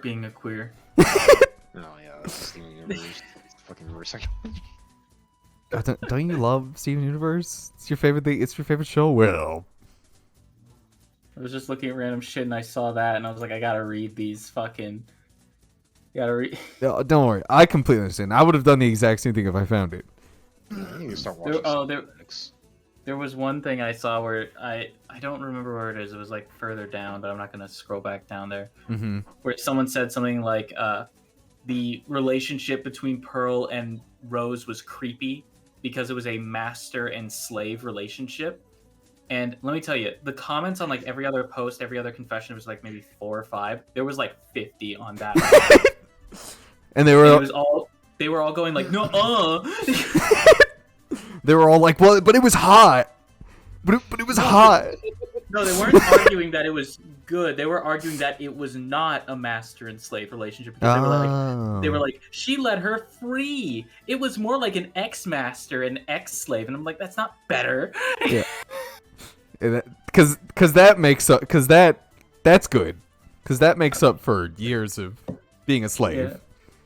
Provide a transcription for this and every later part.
Smart being a queer. Oh yeah, that's Steven Universe. It's fucking reverse psychology. Don't you love Steven Universe? It's your favorite thing. It's your favorite show. Well, I was just looking at random shit and I saw that and I was like, I gotta read these fucking. Gotta read. no, don't worry. I completely understand. I would have done the exact same thing if I found it. You need to start watching. There was one thing I saw where I don't remember where it is. It was like further down, but I'm not gonna scroll back down there. Mm-hmm. Where someone said something like, the relationship between Pearl and Rose was creepy because it was a master and slave relationship. And let me tell you, the comments on like every other post, every other confession was like maybe 4 or 5. There was like 50 on that. And they were they were all going like, no, They were all like, well, but it was hot. But it was hot. No, they weren't arguing that it was good. They were arguing that it was not a master and slave relationship because they were like, she let her free. It was more like an ex-master and ex-slave, and I'm like, that's not better. Yeah. Because that makes up. Because that's good. Because that makes up for years of being a slave. Yeah.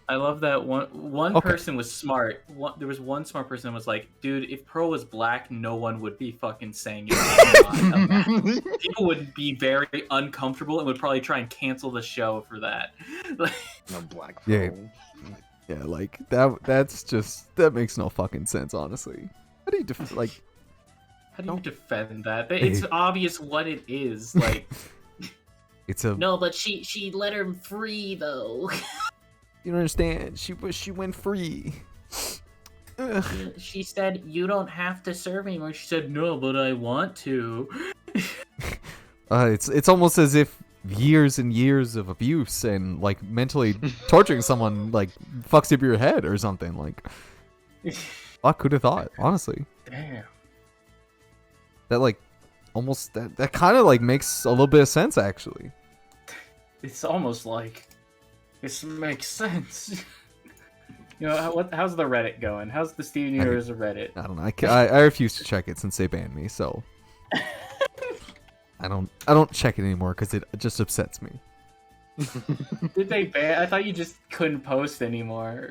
I love that one person was smart. There was one smart person who was like, dude, if Pearl was black, no one would be fucking saying it. People would be very uncomfortable and would probably try and cancel the show for that. No black Pearl. Yeah, like that makes no fucking sense, honestly. How do you how do you defend that? It's obvious what it is. Like, no, but she let him free though. You don't understand. She went free. She said, "You don't have to serve anymore." She said, "No, but I want to." It's almost as if years and years of abuse and like mentally torturing someone like fucks up your head or something. Like, I could have thought, honestly. Damn. That like almost that kind of like makes a little bit of sense actually. It's almost like. This makes sense. You know, how's the Reddit going? How's the Steven Universe of Reddit? I don't know. I refuse to check it since they banned me, so I don't check it anymore because it just upsets me. Did they ban? I thought you just couldn't post anymore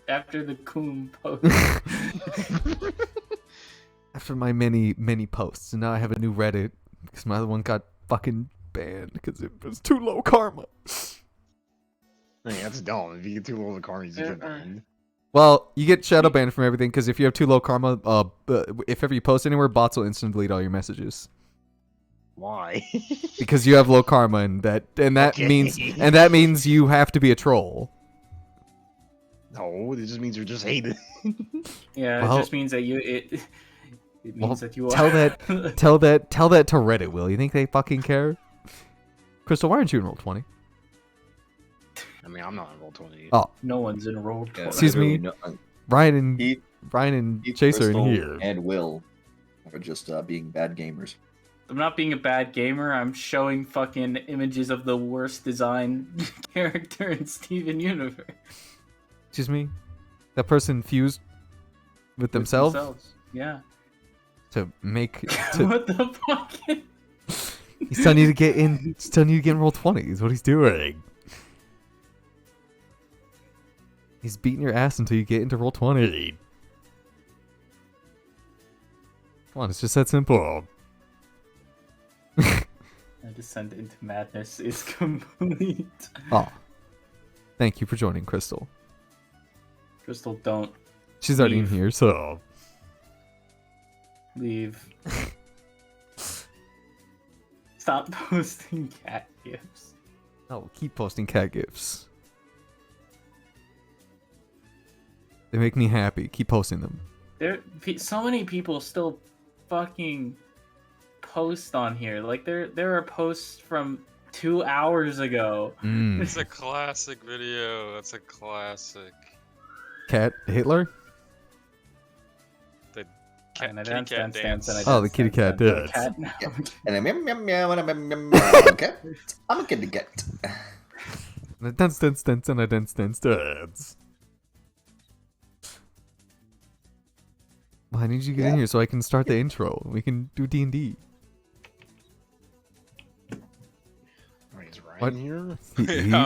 after the Coom post. After my many posts, and now I have a new Reddit because my other one got fucking banned because it was too low karma. Hey, that's dumb. If you get too low of a karma, you get banned. Well, you get shadow banned from everything because if you have too low karma, if ever you post anywhere, bots will instantly delete all your messages. Why? Because you have low karma, and that means you have to be a troll. No, it just means you're just hated. Yeah, well, it just means that it means that you are. Tell that to Reddit, Will. You think they fucking care? Crystal, why aren't you in Roll20? I mean, I'm not in Roll20. Oh, no one's in Roll20. Excuse me, Ryan and Chase are in here. And Will are just being bad gamers. I'm not being a bad gamer. I'm showing fucking images of the worst designed character in Steven Universe. Excuse me, that person fused with themselves. Yeah. To make. What the fuck? He's telling you to get in. He's telling you to get in Roll20. Is what he's doing. He's beating your ass until you get into Roll20. Come on, it's just that simple. My descent into madness is complete. Oh. Thank you for joining, Crystal. Crystal, don't. She's already in here, so. Leave. Stop posting cat gifs. No, keep posting cat gifs. They make me happy. Keep posting them. So many people still fucking post on here. Like there are posts from 2 hours ago. It's a classic video. That's a classic. Cat Hitler? The kitty cat dance. Oh, the kitty cat dance. And okay, I'm a kitty cat. And a dance, and a dance. Well, I need you to get in here so I can start the intro. We can do D&D. Right, Brian here?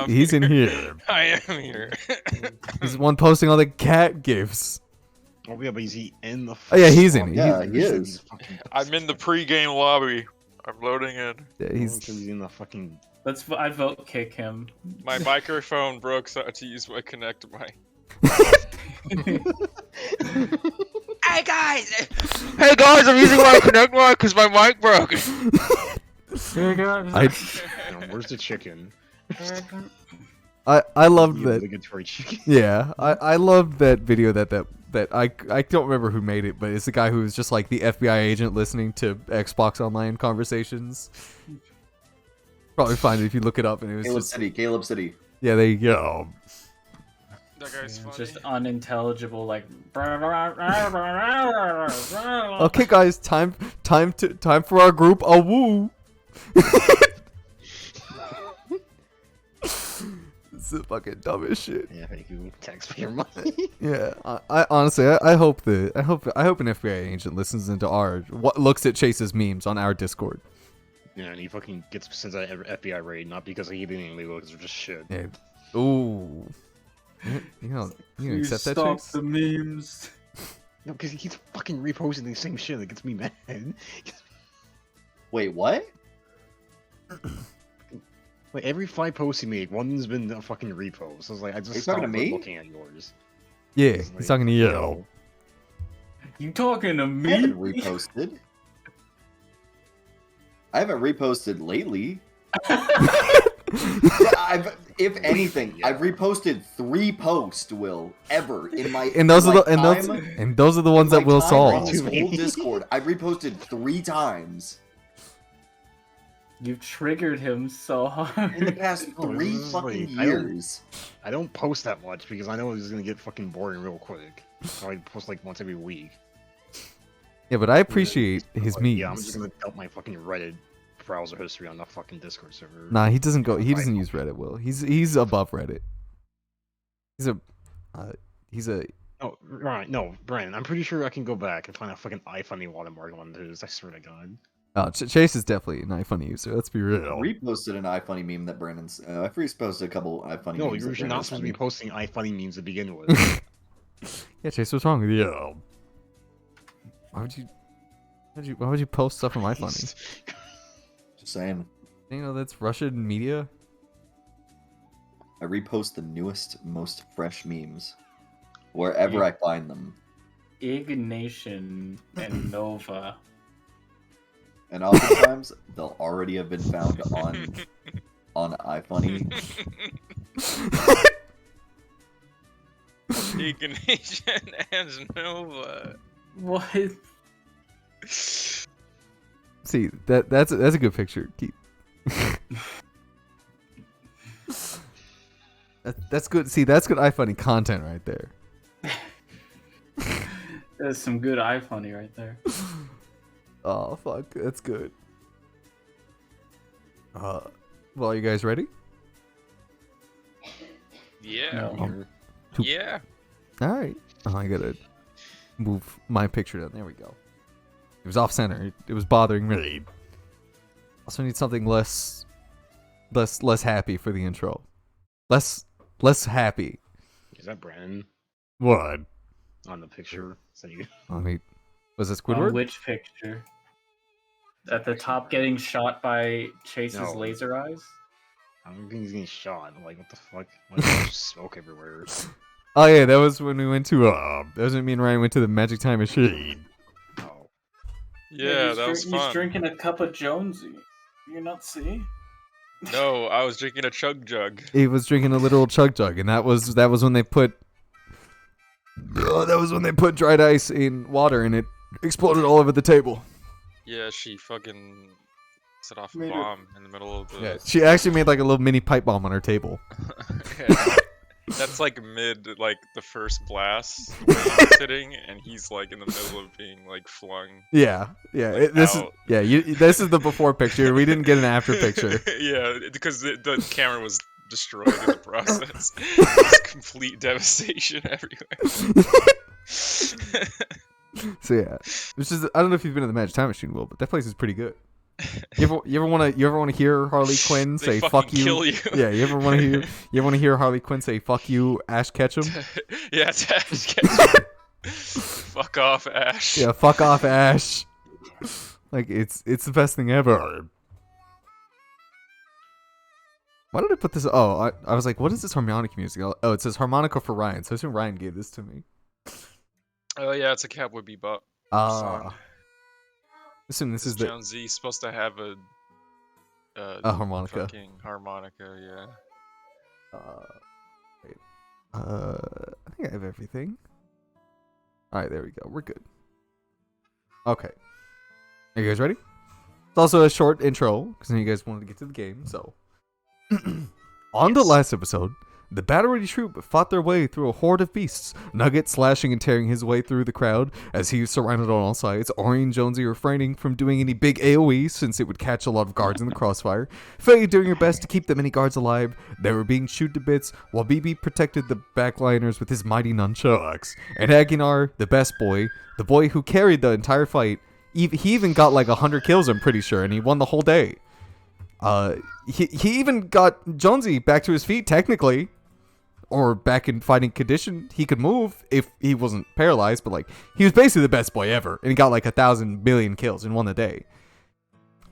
He's in here. I am here. He's the one posting all the cat gifs. Oh yeah, but is he in the? Oh, yeah, he's in it. Yeah, He's- he is. he's fucking- I'm in the pre-game lobby. I'm loading in. Yeah, Oh, he's 'cause he's in the fucking. I vote kick him. My microphone broke, so I had to use my connect mic. Hey guys! Hey guys, I'm using my connect mic because my mic broke. I Where's the chicken? I loved The that. obligatory chicken. Yeah, I loved that video that I don't remember who made it, but it's the guy who was just like the FBI agent listening to Xbox Online conversations. Probably find it if you look it up, and it was just Caleb City. yeah, there you go. That guy's Yeah, funny. just unintelligible, like. Okay, guys, time for our group. A woo. It's the fucking dumbest shit. Yeah, thank you, taxpayer money. Yeah, I honestly, I hope an FBI agent listens into looks at Chase's memes on our Discord. Yeah, and he fucking gets sent out FBI raid, not because he did anything illegal, because they're just shit. Yeah. Ooh. You can accept that, Stop Chase? the memes. No, because he keeps fucking reposting the same shit that gets me mad. Wait, what? Like every 5 posts he make, one's been a fucking repost. So I was like, I Are you just talking stopped to me? looking at yours. Yeah, It's he's like, talking to you. no. You talking to I me? haven't reposted. I haven't reposted lately. If anything, Yeah. I've reposted 3 posts, Will, ever in my. And those in are my the time- and those are the ones in that my will time solve. on this Too many. whole Discord, I've reposted 3 times You've triggered him so hard. in the past Oh, 3 this is fucking like- I don't- years. I don't post that much because I know it's gonna get fucking boring real quick. So I post like once every week. Yeah, but I appreciate his Like, memes. yeah, I'm just gonna dump my fucking Reddit browser history on the fucking Discord server. Nah, he doesn't go. He Right. doesn't use Reddit. Will he's above Reddit. He's a Oh, right, no, Brandon, I'm pretty sure I can go back and find a fucking iFunny watermark on his. I swear to God. Chase is definitely an iFunny user. Let's be I real. reposted an iFunny meme that Brandon's. I reposted a couple iFunny No, memes. you're that not Brandon supposed sent to be me. posting iFunny memes to begin with. Yeah, Chase, what's wrong with you? Why would you post stuff on iFunny? Just saying. You know that's Russian media. I repost the newest, most fresh memes wherever Yeah. I find them, Ignation and Nova. and oftentimes they'll already have been found on iFunny. Ignition and Nova. What? See, that's a good picture. That's good. See, that's good iFunny content right there. That's some good iFunny right there. Oh fuck, that's good. Well, are you guys ready? Yeah. No. Yeah. All right. Oh, I gotta move my picture down. There we go. It was off center. It was bothering me. Also need something less happy for the intro. Less happy. Is that Brandon What? on the picture? So you... Let me. Was it On Squidward? which picture? At the top, getting shot by Chase's No. laser eyes. I don't think he's getting shot. I'm like, what the fuck? Why is there smoke everywhere? Oh yeah, that was when we went to. That was when me and Ryan went to the Magic Time Machine. Oh. Yeah, he's that was He's fun. drinking a cup of Jonesy. You not see? No, I was drinking a chug jug. He was drinking a literal chug jug, and that was when they put. That was when they put dried ice in water, and it exploded all over the table. Yeah, she fucking set off a Made it- bomb in the middle of the. Yeah, she actually made like a little mini pipe bomb on her table. Yeah. That's like mid, like the first blast where he's sitting, and he's like in the middle of being like flung. Yeah. Like, This is out. this is the before picture. We didn't get an after picture. Yeah, because the camera was destroyed in the process. Just complete devastation everywhere. So yeah, which is I don't know if you've been to the Magic Time Machine, Will, but that place is pretty good. You ever wanna hear Harley Quinn They say fucking fuck you? kill you. Yeah, you ever wanna hear Harley Quinn say fuck you, Ash Ketchum? Yeah, it's Ash Ketchum. Fuck off, Ash. Yeah, fuck off, Ash. Like it's the best thing ever. Why did I put this? Oh, I was like, what is this harmonica music? Oh, it says harmonica for Ryan. So I assume Ryan gave this to me. Oh yeah, it's a Cowboy Bebop Ah, song. assume this is the Jonesy. He's supposed to have a harmonica. fucking harmonica. Yeah. Wait. I think I have everything. All right, there we go. We're good. Okay. Are you guys ready? It's also a short intro because you guys wanted to get to the game. So, on the last episode, the Battle Ready troop fought their way through a horde of beasts, Nugget slashing and tearing his way through the crowd as he was surrounded on all sides, Ori and Jonesy refraining from doing any big AoE since it would catch a lot of guards in the crossfire, Faye doing her best to keep the many guards alive. They were being chewed to bits, while BB protected the backliners with his mighty nunchucks, and Aguinar, the best boy, the boy who carried the entire fight, he even got like 100 kills, I'm pretty sure, and he won the whole day. He even got Jonesy back to his feet, technically. Or back in fighting condition. He could move if he wasn't paralyzed, but like, he was basically the best boy ever. And he got like 1,000 million kills in one a day.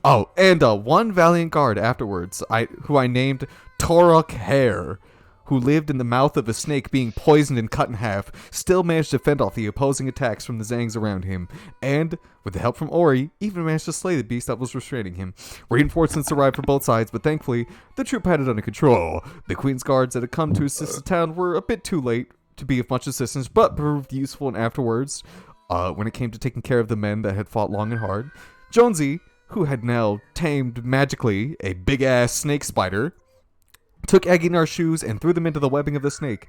Oh, and one valiant guard afterwards, who I named Toruk Hare, who lived in the mouth of a snake being poisoned and cut in half, still managed to fend off the opposing attacks from the Zangs around him, and, with the help from Ori, even managed to slay the beast that was restraining him. Reinforcements arrived from both sides, but thankfully, the troop had it under control. The Queen's guards that had come to assist the town were a bit too late to be of much assistance, but proved useful and afterwards, when it came to taking care of the men that had fought long and hard. Jonesy, who had now tamed magically a big-ass snake spider, took Aguinar's shoes and threw them into the webbing of the snake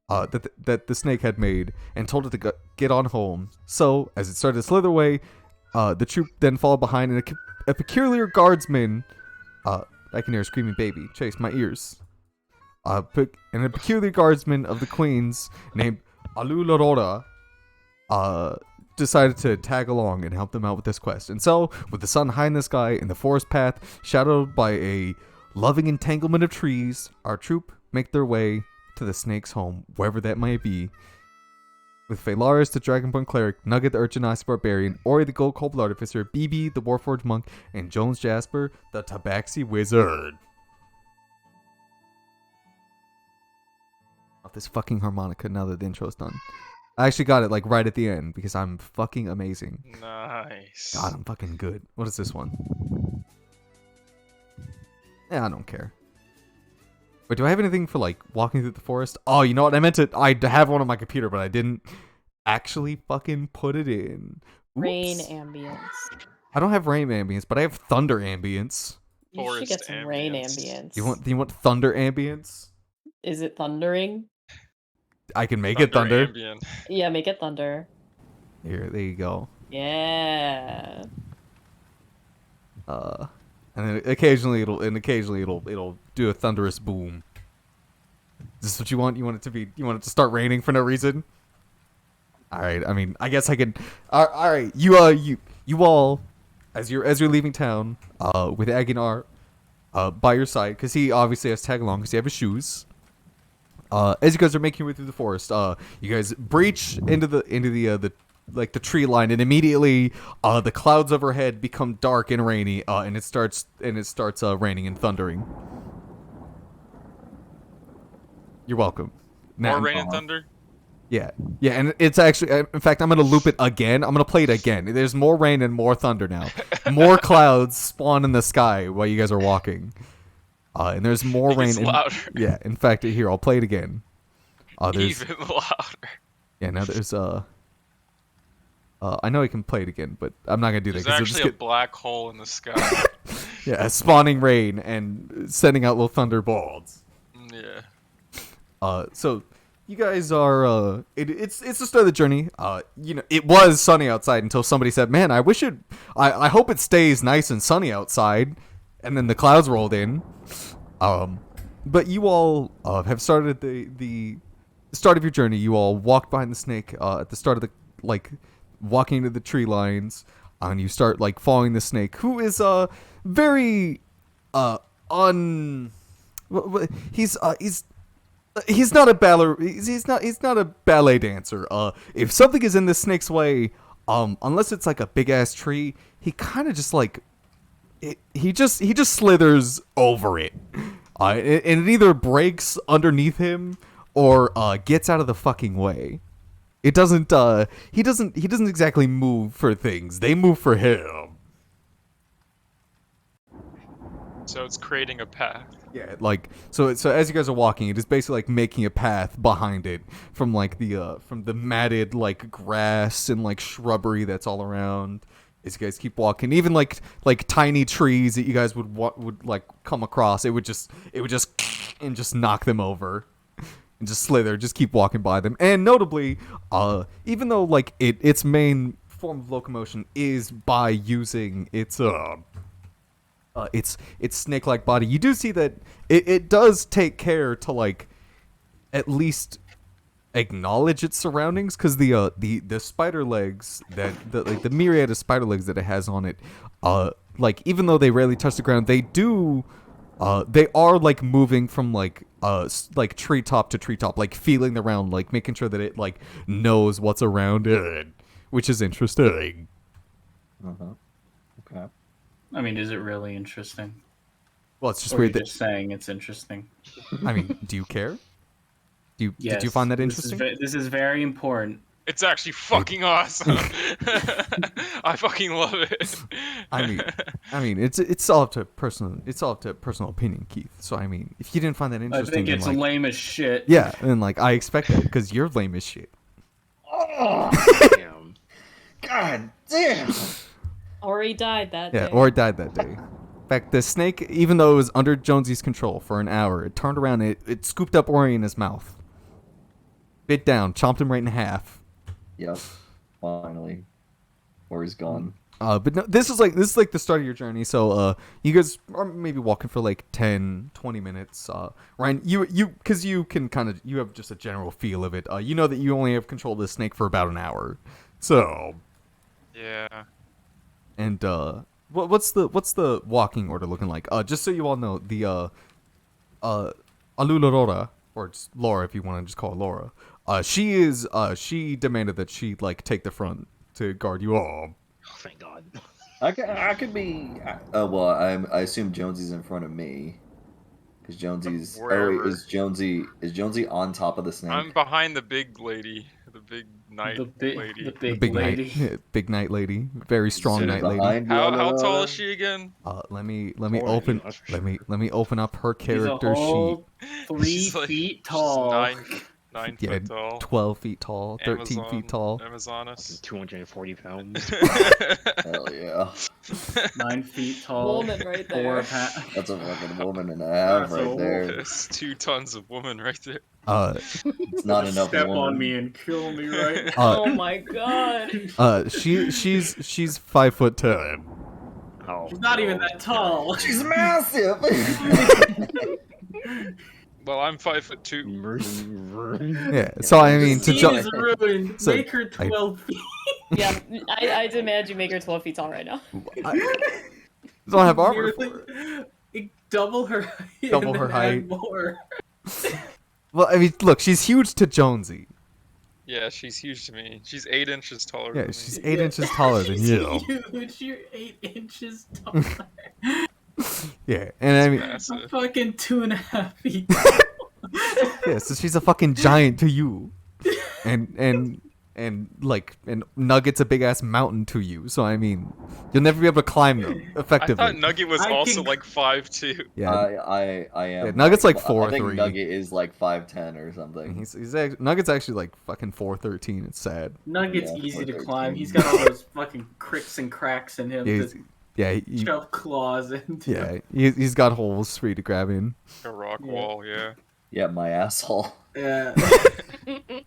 that the snake had made, and told it to get on home. So, as it started to slither away, the troop then followed behind, and a peculiar guardsman, I can hear a screaming baby, chase my ears, and a peculiar guardsman of the Queen's named Alularora, decided to tag along and help them out with this quest. And so, with the sun high in the sky and the forest path shadowed by a loving entanglement of trees, our troop make their way to the snake's home, wherever that might be. With Phalaris, the Dragonborn Cleric, Nugget, the Urchinasi Barbarian, Ori, the Gold Cold Artificer, BB, the Warforged Monk, and Jones Jasper, the Tabaxi Wizard. Off this fucking harmonica now that the intro's done. I actually got it like right at the end because I'm fucking amazing. Nice. God, I'm fucking good. What is this one? Yeah, I don't care. Wait, do I have anything for, like, walking through the forest? Oh, you know what? I have one on my computer, but I didn't actually fucking put it in. Oops. Rain ambience. I don't have rain ambience, but I have thunder ambience. You should get some rain ambience. Do you want thunder ambience? Is it thundering? I can make it thunder. Ambient. Yeah, make it thunder. Here, there you go. Yeah. And then occasionally it'll do a thunderous boom. Is this what you want? You want it to start raining for no reason? All right. I mean, I guess I can. All right. You all, as you're leaving town, with Aguinar, by your side, because he obviously has to tag along because you have his shoes. As you guys are making your way through the forest, you guys breach into the tree line, and immediately the clouds overhead become dark and rainy, and it starts raining and thundering. You're welcome. More rain and thunder? Yeah, and it's actually, in fact, I'm gonna loop it again. I'm gonna play it again. There's more rain and more thunder now. More clouds spawn in the sky while you guys are walking, and there's more rain. It's louder. Yeah, in fact, here I'll play it again. There's, Even louder. yeah, now there's I know I can play it again, but I'm not gonna do that. There's 'cause actually a black hole in the sky. yeah, spawning rain and sending out little thunder balls. Yeah. So you guys are it's the start of the journey. It was sunny outside until somebody said, "Man, I hope it stays nice and sunny outside," and then the clouds rolled in. But you all have started the start of your journey. You all walked behind the snake at the start of the walking into the tree lines. and you start like following the snake, who is very he's not a he's not a ballet dancer. If something is in the snake's way, unless it's like a big ass tree, he kind of just like he just slithers over it. And it either breaks underneath him or gets out of the fucking way. It doesn't he doesn't exactly move for things. They move for him. So it's creating a path. Yeah, like so as you guys are walking, it is basically like making a path behind it from like from the matted like grass and like shrubbery that's all around. As you guys keep walking, even like tiny trees that you guys would like come across, it would just and just knock them over and just slither, just keep walking by them. And notably, even though like its main form of locomotion is by using its snake-like body, you do see that it does take care to like at least acknowledge its surroundings, because the spider legs the myriad of spider legs that it has on it, like even though they rarely touch the ground, they are like moving from like treetop to treetop, like feeling the ground, like making sure that it like knows what's around it, which is interesting. Okay. I mean, is it really interesting? Well, it's just Or are you weird that just saying it's interesting? I mean, do you care? Did you Yes, find that interesting? This is very important. It's actually fucking awesome. I fucking love it. I mean, it's all up to personal opinion, Keith. So I mean, if you didn't find that I interesting, think then, it's like, lame as shit. yeah, and like I expect that because you're lame as shit. Damn. God damn. Ori died that Yeah, day. or died that day. In fact, the snake, even though it was under Jonesy's control for an hour, it turned around and it scooped up Ori in his mouth, bit down, chomped him right in half. Yep. Finally. Or he's gone. But no, this is like the start of your journey. So you guys are maybe walking for like 10, 20 minutes. Ryan, you because you can you have just a general feel of it. You know that you only have control of the snake for about an hour. So Yeah. and what's the walking order looking like? Just so you all know, the Alulorora, or just Laura if you want to just call her Laura. She demanded that she like take the front to guard you all. Oh, thank God. I could be. Well, I assume Jonesy's in front of me, because Jonesy's. Wherever. Is Jonesy on top of the snake? I'm behind the big lady, the big knight lady. The The big lady. night, big night lady, very strong Sit night lady. behind How Leonora? tall is she again? Let me Taller than open you, that's for let me open up her She's a character sheet. whole 3 She's like- feet she's tall. 9 Yeah, foot tall. 12 feet tall, 13 feet tall. Amazoness. 240 pounds. Hell yeah. 9 feet tall. Woman right 4 there. That's a fucking woman and a half That's a right there. That's 2 tons of woman right there. It's not enough Step woman. on me and kill me right now. Oh my god. She's 5'10". Oh, She's not even that tall. She's massive. Well, I'm 5'2". Yeah, so I mean, to Scene jump. is ruined. So, Make her 12 feet. Yeah, I demand you make her 12 feet tall right now. I don't have armor for Nearly- her. Double her height. Double and her then add height. More. Well, I mean, look, she's huge to Jonesy. Yeah, she's huge to me. She's 8 inches taller Yeah, than she's me. 8 inches taller than She's you. huge. You're 8 inches tall. Yeah, and I mean, I'm Massive. fucking 2.5 feet tall. yeah, so she's a fucking giant to you, and Nugget's a big ass mountain to you. So I mean, you'll never be able to climb them I effectively. thought Nugget was I also can- like 5'2". Yeah, I am. Yeah, Nugget's like I think 4'3". Nugget is like 5'10" or something. Nugget's actually like fucking 4'13". It's sad. Nugget's Yeah, easy to 4'13". climb. He's got all those fucking cricks and cracks in him He's, to yeah, shove claws into. yeah, he's got holes for you to grab in. A rock Yeah. wall, yeah. Yeah, my asshole. Yeah.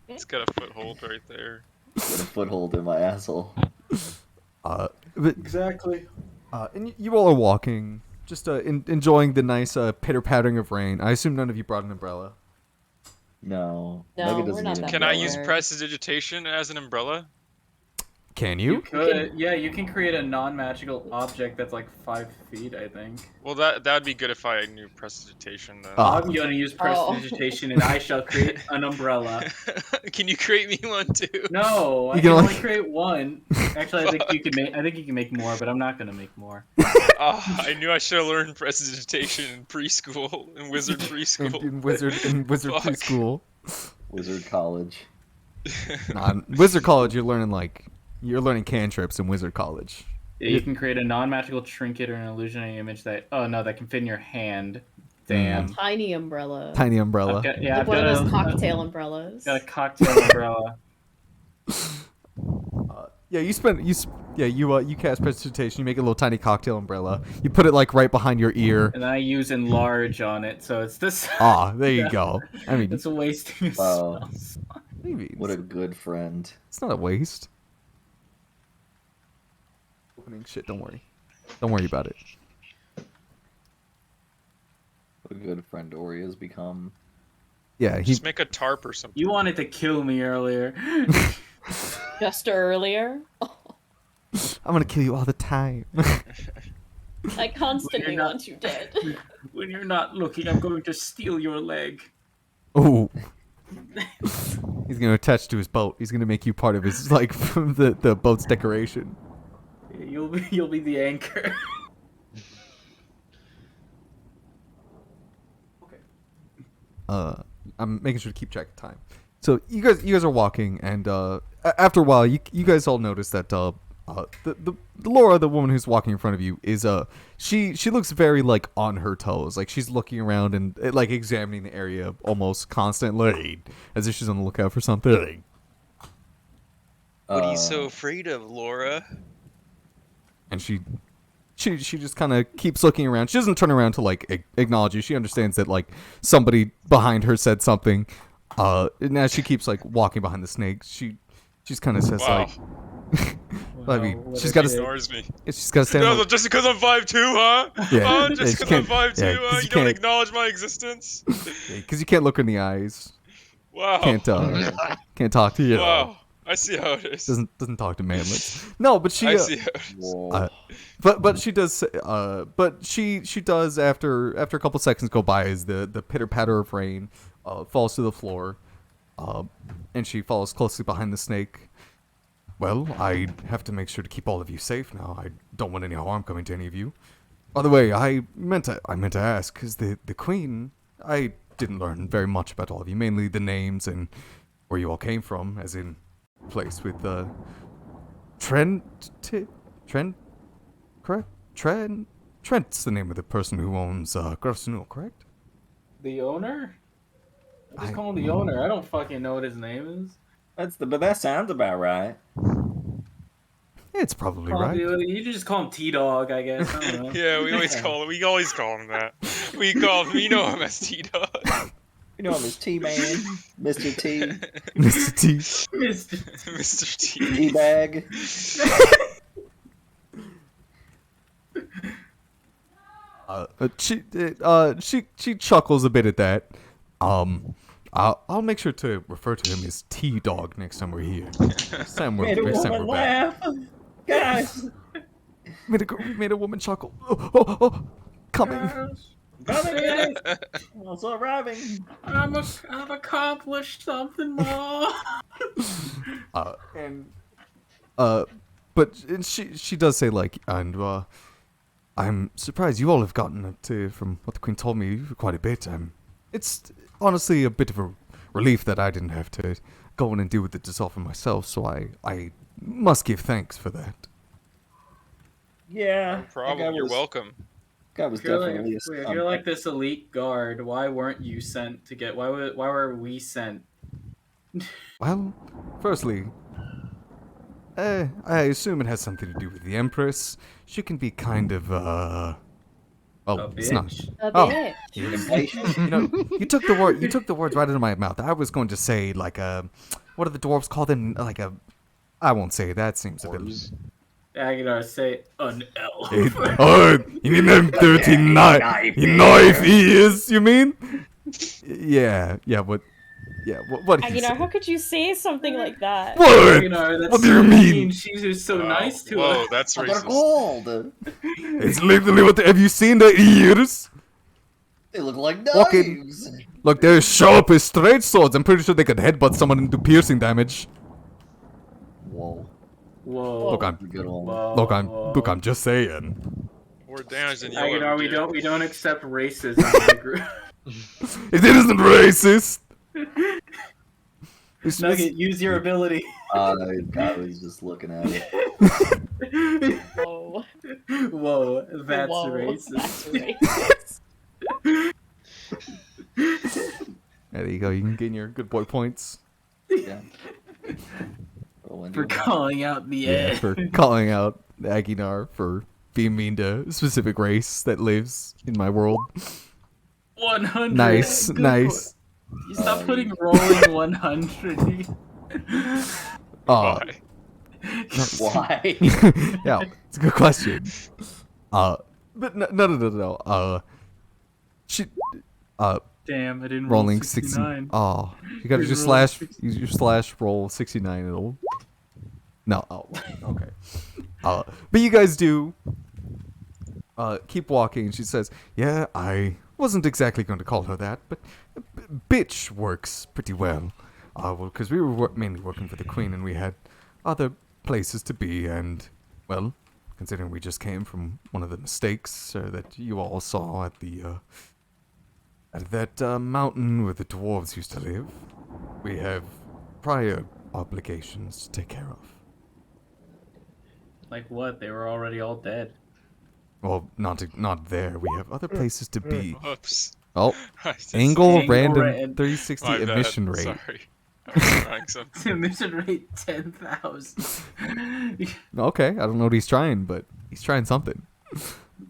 It's got a foothold right there. Got a foothold in my asshole. But Exactly. and you all are walking, just enjoying the nice pitter pattering of rain. I assume none of you brought an umbrella. No. No, Nugget we're doesn't not need that Can an I bad. use umbrella. prestidigitation as an umbrella? Can You you? could, yeah, you can create a non-magical object that's like 5 feet, I think. Well, that'd be good if I knew prestidigitation then. Ah. I'm gonna use Oh. prestidigitation, and I shall create an umbrella. Can you create me one too? No, I You can can only only- create one. Actually, I think you can make. I think you can make more, but I'm not gonna make more. Oh, I knew I should have learned prestidigitation in preschool, in wizard In, preschool. in wizard Fuck. preschool. Wizard College. Nah, in Wizard College, you're learning cantrips in Wizard College. Yeah, you can create a non-magical trinket or an illusionary image that. Oh no, that can fit in your hand. Damn. Tiny umbrella. Tiny umbrella. I've got, yeah, Like I've one of got those a, cocktail umbrellas. got a cocktail umbrella. Yeah, you cast prestidigitation. You make a little tiny cocktail umbrella. You put it like right behind your ear. And then I use enlarge on it, so it's this. Ah, there you go. I mean, It's wasting a Wow. spell slot. maybe What a good friend. it's not a waste. Opening shit. Don't worry. Don't worry about it. What a good friend Ori has become. Yeah, he. Just make a tarp or something. You wanted to kill me earlier. Just earlier. I'm gonna kill you all the time. I constantly not- want you dead. When you're not looking, I'm going to steal your leg. Oh. He's gonna attach to his boat. He's gonna make you part of his like from the boat's decoration. You'll be the anchor. I'm making sure to keep track of time. So you guys are walking, and after a while, you guys all notice that the Laura, the woman who's walking in front of you, is she looks very like on her toes, like she's looking around and like examining the area almost constantly, as if she's on the lookout for something. What are you so afraid of, Laura? And she just kind of keeps looking around. She doesn't turn around to like acknowledge you. She understands that like somebody behind her said something. And as she keeps like walking behind the snake, she just kind of says Wow. I mean, What she's a got to shit. Ignores me. she's got to stand. No, like- just because I'm 5'2", huh? Yeah, Huh? yeah, Just you because I'm can't- 5'2", yeah, 'cause you you don't can't- acknowledge my existence? because you can't look her in the eyes. Wow. Can't talk to you. Wow. I see how it is. Doesn't talk to manlets. No, but she. I see how it is. Whoa. But she does. But she does after a couple seconds go by as the pitter patter of rain falls to the floor, and she follows closely behind the snake. Well, I have to make sure to keep all of you safe now. I don't want any harm coming to any of you. By the way, I meant to ask, because the queen, I didn't learn very much about all of you, mainly the names and where you all came from, as in place with Trent's the name of the person who owns Grosvenor, correct? The owner? Just I- call him the owner. I don't fucking know what his name is. But that sounds about right. It's probably Call him right. the- you just call him T-Dog, I guess. I don't know. Yeah, we always call him that. We know him as T-Dog. You know him as T-Man, Mr. T, Mr. T. Mr. Mr. T. E-Bag. She chuckles a bit at that. I'll make sure to refer to him as T Dog next time we're here. Next time Made a next time woman we're back. laugh. Guys, Made a woman chuckle. Oh, coming. coming in. Also arriving. I've accomplished something more. But she does say like, and I'm surprised you all have gotten up to, from what the queen told me, quite a bit. It's honestly a bit of a relief that I didn't have to go in and deal with it yourself and myself. So I must give thanks for that. Yeah. Problem. You're welcome. Guy was You're definitely like, a you're like this elite guard. Why weren't you sent to get? Why were we sent? Well, firstly, I assume it has something to do with the Empress. She can be kind of A it's not. bitch. A Oh. bit. impatient. You know, you took the words right out of my mouth. I was going to say like what do the dwarves call them? Like a, I won't say that. Seems a bit. Agadar, say an elf. Oh, you mean them dirty knife he is? You mean? Yeah, but Yeah, what did he You know, say? how could you say something like that? What? You know, that's What do you so mean? She's just so Wow. nice to Whoa, us. that's What they're racist. called? It's literally what. Have you seen their ears? They look like Walking. knives. Look, they're sharp as straight swords. I'm pretty sure they could headbutt someone and do piercing damage. Whoa. Whoa. Look, That's a good one. Whoa, Look, I'm just saying. More damage than You you'll know, ever we do. don't accept racism in the group. It isn't racist. It's Nugget, use your ability. I was just looking at it. Whoa. Whoa, that's Whoa, racist. That's racist. There you go. You can gain your good boy points. Yeah. Roll into For it. calling out the Yeah, edge. for calling out Aguinar for being mean to a specific race that lives in my world. 100. Nice, Good nice. boy. You stop putting rolling 100. Uh, Why? Why? yeah, it's a good question. But no. She, Damn, I didn't rolling roll 69. Oh, you gotta Didn't just roll slash. 69. Use your slash roll 69. It'll. No. Oh, okay. But you guys do. Keep walking. She says, "Yeah, I wasn't exactly going to call her that, but bitch works pretty well. Well, because we were mainly working for the queen, and we had other places to be, and well, considering we just came from one of the mistakes that you all saw at the at that mountain where the dwarves used to live, we have prior obligations to take care of. Like what? They were already all dead. Well, not there. We have other places to be. Whoops. Oh, I just- angle Angle random ran- 3060 My bad, emission rate. Sorry. I was trying something. Emission rate 10,000. Okay, I don't know what he's trying, but he's trying something.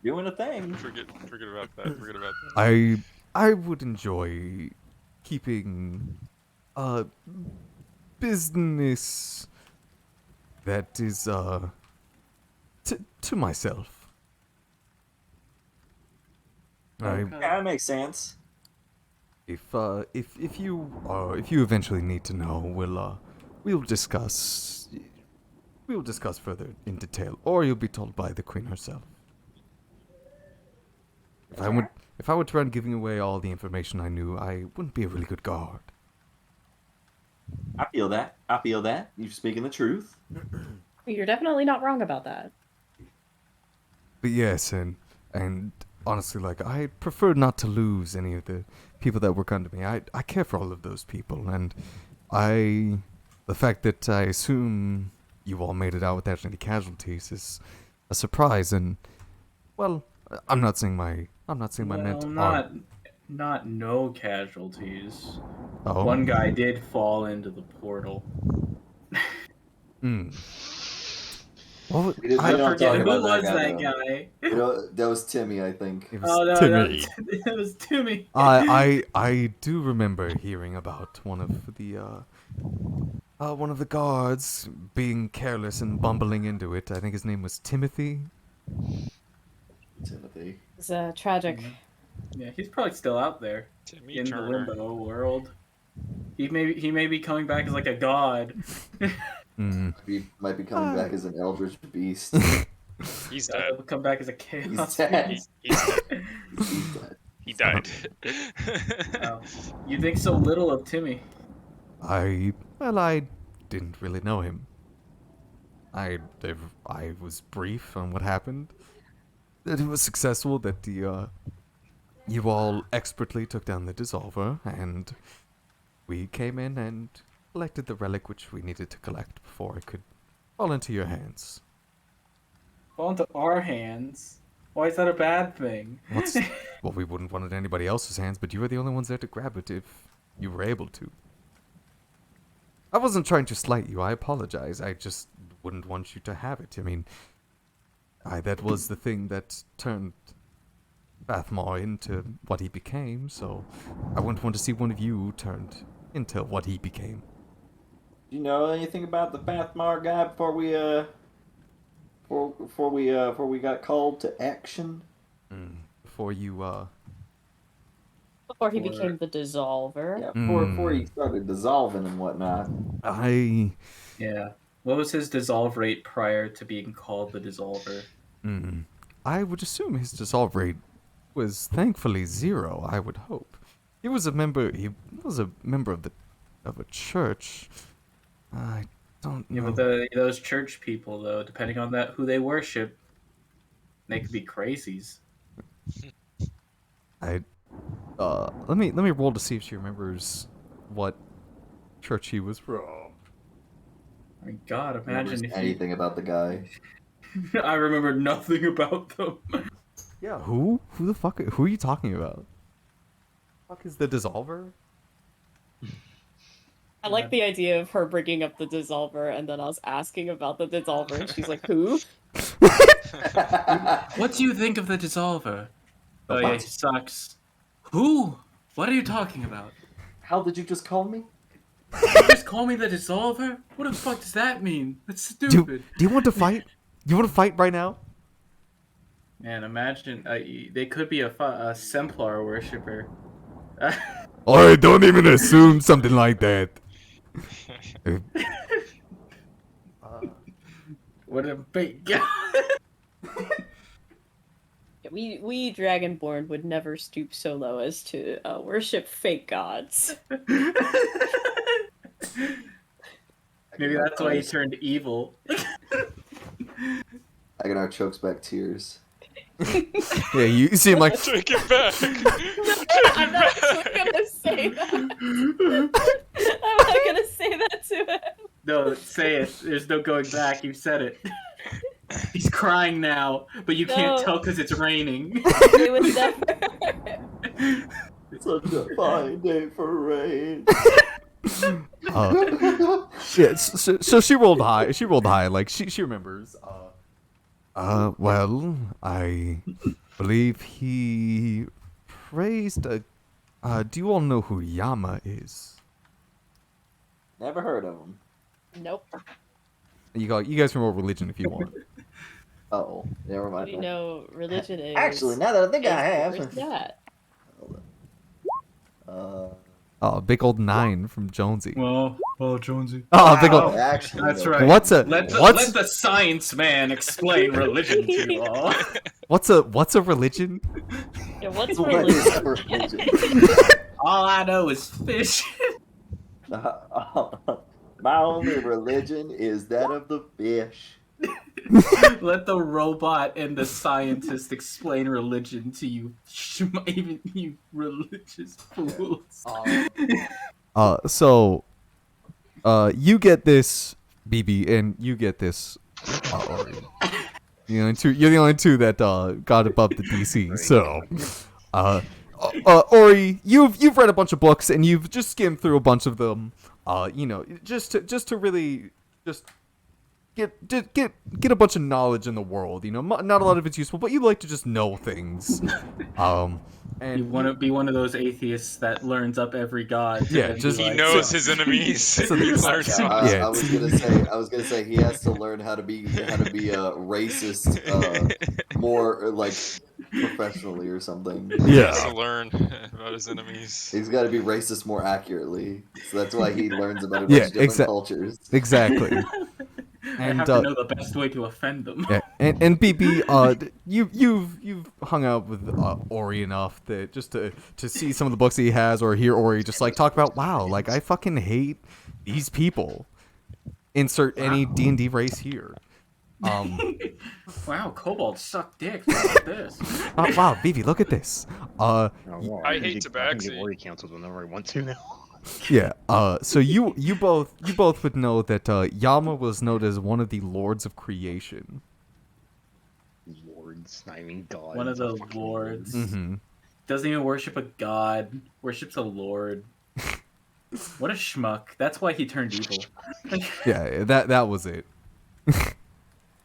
Doing a thing. Forget about that. Forget about that. I would enjoy keeping business that is to myself. Okay. Yeah, that makes sense. If you eventually need to know, we'll discuss further in detail, or you'll be told by the queen herself. If I were to run giving away all the information I knew, I wouldn't be a really good guard. I feel that. You're speaking the truth. You're definitely not wrong about that. But yes, and honestly, like, I prefer not to lose any of the people that work under me. I care for all of those people, and the fact that I assume you all made it out without any casualties is a surprise, and well, I'm not saying my mental Not no casualties. Oh. One guy did fall into the portal. Hmm. Well, We didn't- I we don't forget talk who about was that that guy, guy. You know, that was Timmy, I think. it was Oh no, Timmy. it was Timmy. I do remember hearing about one of the guards being careless and bumbling into it. I think his name was Timothy. Timothy. It's tragic. Yeah, he's probably still out there Timmy in Turner. the limbo world. He may be coming back as like a god. Mm. He might be coming back as an eldritch beast. He's He'll dead. come back as a chaos. He's dead. beast. He's dead. He's dead. He died. Wow. You think so little of Timmy. I didn't really know him. I was brief on what happened. That it was successful. That the you all expertly took down the dissolver, and we came in and collected the relic which we needed to collect before it could fall into your hands. Fall into our hands. Why is that a bad thing? What's well, we wouldn't want it in anybody else's hands, but you were the only ones there to grab it if you were able to. I wasn't trying to slight you. I apologize. I just wouldn't want you to have it. I mean, that was the thing that turned Bathmar into what he became, so I wouldn't want to see one of you turned into what he became. Do you know anything about the Bathmar guy before we got called to action? Before you Before he Or- became the dissolver. Yeah, before he started dissolving and whatnot. Yeah. What was his dissolve rate prior to being called the dissolver? I would assume his dissolve rate was thankfully 0. I would hope. He was a member. He was a member of a church. I don't Yeah, know. but those church people, though, depending on that who they worship, they could be crazies. Let me roll to see if she remembers what church he was from. My God, Remembers imagine if anything about the guy. I remember nothing about them. Yeah, who? Who the fuck? Who are you talking about? Fuck is the dissolver? I like the idea of her bringing up the dissolver and then us asking about the dissolver and she's like, who? What do you think of the dissolver? Oh yeah, he sucks. Who? What are you talking about? How did you just call me? You just call me the dissolver? What the fuck does that mean? That's Do stupid. you want to fight? You want to fight right now? Man, imagine they could be a Templar worshiper. Oh, don't even assume something like that. What a big. We Dragonborn would never stoop so low as to worship fake gods. Maybe that's why he turned evil. Aganar chokes back tears. Yeah, you seem like Take it back. I'm not gonna say that. I'm not gonna say that to him. No, say it. There's no going back. You said it. He's crying now, but you can't No. tell because it's raining. It was never. Such a fine day for rain. yeah. So she rolled high. She rolled high. Like she remembers. Well, I believe he praised a. Do you all know who Yama is? Never heard of him. Nope. You guys can roll religion if you want. Oh, never What mind. do you know religion is? Actually, now that I think I Where's have. that? Oh, big old 9 from Jonesy. Well, Jonesy. Oh, big old. Actually, That's no. right. What's a Let what's the science man explain religion to you all. what's a religion? Yeah, what's What is religion? religion? All I know is fish. My only religion is that of the fish. Let the robot and the scientist explain religion to you, even you religious fools. So, you get this, BB, and you get this, Ori. You're the only two that got above the DC. So, Ori, you've read a bunch of books and you've just skimmed through a bunch of them. Just to really just get a bunch of knowledge in the world. Not a lot of it's useful, but you like to just know things. And You want to be one of those atheists that learns up every god. Yeah, and be just- He like, knows his enemies. So He the- learns Yeah, them. Yeah. I was gonna say he has to learn how to be racist more like professionally or something. He has yeah. to learn about his enemies. He's got to be racist more accurately, so that's why he learns about a Yeah, bunch of different exact- cultures. Exactly. I And have to know the best way to offend them. yeah, and BB, you've hung out with Ori enough that just to see some of the books that he has, or hear Ori just like talk about, wow, like I fucking hate these people. Insert any D&D race here. Wow, kobolds suck dick. Look at this. Wow, BB, look at this. I hate I can Tabaxi. get Ori canceled whenever I want to now. Yeah. So you both would know that Yama was known as one of the lords of creation. Lords, I mean gods. One of the fucking lords. Mm-hmm. Doesn't even worship a god. Worships a lord. What a schmuck. That's why he turned evil. Yeah, that was it.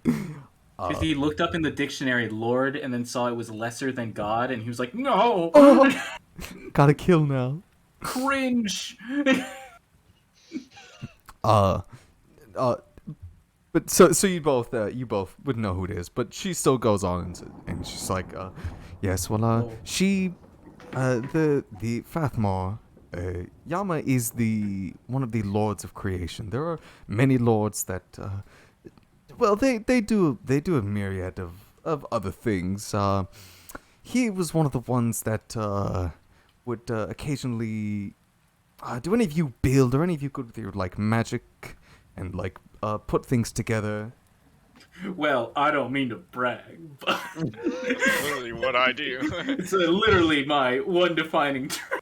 Because he looked up in the dictionary Lord and then saw it was lesser than God, and he was like, no! Gotta kill now. Cringe! But so you both would know who it is, but she still goes on and she's like, yes, well, she The Fathmore, Yama is one of the lords of creation. There are many lords that, well, they do a myriad of other things. He was one of the ones that would occasionally. Do any of you build, or any of you good with your like magic and like put things together? Well, I don't mean to brag, but Literally what I do. it's literally my one defining trait,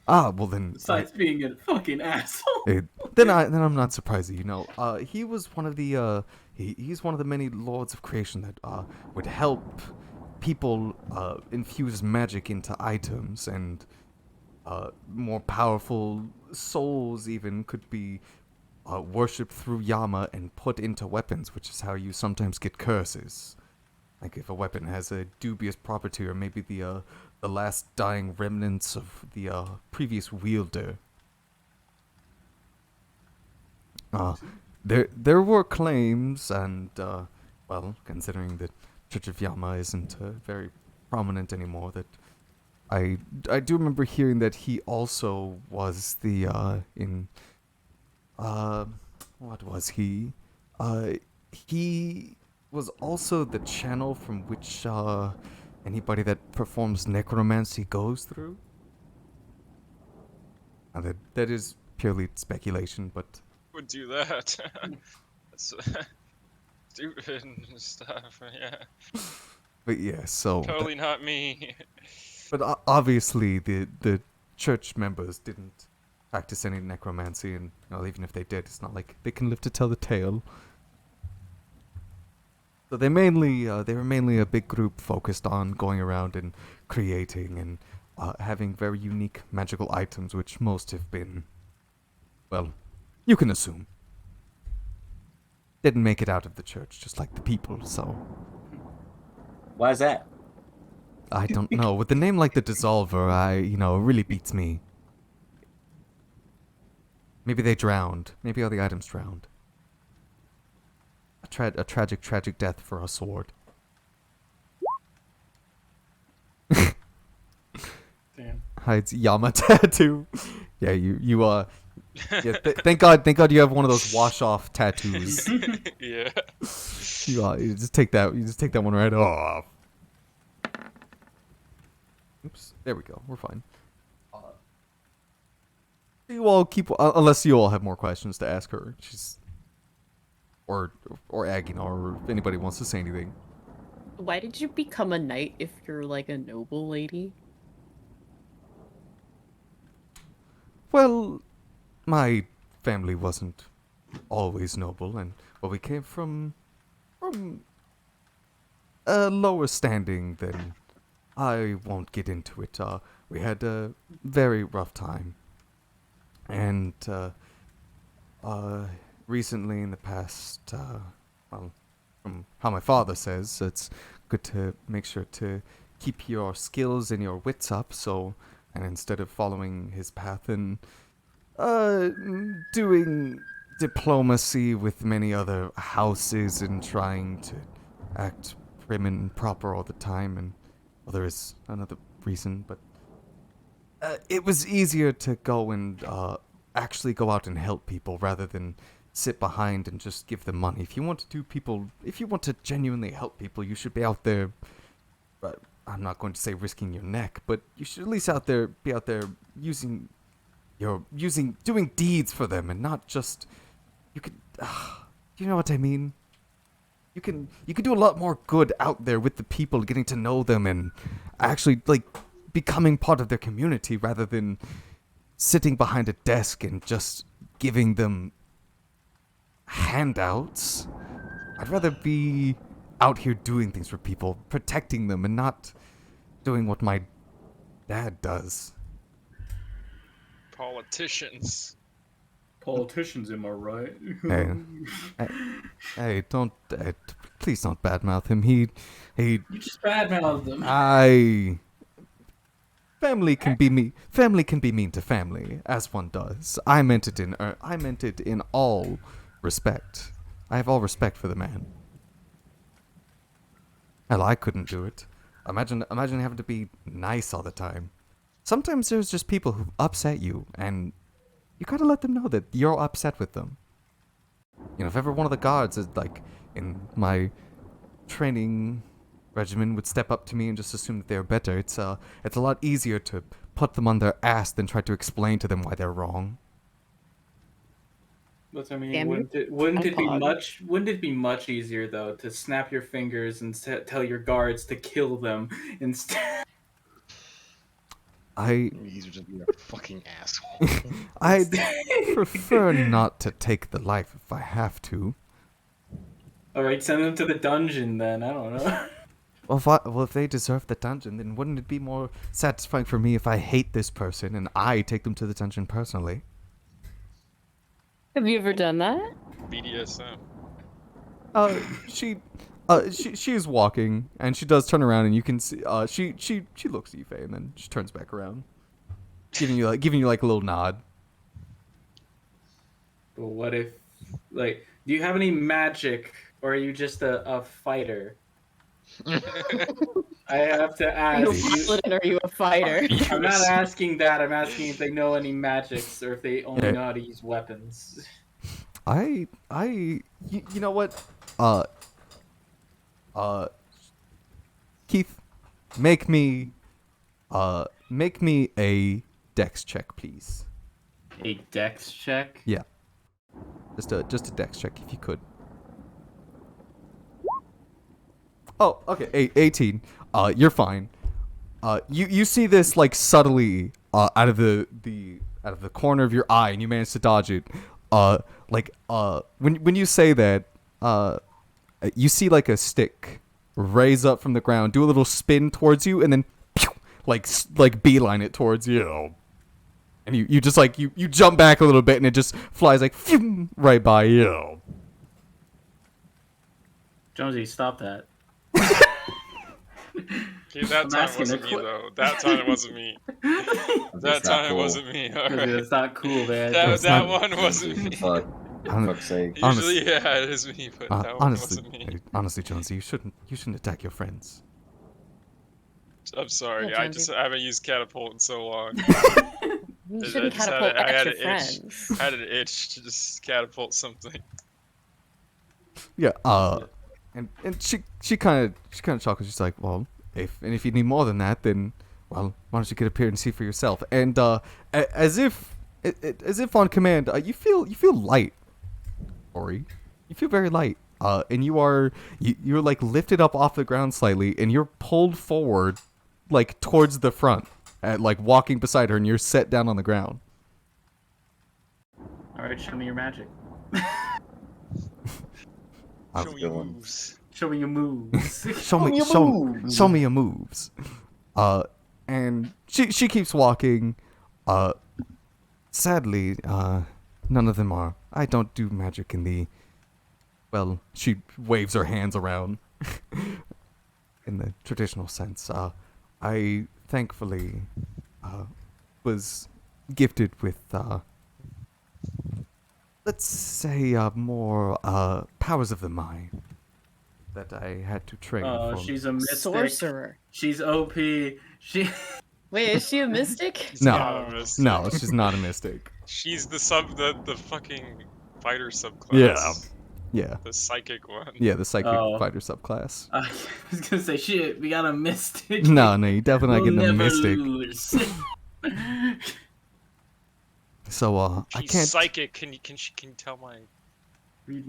Well then. besides being a fucking asshole. Then I'm not surprised that you know. He was one of the he's one of the many lords of creation that would help people infuse magic into items, and more powerful souls even could be worshipped through Yama and put into weapons, which is how you sometimes get curses. Like if a weapon has a dubious property, or maybe the last dying remnants of the previous wielder. There were claims, and well, considering that Church of Yama isn't very prominent anymore, that I do remember hearing that he also was the what was he? He was also the channel from which anybody that performs necromancy goes through. That is purely speculation, but Would do that. That's stupid stuff. Yeah. but yeah. So Totally not me. but obviously the church members didn't practice any necromancy, and even if they did, it's not like they can live to tell the tale. So they were mainly a big group focused on going around and creating and having very unique magical items, which most have been, well, you can assume, didn't make it out of the church, just like the people. So Why is that? I don't know. With a name like the Dissolver, it really beats me. Maybe they drowned. Maybe all the items drowned. A tragic death for a sword. Damn. Hides Yama tattoo. Yeah, yeah. Thank God you have one of those wash off tattoos. Yeah. You just take that one right off. Oops. There we go. We're fine. You all keep, unless you all have more questions to ask her. She's, or Agina, or if anybody wants to say anything. Why did you become a knight if you're like a noble lady? Well, my family wasn't always noble, and we came from a lower standing than. I won't get into it. We had a very rough time. And recently, in the past, well, from how my father says, it's good to make sure to keep your skills and your wits up. So, and instead of following his path and doing diplomacy with many other houses and trying to act prim and proper all the time, and well, there is another reason, but it was easier to go and actually go out and help people rather than sit behind and just give them money. If you want to genuinely help people, you should be out there. I'm not going to say risking your neck, but you should at least be out there doing deeds for them, and not just. You could, you know what I mean? You can do a lot more good out there with the people, getting to know them and actually becoming part of their community rather than sitting behind a desk and just giving them handouts. I'd rather be out here doing things for people, protecting them, and not doing what my dad does. Politicians. Politicians, am I right? Hey, don't please don't badmouth him. He You just badmouthed them. Family can be mean to family, as one does. I meant it in all respect. I have all respect for the man. Hell, I couldn't do it. Imagine having to be nice all the time. sometimes there's just people who upset you, and you gotta let them know that you're upset with them. You know, if ever one of the guards is like in my training regimen would step up to me and just assume that they're better, it's a lot easier to put them on their ass than try to explain to them why they're wrong. But I mean, Damn you. wouldn't it be Pog. much easier though to snap your fingers and tell your guards to kill them instead? He's just being a fucking asshole. I'd prefer not to take the life if I have to. All right, send them to the dungeon then. I don't know. Well, if they deserve the dungeon, then wouldn't it be more satisfying for me if I hate this person and I take them to the dungeon personally? Have you ever done that? BDSM. She is walking, and she does turn around, and you can see, she looks at you, Faye, and then she turns back around, giving you like a little nod. But what if, like, do you have any magic, or are you just a fighter? I have to Are you a ask. paladin or are you a fighter? I'm not asking that. I'm asking if they know any magics or if they only know how to use weapons. You know what? Keith, make me a dex check, please. A dex check? Yeah. Just a dex check if you could. Oh, okay. 18. You're fine. You see this like subtly out of the corner of your eye, and you manage to dodge it. When you say that, you see like a stick raise up from the ground, do a little spin towards you, and then pew, like beeline it towards you. And you just like you jump back a little bit, and it just flies like phew, right by you. Jonesy, stop that. Okay, that I'm time asking wasn't a me que- though. That time it wasn't me. That That's not time it cool. wasn't me. Alright. It's not cool, man. That not- one wasn't me. Fuck. Hon- Fuck's sake. Usually, yeah, it is me, but that one honestly, wasn't me. honestly, Jonesy, you shouldn't attack your friends. I'm sorry. Yeah, I haven't used catapult in so long. You I shouldn't just had catapult I at had your an itch. friends. I had an itch to just catapult something. Yeah. And she kind of chuckles. She's like, well, if you need more than that, then well, why don't you get up here and see for yourself? And as if on command, you feel light, Ori. You feel very light. And you're like lifted up off the ground slightly, and you're pulled forward, like towards the front, like walking beside her, and you're set down on the ground. All right, show me your magic. Show me good one. moves. Show me your moves. Show me your moves. And she keeps walking. Sadly, none of them are. I don't do magic in the. Well, she waves her hands around. In the traditional sense, I thankfully was gifted with let's say more powers of the mind that I had to train Oh, from. she's a mystic. Sorcerer. She's OP. She. Wait, is she a mystic? She's No. not a mystic. No, she's not a mystic. She's the fucking fighter subclass. Yeah. The psychic one. Yeah, the psychic Oh. fighter subclass. I was gonna say shit. We got a mystic. No, you're definitely not We'll getting a never mystic. lose. So, I She's can't. psychic. Can you tell my read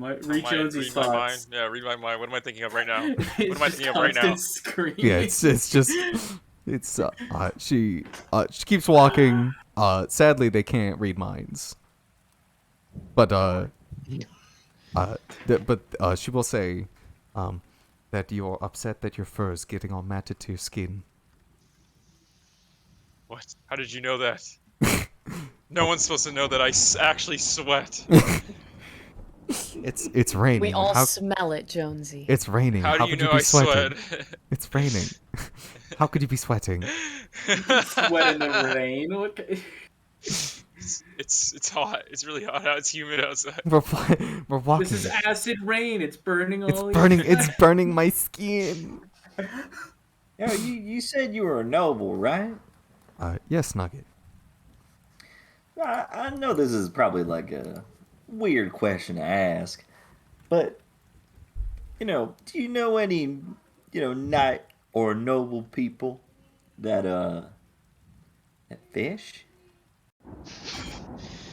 Jonesy's read my mind? thoughts. Yeah, read my mind. What am I thinking of right now? It's What am I just thinking of right now? constant screaming. Yeah, it's just. She keeps walking. Sadly, they can't read minds. But she will say, that you're upset that your fur is getting all matted to your skin. What? How did you know that? No one's supposed to know that I actually sweat. It's raining. We all How- smell it, Jonesy. It's raining. How do you could know you be I sweating? sweat? It's raining. How could you be sweating? Sweat in the rain. What? It's hot. It's really hot out. It's humid outside. We're walking. This is acid rain. It's burning all. It's your- burning. It's burning my skin. Yo, you said you were a noble, right? Yes, Nugget. I know this is probably like a weird question to ask, but do you know any, knight or noble people that that fish?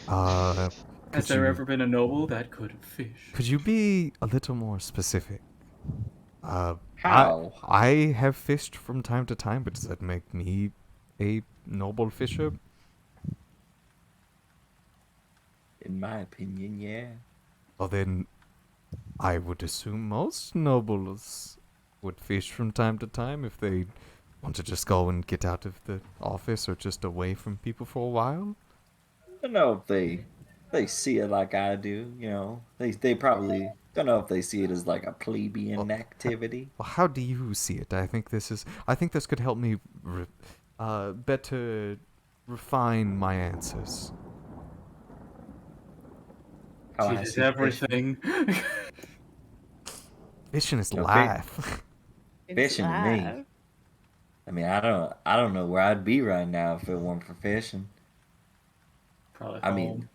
Uh, Has could there you ever been a noble that could fish? could you be a little more specific? I How? I have fished from time to time, but does that make me a noble fisher? In my opinion, yeah. Well, then I would assume most nobles would fish from time to time if they want to just go and get out of the office or just away from people for a while. I don't know if they see it like I do. They probably don't know if they see it as like a plebeian Well, activity. Well, how do you see it? I think this could help me better refine my answers. How I It is see fish. everything. Fishing is No, life. It's Fishing to me. live. I mean, I don't know where I'd be right now if it weren't for fishing. Probably I home. mean,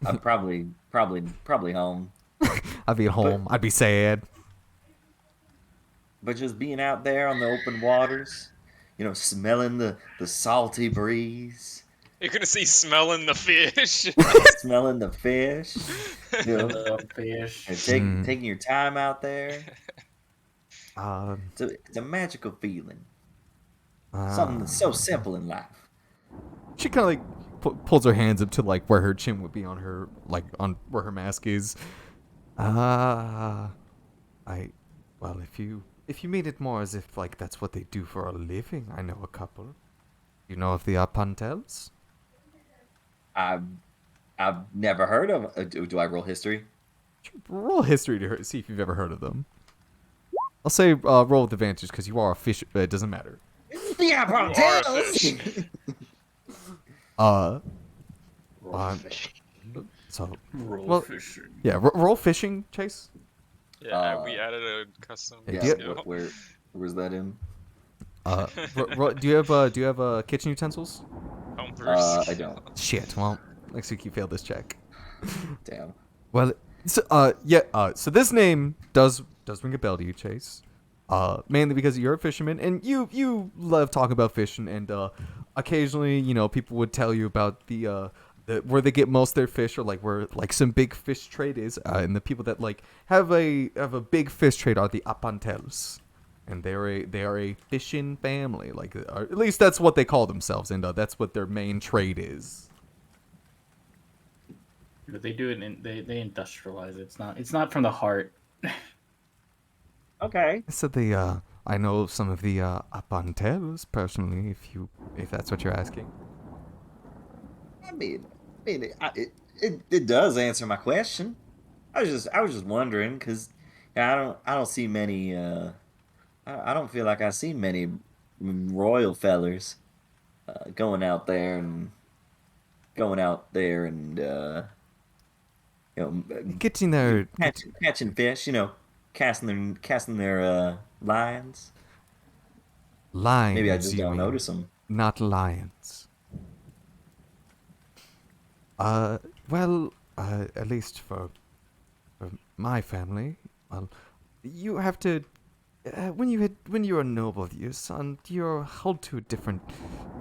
I'd probably home. I'd be at home. I'd be sad. But just being out there on the open waters, smelling the salty breeze, You're gonna see smelling the fish. smelling the fish, Fish. and Mm. taking your time out there. Um, It's a magical feeling. uh, Something that's so simple in life. She kind of like pulls her hands up to like where her chin would be on her, like on where her mask is. Well, if you mean it more as if like that's what they do for a living, I know a couple. You know of the Apantels? I've never heard of. Do I roll history? Roll history to see if you've ever heard of them. I'll say roll with advantage because you are a fish. It doesn't matter. Yeah, Apantels! So Roll Well- fishing. yeah, roll fishing, Chase. Yeah, we added a custom Yeah, Yeah. skill. Where's that in? Do you have kitchen utensils? Home first. I don't. Shit. Well, looks like you failed this check. Damn. Well, so this name does ring a bell to you, Chase. Mainly because you're a fisherman and you love talking about fishing, and occasionally, people would tell you about the where they get most of their fish, or like where like some big fish trade is, and the people that like have a big fish trade are the Apantels. And they are a fishing family, like, or at least that's what they call themselves, and that's what their main trade is. But they do it. They industrialize it. It's not from the heart. Okay. So I know some of the Apantels personally, if that's what you're asking. I mean, it does answer my question. I was just wondering because I don't see many. I don't feel like I see many royal fellers going out there and Getting their catching fish. Casting their lines. lions. Maybe I just you don't mean, notice them. not lions. Well, at least for my family, well, you have to. When you're a noble, your son, you're held to a different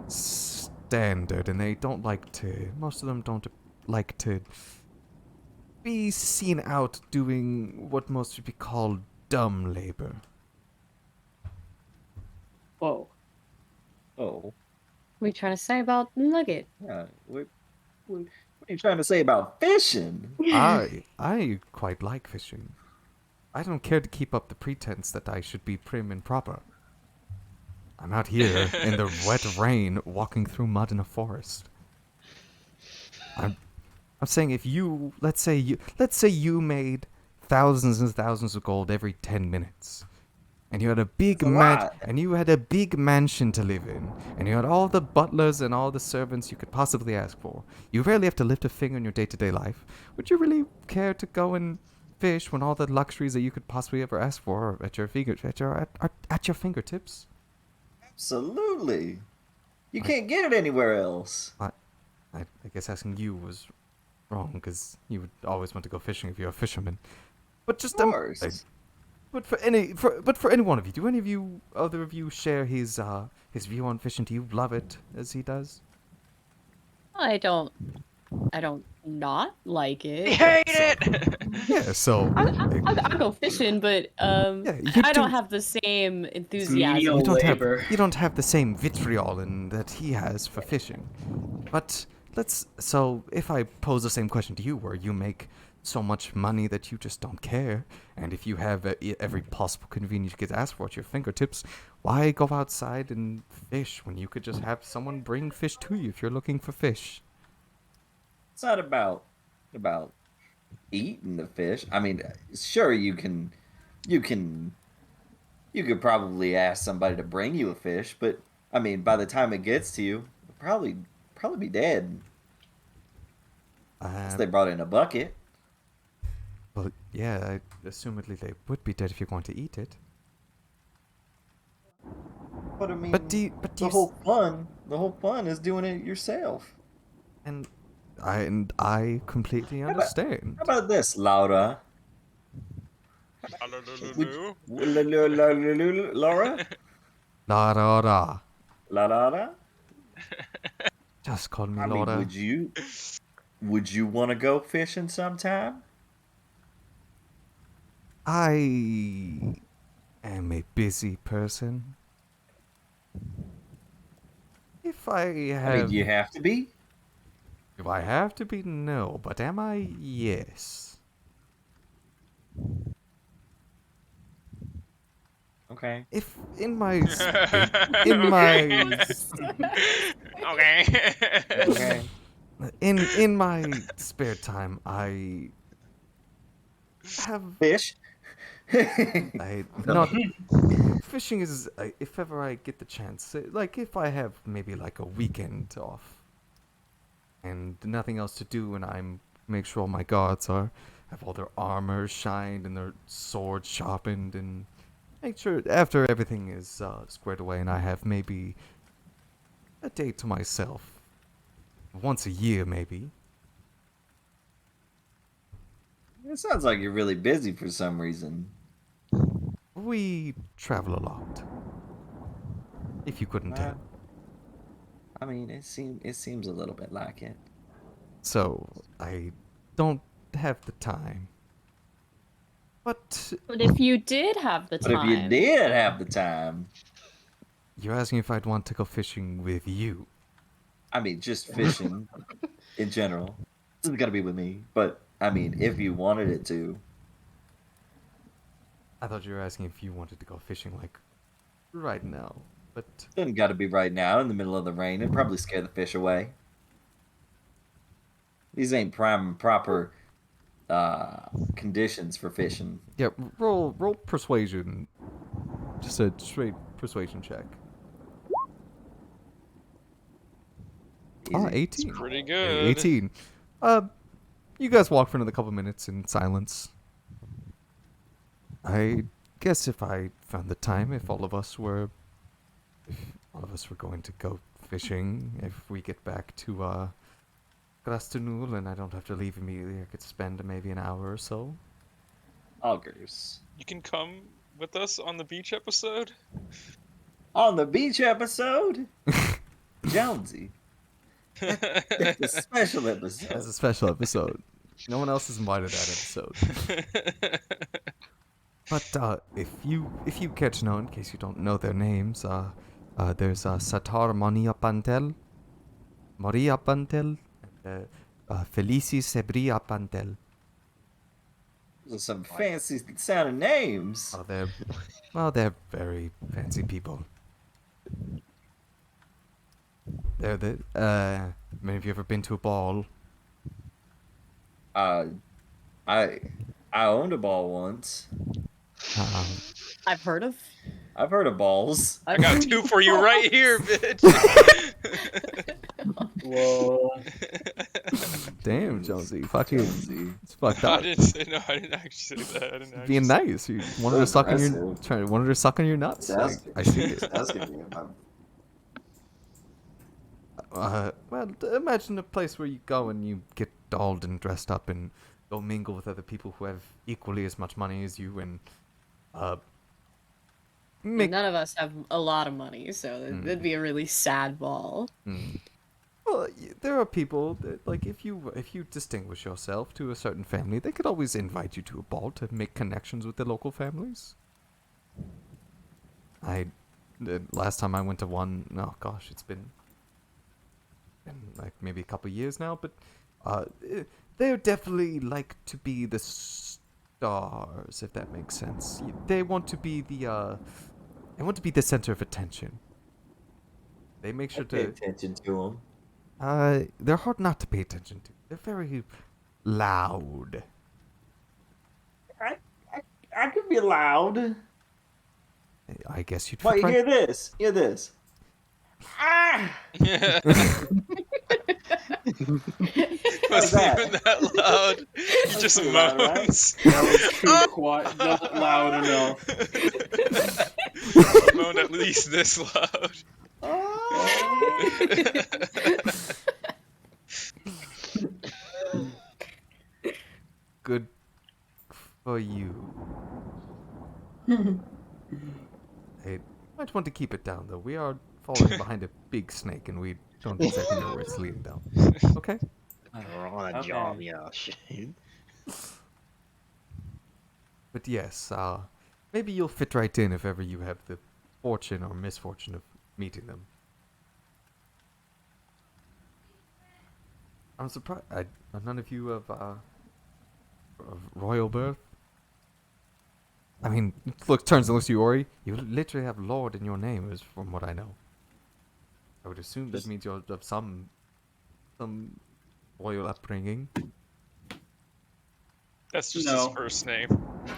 standard, and they don't like to. Most of them don't like to be seen out doing what most would be called dumb labor. Whoa. Oh, What are you trying to say about Nugget? yeah. What are you trying to say about fishing? I quite like fishing. I don't care to keep up the pretense that I should be prim and proper. I'm out here in the wet rain, walking through mud in a forest. I'm saying let's say you made thousands and thousands of gold every 10 minutes. And you had a big lot. mansion to live in, and you had all the butlers and all the servants you could possibly ask for. You rarely have to lift a finger in your day-to-day life. Would you really care to go and fish when all the luxuries that you could possibly ever ask for are at your fingertips? Absolutely. You can't get it anywhere else. I guess asking you was wrong, because you would always want to go fishing if you're a fisherman. But just Of course. but for any one of you, do any of you, other of you, share his view on fishing? Do you love it as he does? I don't not like I it. hate it. Yeah. So I'll go fishing, but yeah, you I don't do- have the same menial enthusiasm. labor. you don't have the same vitriol that he has for fishing. But so if I pose the same question to you, where you make so much money that you just don't care, and if you have every possible convenience you could ask for at your fingertips, why go outside and fish when you could just have someone bring fish to you if you're looking for fish? It's not about eating the fish. I mean, sure you could probably ask somebody to bring you a fish, but I mean, by the time it gets to you, it'll probably be dead. Unless they brought in a bucket. Well, yeah, assumedly they would be dead if you're going to eat it. But I mean, The whole fun is doing it yourself. and I completely understand. How about this, Laura? Laura? La da da. Laura? Just call me I mean, Laura. would you want to go fishing sometime? I am a busy person. If I I mean, have, do you have to be? if I have to be, no. But am I? Yes. Okay. If in my in my Okay. Okay. in my spare time, I have Fish? I not fishing is if ever I get the chance, like if I have maybe like a weekend off and nothing else to do, and I'm make sure all my guards have all their armor shined and their swords sharpened, and make sure after everything is squared away, and I have maybe a day to myself once a year, maybe. It sounds like you're really busy for some reason. We travel a lot. If you couldn't tell. I mean, it seems a little bit like it. So I don't have the time. But But if you did have the But time, if you did have the time, you're asking if I'd want to go fishing with you. I mean, just fishing in general. This has got to be with me. But I mean, if you wanted it to, I thought you were asking if you wanted to go fishing like right now. But doesn't got to be right now in the middle of the rain. It'd probably scare the fish away. These ain't prime and proper conditions for fishing. yeah, roll persuasion. Just a straight persuasion check. Ah, Easy. 18. Pretty Hey, good. 18. You guys walk for another couple minutes in silence. I guess if I found the time, if all of us were going to go fishing, if we get back to Grastunul and I don't have to leave immediately, I could spend maybe an hour or so. Augers. You can come with us on the beach episode. On the beach episode, Jonesy. The special episode. As a special episode. No one else is invited to that episode. But if you care to know, in case you don't know their names, there's Satar Maria Pantel, and Felici Sebria Pantel. Those are some fancy sounding names. They're very fancy people. Many of you ever been to a ball? I owned a ball once. I've heard of. I've heard of balls. I got two for you right here, bitch. Whoa. Damn, Jonesy, fuck you. Jonesy. It's fucked I up. didn't say no. I didn't actually say that. I didn't actually Being say- nice. You wanted to suck on your Aggressive. wanted to suck on your nuts. Like, I see it. That's gonna be a well, imagine a place where you go and you get dolled and dressed up and go mingle with other people who have equally as much money as you and, make... None of us have a lot of money, so it'd be a really sad ball. Well, there are people that, like, if you distinguish yourself to a certain family, they could always invite you to a ball to make connections with the local families. The last time I went to one, oh gosh, it's been like maybe a couple years now, but they're definitely like to be the stars, if that makes sense. They want to be the center of attention. They make sure Pay to attention to them. they're hard not to pay attention to. They're very loud. I could be loud. I guess you'd But find... hear this. Hear this. Ah! Wasn't that? even that loud. He just pretty loud, right? moans. That was too quiet, not loud enough. He moaned at least this loud. Good for you. I might want to keep it down, though. We are falling behind a big snake, and we don't exactly know where it's leading down. Okay? We're on a Okay. job, yeah. Shit. But yes, maybe you'll fit right in if ever you have the fortune or misfortune of meeting them. I'm surprised. None of you of royal birth. I mean, turns and looks at you, Ori. You literally have Lord in your name, is from what I know. I would assume that means you're of some royal upbringing. That's just No. his first name.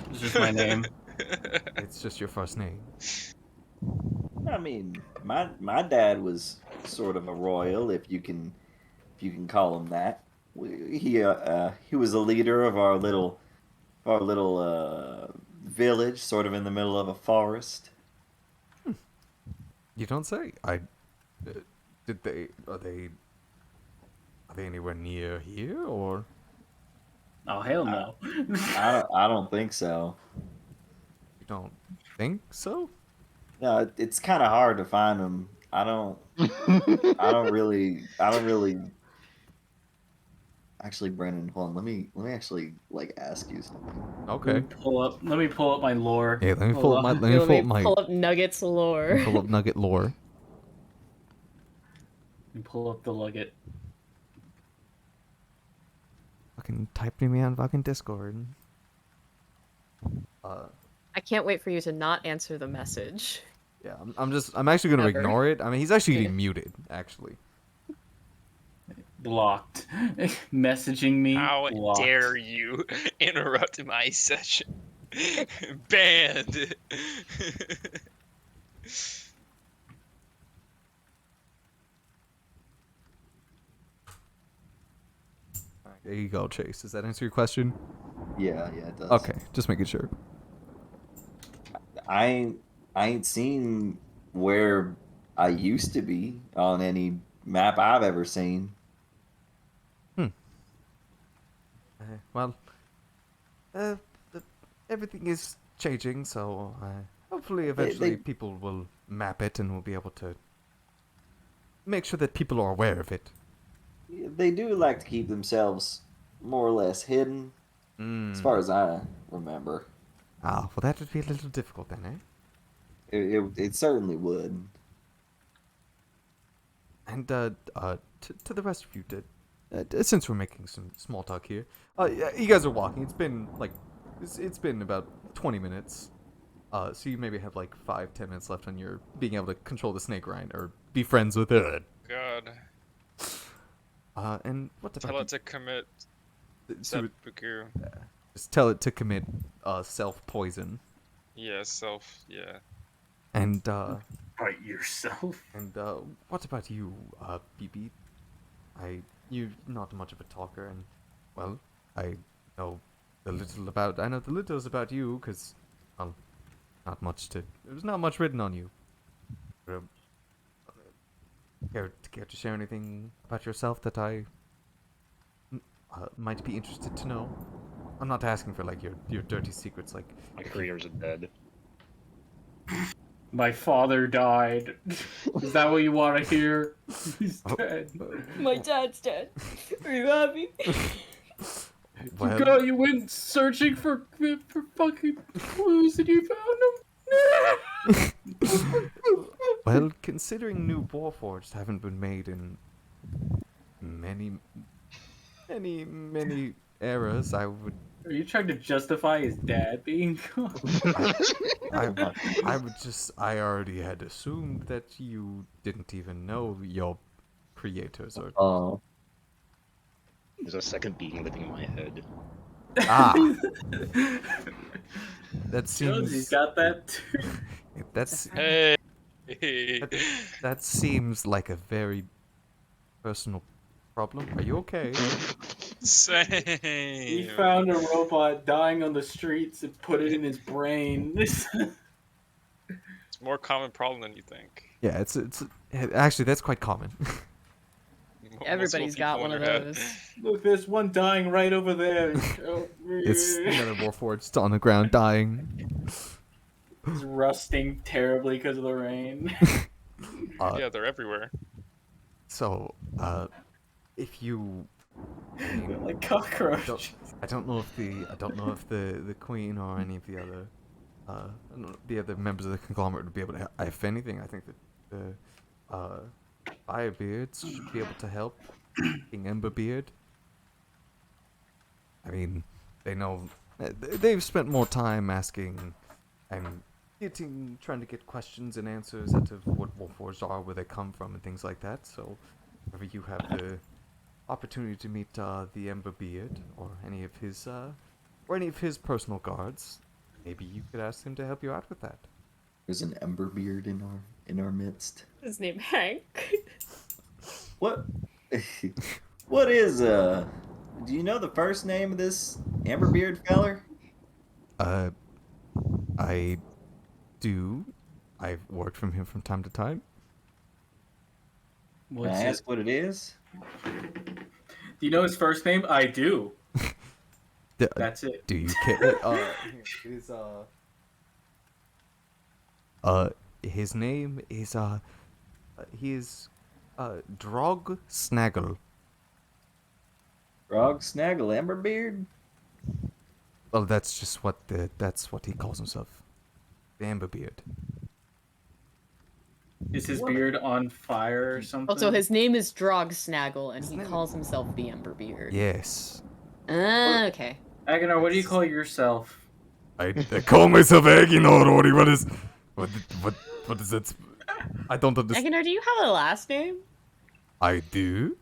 It's just my name. It's just your first name. I mean, my dad was sort of a royal, if you can call him that. He was a leader of our little village, sort of in the middle of a forest. You don't say. Are they anywhere near here, or? Oh hell no. I don't think so. You don't think so? No, it's kind of hard to find them. I don't really. Actually, Brennan, hold on. Let me actually like ask you something. Okay. Let me pull up my lore. Yeah, let me Hold pull on. up my Pull up Nuggets lore. pull up Nugget lore. Let me pull up the Nugget. Fucking type to me on fucking Discord. I can't wait for you to not answer the message. Yeah, I'm actually gonna Ever. ignore it. I mean, he's actually Yeah. getting muted, actually. Blocked. Messaging me. How blocked. dare you interrupt my session? Banned. There you go, Chase. Does that answer your question? Yeah, it does. Okay, just making sure. I ain't seen where I used to be on any map I've ever seen. Well, everything is changing, so hopefully eventually people will map it and we'll be able to make sure that people are aware of it. They do like to keep themselves more or less hidden, as far as I remember. Ah, well, that would be a little difficult then, eh? It certainly would. And to the rest of you, since we're making some small talk here, you guys are walking. It's been like it's been about 20 minutes. So you maybe have like 5-10 minutes left on your being able to control the snake rind or be friends with it. God. And what about Tell it to commit seppuku. just tell it to commit self poison. Yeah, self. Yeah. And Fight yourself. and what about you, BB? You're not much of a talker, and well, I know the little about you, because well, not much to. There's not much written on you. Care to share anything about yourself that I might be interested to know? I'm not asking for like your dirty secrets, like My creators are dead. My father died. Is that what you want to hear? He's Oh. dead. My dad's dead. Are you happy? well, God, you went searching for fucking clues and you found them. well, considering new Warforged haven't been made in many eras, I would Are you trying to justify his dad being gone? I already had assumed that you didn't even know your creators or Oh, There's a second being living in my head. ah. That Jonesy's seems got that too. that's Hey. that seems like a very personal problem. Are you okay? He Same. found a robot dying on the streets and put it in his brain. It's a more common problem than you think. Yeah, it's actually that's quite common. Multiple Everybody's got people one in of their head. those. Look, there's one dying right over there. It's another Warforged on the ground dying. It's rusting terribly because of the rain. Yeah, they're everywhere. So, if you, I mean, Like cockroach. I don't know if the queen or any of the other, the other members of the conglomerate would be able to help. If anything, I think that the, Firebeards should be able to help King Emberbeard. I mean, they know, they've spent more time asking and trying to get questions and answers out of what Warforged are, where they come from, and things like that. So, if you have the opportunity to meet the Emberbeard or any of his personal guards, maybe you could ask him to help you out with that. there's an Emberbeard in our midst. His name Hank. What? What is Do you know the first name of this Emberbeard feller? I do. I've worked from him from time to time. Can What's I it? ask what it is? Do you know his first name? I do. D- That's it. do you care? His name is he is Drog Snaggle. Grog Snaggle Emberbeard? Well, that's just what he calls himself, the Emberbeard. Is his beard on fire or something? Also, his name is Drog Snaggle, and he calls himself the Emberbeard. Yes. Ah, okay. Aganar, what do you call yourself? I call myself Aginor, Ori. What is that? I don't understand. Aganar, do you have a last name? I do.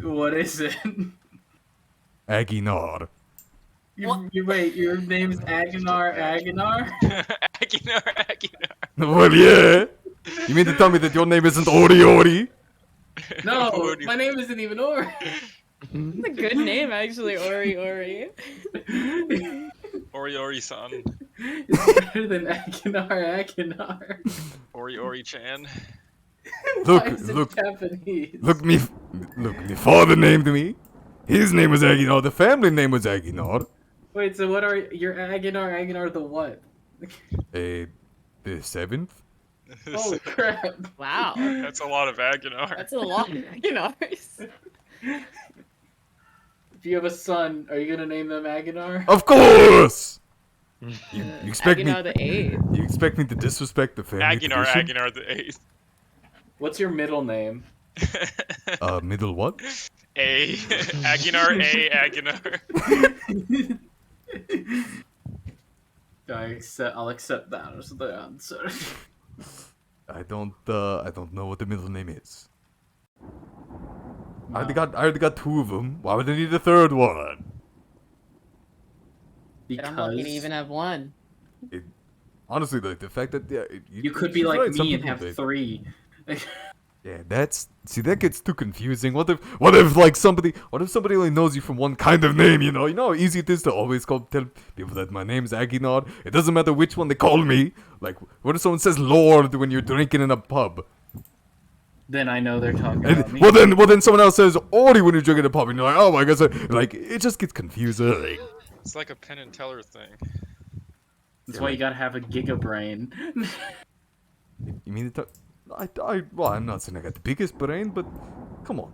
What is it? Aginor. Wait, your name's Aganar Aganar? Aguinar. Well, yeah. You mean to tell me that your name isn't Ori Ori? No, Ori. my name isn't even Or. It's a good name, actually, Ori Ori. Ori san. It's better than Aganar Aganar. Ori Chan. Look, Why is it look, Japanese? look, me father named me. His name was Aginor. The family name was Aginor. Wait, so what are your Aganar Aganar the what? The seventh. Holy crap. Wow. That's a lot of Aguinar. That's a lot of Aginars. If you have a son, are you gonna name them Aganar? Of course. You expect Aginar me? the 8th. You expect me to disrespect the family tradition? Aguinar the 8th. What's your middle name? Middle what? A. Aguinar A. Aguinar. I'll accept that as the answer. I don't know what the middle name is. I already got two of them. Why would I need a third one? But I'm lucky to even have one. Honestly, like the fact that you could be she's like right, some me and people have do. 3. Yeah, that gets too confusing. What if somebody only knows you from one kind of name? You know how easy it is to always tell people that my name's Aguinar. It doesn't matter which one they call me. Like, what if someone says Lord when you're drinking in a pub? Then I know they're talking And, about me. well then someone else says Ori when you're drinking a pub, and you're like, oh my god, so, like it just gets confusing. It's like a Penn and Teller thing. That's why you gotta have a giga brain. You mean the well, I'm not saying I got the biggest brain, but come on.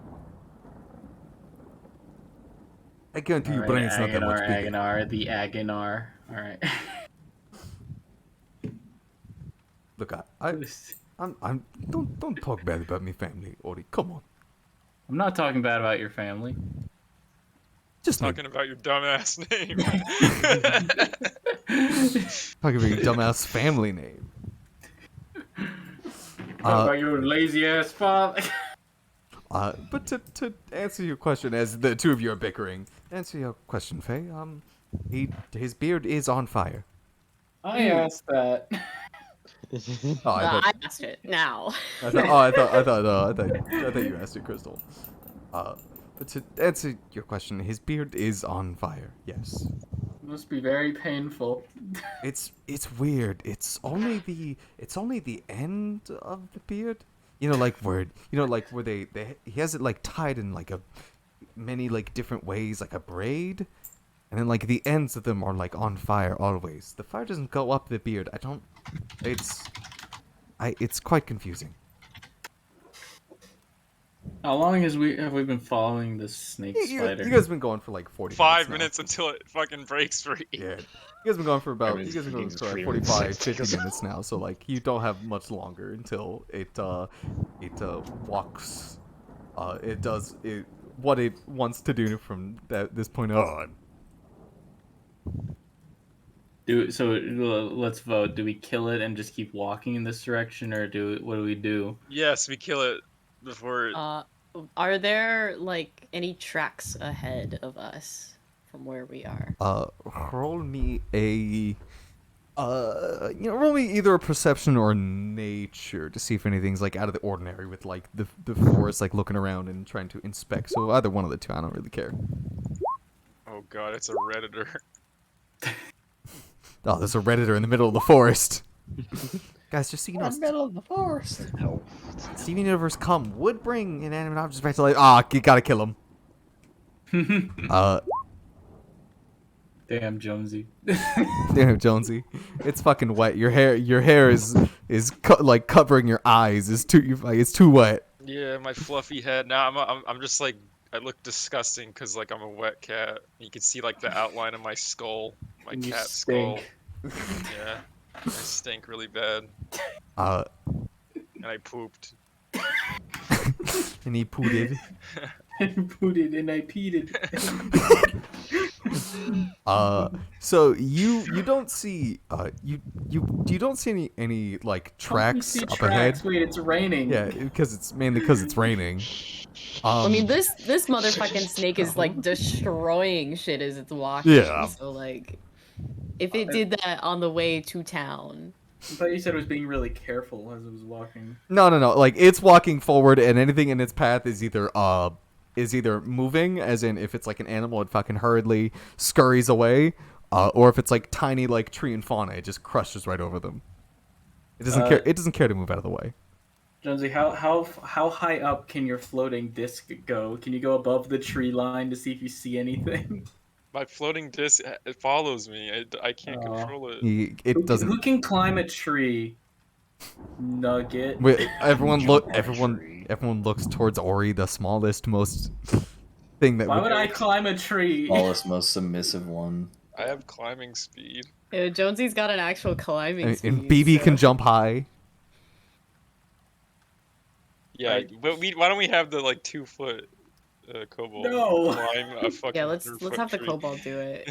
I guarantee your brain's not that much bigger. Aganar, the Aganar. Alright. Look, I'm don't talk bad about me family, Ori. Come on. I'm not talking bad about your family. Just Talking about your dumbass name. talking about your dumbass family name. About your lazy ass father. But to answer your question, as the two of you are bickering, answer your question, Faye. His beard is on fire. I asked that. Oh, I asked it now. I thought you asked it, Crystal. But to answer your question, his beard is on fire. Yes. Must be very painful. It's weird. It's only the end of the beard. You know, like where he has it like tied in like many like different ways, like a braid, and then like the ends of them are like on fire always. The fire doesn't go up the beard. It's quite confusing. How long have we been following this snake spider? You guys have been going for like 40 5 minutes minutes until it fucking breaks free. now. Yeah. You guys have been going for about Everyone's eating for like cream 45, and 50 minutes now, so like you don't have much longer until it walks what it wants to do from this point on. Let's vote. Do we kill it and just keep walking in this direction, or what do we do? Yes, we kill it before it... Are there like any tracks ahead of us from where we are? Roll me roll me either a perception or a nature to see if anything's like out of the ordinary with like the forest, like looking around and trying to inspect. So either one of the two, I don't really care. Oh god, it's a Redditor. Oh, there's a Redditor in the middle of the forest. Guys, just so you know, middle of the forest. No. Steven Universe would bring inanimate objects back to life. You gotta kill him. Damn, Jonesy. Damn, Jonesy, it's fucking wet. Your hair is like covering your eyes. It's too wet. Yeah, my fluffy head. Now I'm just like, I look disgusting because like I'm a wet cat. You can see like the outline of my skull, my You cat stink. skull. Yeah, I stink really bad, and I pooped. And he pooted. And pooted and I peed it. So you don't see you don't see any like tracks See up tracks. ahead. Wait, it's raining. Yeah, mainly because it's raining. I mean, this motherfucking snake is like destroying shit as it's walking. Yeah. So like, if it did that on the way to town. I thought you said it was being really careful as it was walking. No. Like it's walking forward, and anything in its path is either moving, as in if it's like an animal, it fucking hurriedly scurries away, or if it's like tiny like tree and fauna, it just crushes right over them. It doesn't care. It doesn't care to move out of the way. Jonesy, how high up can your floating disc go? Can you go above the tree line to see if you see anything? My floating disc, it follows me. I can't Aw. control it. It doesn't. Who can climb a tree? Nugget. Wait, everyone Jump on a tree. everyone looks towards Ori, the smallest, most thing that Why would I climb a tree? Smallest, most submissive one. I have climbing speed. Jonesy's got an actual climbing and speed. BB so- can jump high. Yeah, but why don't we have the like 2-foot kobold No. climb a fucking Yeah, let's 100-foot have the tree? kobold do it.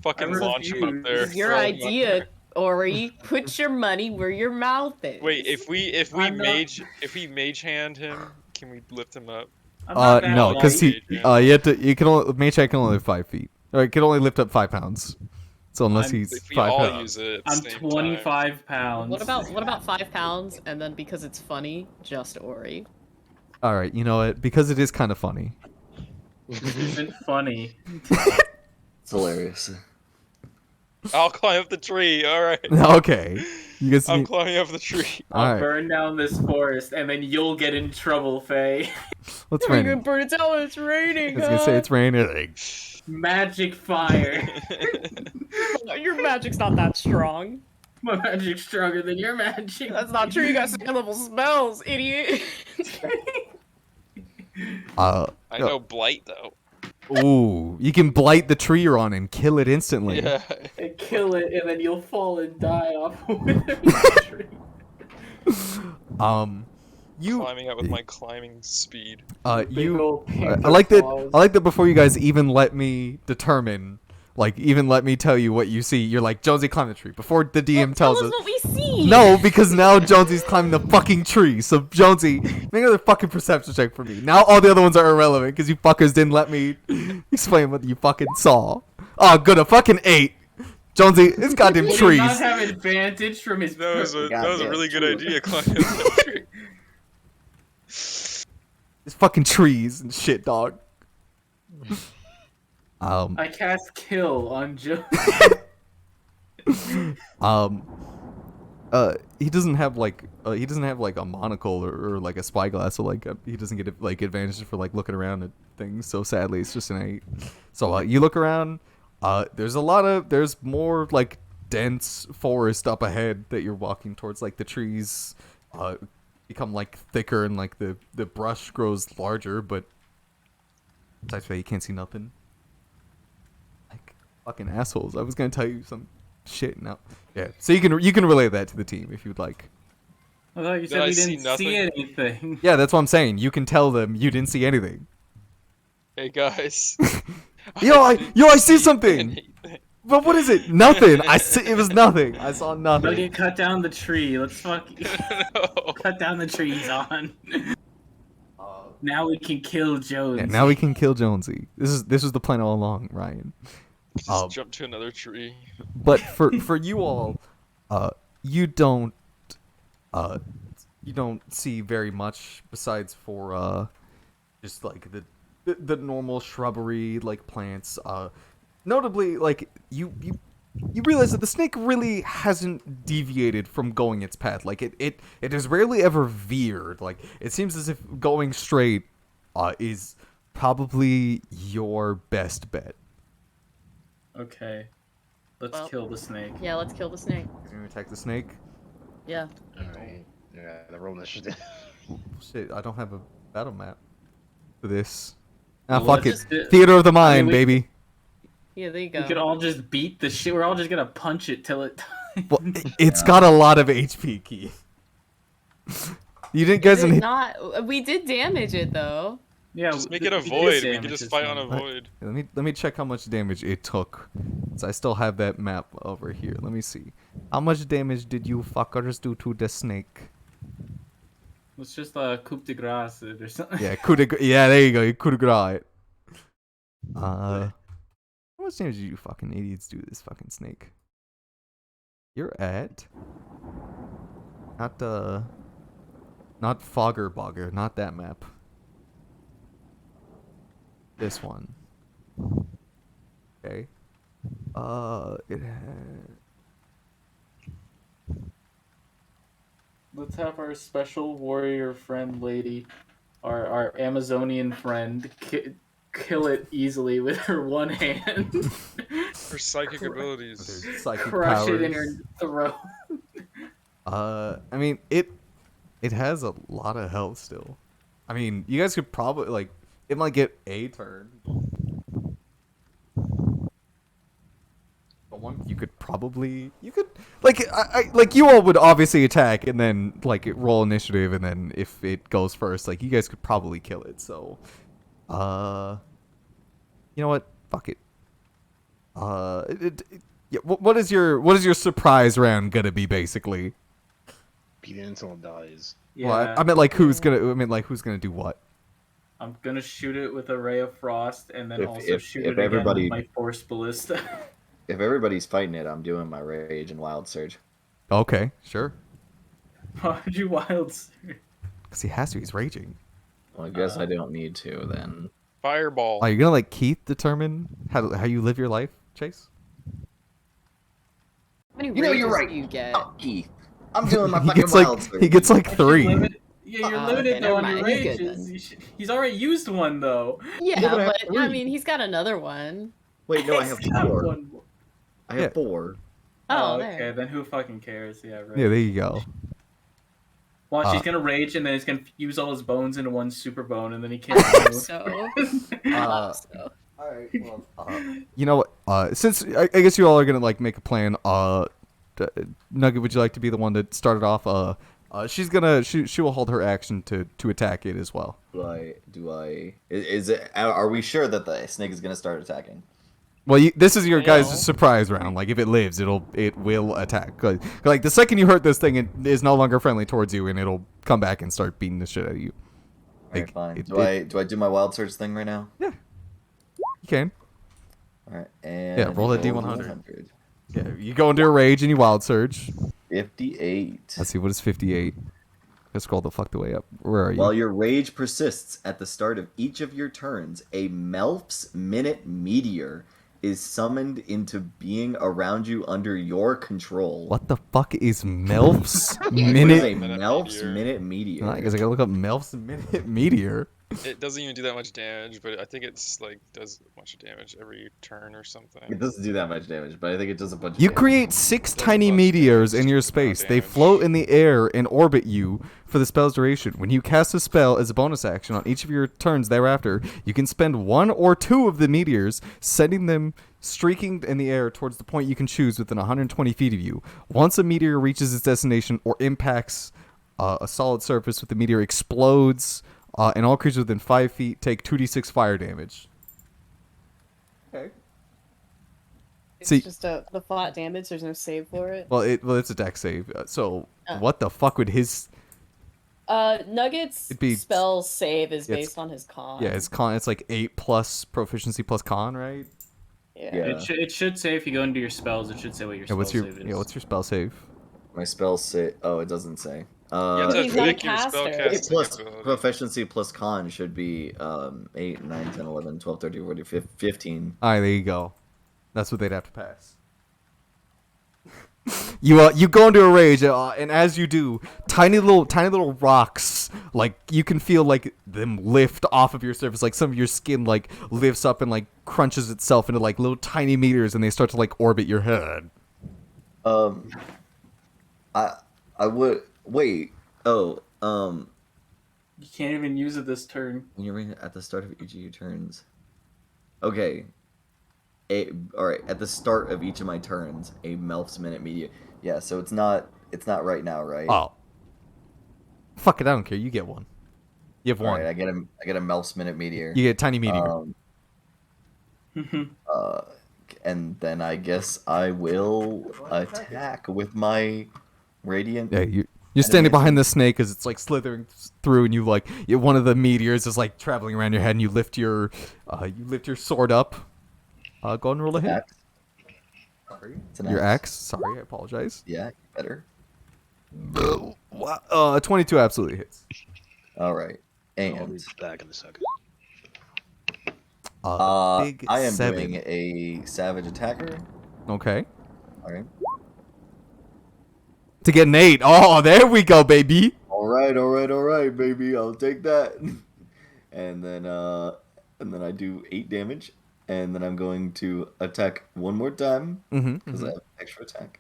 Fucking I launch him up refuse. there. It's your throw him up idea, there. Ori. Put your money where your mouth is. Wait, if we I'm not- mage hand him, can we lift him up? I'm not that No, because light. you can only Mage can only lift 5 feet. Or it can only lift up 5 pounds. So unless I'm- he's If we 5 all pounds. use it at the I'm same 25 pounds. What about 5 pounds? And then because it's funny, just Ori. All right, you know what? Because it is kind of funny. This isn't funny. It's hilarious. time, I'll climb up the tree. All right. Okay. You guys I'm need... climbing up the tree. I'll Alright, burn down this forest, and then you'll get in trouble, Faye. what's We're gonna raining? burn it down when it's I raining. was gonna say it's raining. Magic fire. Your magic's not that strong. My magic's stronger than your magic. That's not true. You got second level spells, idiot. I know blight though. Ooh, you can blight the tree you're on and kill it instantly. Yeah. And kill it, and then you'll fall and die off of the tree. You Climbing up with my climbing speed. Big old I panther like that. claws. I like that before you guys even let me determine, like, even let me tell you what you see. You're like, Jonesy, climb the tree before the DM Tell tells us us. what we see. No, because now Jonesy's climbing the fucking tree. So Jonesy, make another fucking perception check for me. Now all the other ones are irrelevant because you fuckers didn't let me explain what you fucking saw. Oh, good, a fucking 8. Jonesy, it's goddamn He trees. does not have advantage from his. That was a Goddamn really good tree. idea climbing up that tree. It's fucking trees and shit, dog. I cast kill on Joe. He doesn't have like a monocle or like a spyglass, so like he doesn't get like advantages for like looking around at things. So sadly, it's just an 8. So you look around. There's more like dense forest up ahead that you're walking towards. Like the trees become like thicker and like the brush grows larger, but besides that, you can't see nothing. Like fucking assholes. I was gonna tell you some shit now. Yeah, so you can relay that to the team if you'd like. I thought you Did said I we see didn't see anything. Yeah, that's what I'm saying. You can tell them you didn't see anything. Hey guys. I see something. anything. But what is it? Nothing. It was nothing. I saw nothing. Nugget, cut down the tree. Let's No. cut down the trees on. Now we can kill Jones. Yeah, now we can kill Jonesy. This was the plan all along, Ryan. Just jump to another tree. But for you all, you don't see very much besides for just like the normal shrubbery like plants. Notably, like you realize that the snake really hasn't deviated from going its path. Like it has rarely ever veered. Like it seems as if going straight is probably your best bet. Okay. Let's kill the snake. Yeah, let's kill the snake. You're gonna attack the snake? Yeah. Alright. Yeah, the roll initiative. Shit, I don't have a battle map for this. Well, Fuck it. let's just- Theater of the mind, we- baby. Yeah, there you We go. could all just beat the shit. We're all just gonna punch it till it. Well, it's got a lot of HP, Key. You didn't guys Did hit. not. We did damage it though. Yeah. Just make we- it a we did void. We damage can just this fight on a one. void. Let me check how much damage it took. So I still have that map over here. Let me see. How much damage did you fuckers do to the snake? It's just a coup de grace or something. Yeah, yeah, there you go. You coup de grace. How much damage did you fucking idiots do to this fucking snake? You're at not Fogger Bogger, not that map. This one. Okay. It had. Let's have our special warrior friend lady, our Amazonian friend, kill it easily with her one hand. Her psychic abilities. Psychic Crush it in powers. her throat. I mean, it has a lot of health still. I mean, you guys could probably like it might get a turn. But one you could like I like you all would obviously attack and then like roll initiative and then if it goes first, like you guys could probably kill it. So, you know what? Fuck it. Yeah, what is your surprise round gonna be basically? Beat it until it dies. Yeah, Well, I meant like who's gonna do what? I'm gonna shoot it with a ray of frost and then also shoot if it again everybody- with my force ballista. If everybody's fighting it, I'm doing my rage and wild surge. Okay, sure. Why would you wild surge? Because he has to. He's raging. Well, I guess I don't need to then. Fireball. Are you gonna let Keith determine how you live your life, Chase? How many You know, you're rages right. do you get? Fuck Keith. I'm doing my He fucking gets wild like surge. he gets like Actually, 3. Yeah, you're Oh, limited okay, though never on your mind. He's good rages. then. He's already used one though. Yeah, but I have but I 3. mean, he's got another one. Wait, no, I have He's got 4. one more. I have Yeah. 4. Oh, Okay, there. then who fucking cares? Yeah, right. Yeah, there you go. Well, she's Uh, gonna rage and then he's gonna fuse all his bones into one super bone and then he can't I hope move. so. I Uh, hope so. All right. Well, You know what? Since I guess you all are gonna like make a plan. Nugget, would you like to be the one that started off? She's gonna she will hold her action to attack it as well. is it? Are we sure that the snake is gonna start attacking? Well, this is your guys' No. surprise round. Like if it lives, it will attack. Like the second you hurt this thing, it is no longer friendly towards you, and it'll come back and start beating the shit out of you. All right, Like, fine. it- Do I do my wild surge thing right now? You can. All right. And Yeah, roll that roll D100. 100. Yeah, you go into a rage and you wild surge. 58. Let's see, what is 58? Let's scroll the fuck the way up. Where are you? While your rage persists at the start of each of your turns, a Melf's Minute Meteor is summoned into being around you under your control. What the fuck is Melf's What is a Minute? Melf's Meteor? Minute Meteor? I guess I gotta look up Melf's Minute Meteor. It doesn't even do that much damage, but I think it's like does a bunch of damage every turn or something. It doesn't do that much damage, but I think it does a bunch of You damage. create 6 Does a tiny bunch of meteors damage, in your just space. amount of They damage. float in the air and orbit you for the spell's duration. When you cast a spell as a bonus action on each of your turns thereafter, you can spend 1 or 2 of the meteors, sending them streaking in the air towards the point you can choose within 120 feet of you. Once a meteor reaches its destination or impacts a solid surface, with the meteor explodes, and all creatures within 5 feet take 2d6 fire damage. Okay. It's See- just the flat damage. There's no save for it. Well, it's a deck save. So Oh. what the fuck would his... Nugget's It'd be- spell save is It's- based on his con. Yeah, it's like 8 plus proficiency plus con, right? Yeah. Yeah. It should say if you go into your spells, it should say what your Yeah, spell what's your save is. what's your spell save? My spell say. Oh, it doesn't say. Yeah, But to he's not a pick your caster. 8 spellcasting plus ability. proficiency plus con should be 8, 9, 10, 11, 12, 13, 14, 15. All right, there you go. That's what they'd have to pass. You go into a rage, and as you do, tiny little rocks, like you can feel like them lift off of your surface, like some of your skin like lifts up and like crunches itself into like little tiny meters, and they start to like orbit your head. I would wait. Oh, You can't even use it this turn. when you're at the start of each of your turns. Okay. All right. At the start of each of my turns, a Melf's Minute Meteor. Yeah. So it's not right now, right? Oh, fuck it, I don't care. You get one. You have All one. right. I get a Melf's Minute Meteor. You get a tiny meteor. And then I guess I will attack with my radiant. Yeah, you're standing behind the snake as it's like slithering through, and one of the meteors is like traveling around your head, and you lift your sword up. Go ahead and roll a hit. Axe. Sorry, it's an Your axe. Sorry, I apologize. Yeah, better. 22 absolutely hits. All right, I'll and be back in a second. Big I am 7. doing a savage attacker. Okay. All right. To get an 8. Oh, there we go, baby. All right, baby. I'll take that. And then I do 8 damage, and then I'm going to attack one more time Mm-hmm. because I have extra attack.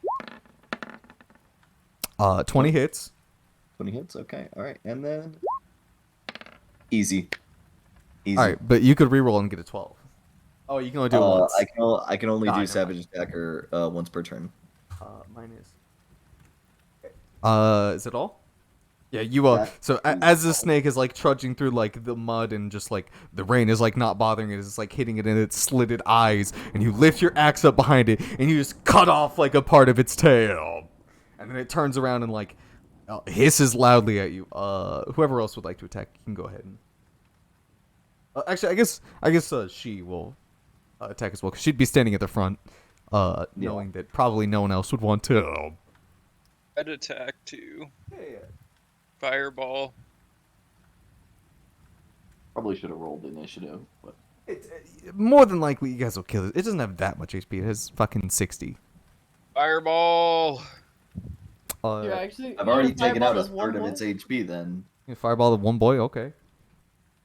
20 hits. 20 hits. Okay. All right, and then easy. All right, but you could reroll and get a 12. Oh, you can only do it once. I can only Ah, do never savage attacker once per turn. Mine is. Is it all? Yeah, you So as the snake is like trudging through like the mud and just like the rain is like not bothering it, it's like hitting it in its slitted eyes, and you lift your axe up behind it and you just cut off like a part of its tail, and then it turns around and like hisses loudly at you. Whoever else would like to attack, you can go ahead and. Actually, I guess she will attack as well, because she'd be standing at the front, knowing that probably no one else would want to. I'd attack too. Fireball. Probably should have rolled initiative. But... More than likely, you guys will kill it. It doesn't have that much HP. It has fucking 60. Fireball. You're actually. I've you already wanna taken out fireball a this one third of boy? its HP. Then Fireball the one boy. Okay.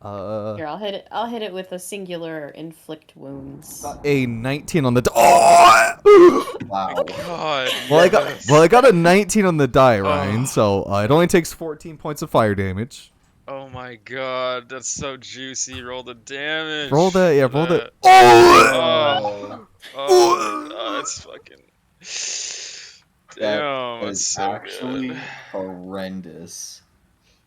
Here, I'll hit it. I'll hit it with a singular inflict wounds. A 19 on the. Oh! wow. God. Well, yes. I got a 19 on the die, Ryan. So it only takes 14 points of fire damage. Oh my god, that's so juicy. Roll the damage. Roll the for roll the. that. Oh! Oh, that's fucking. That Damn, that's is so actually good. horrendous.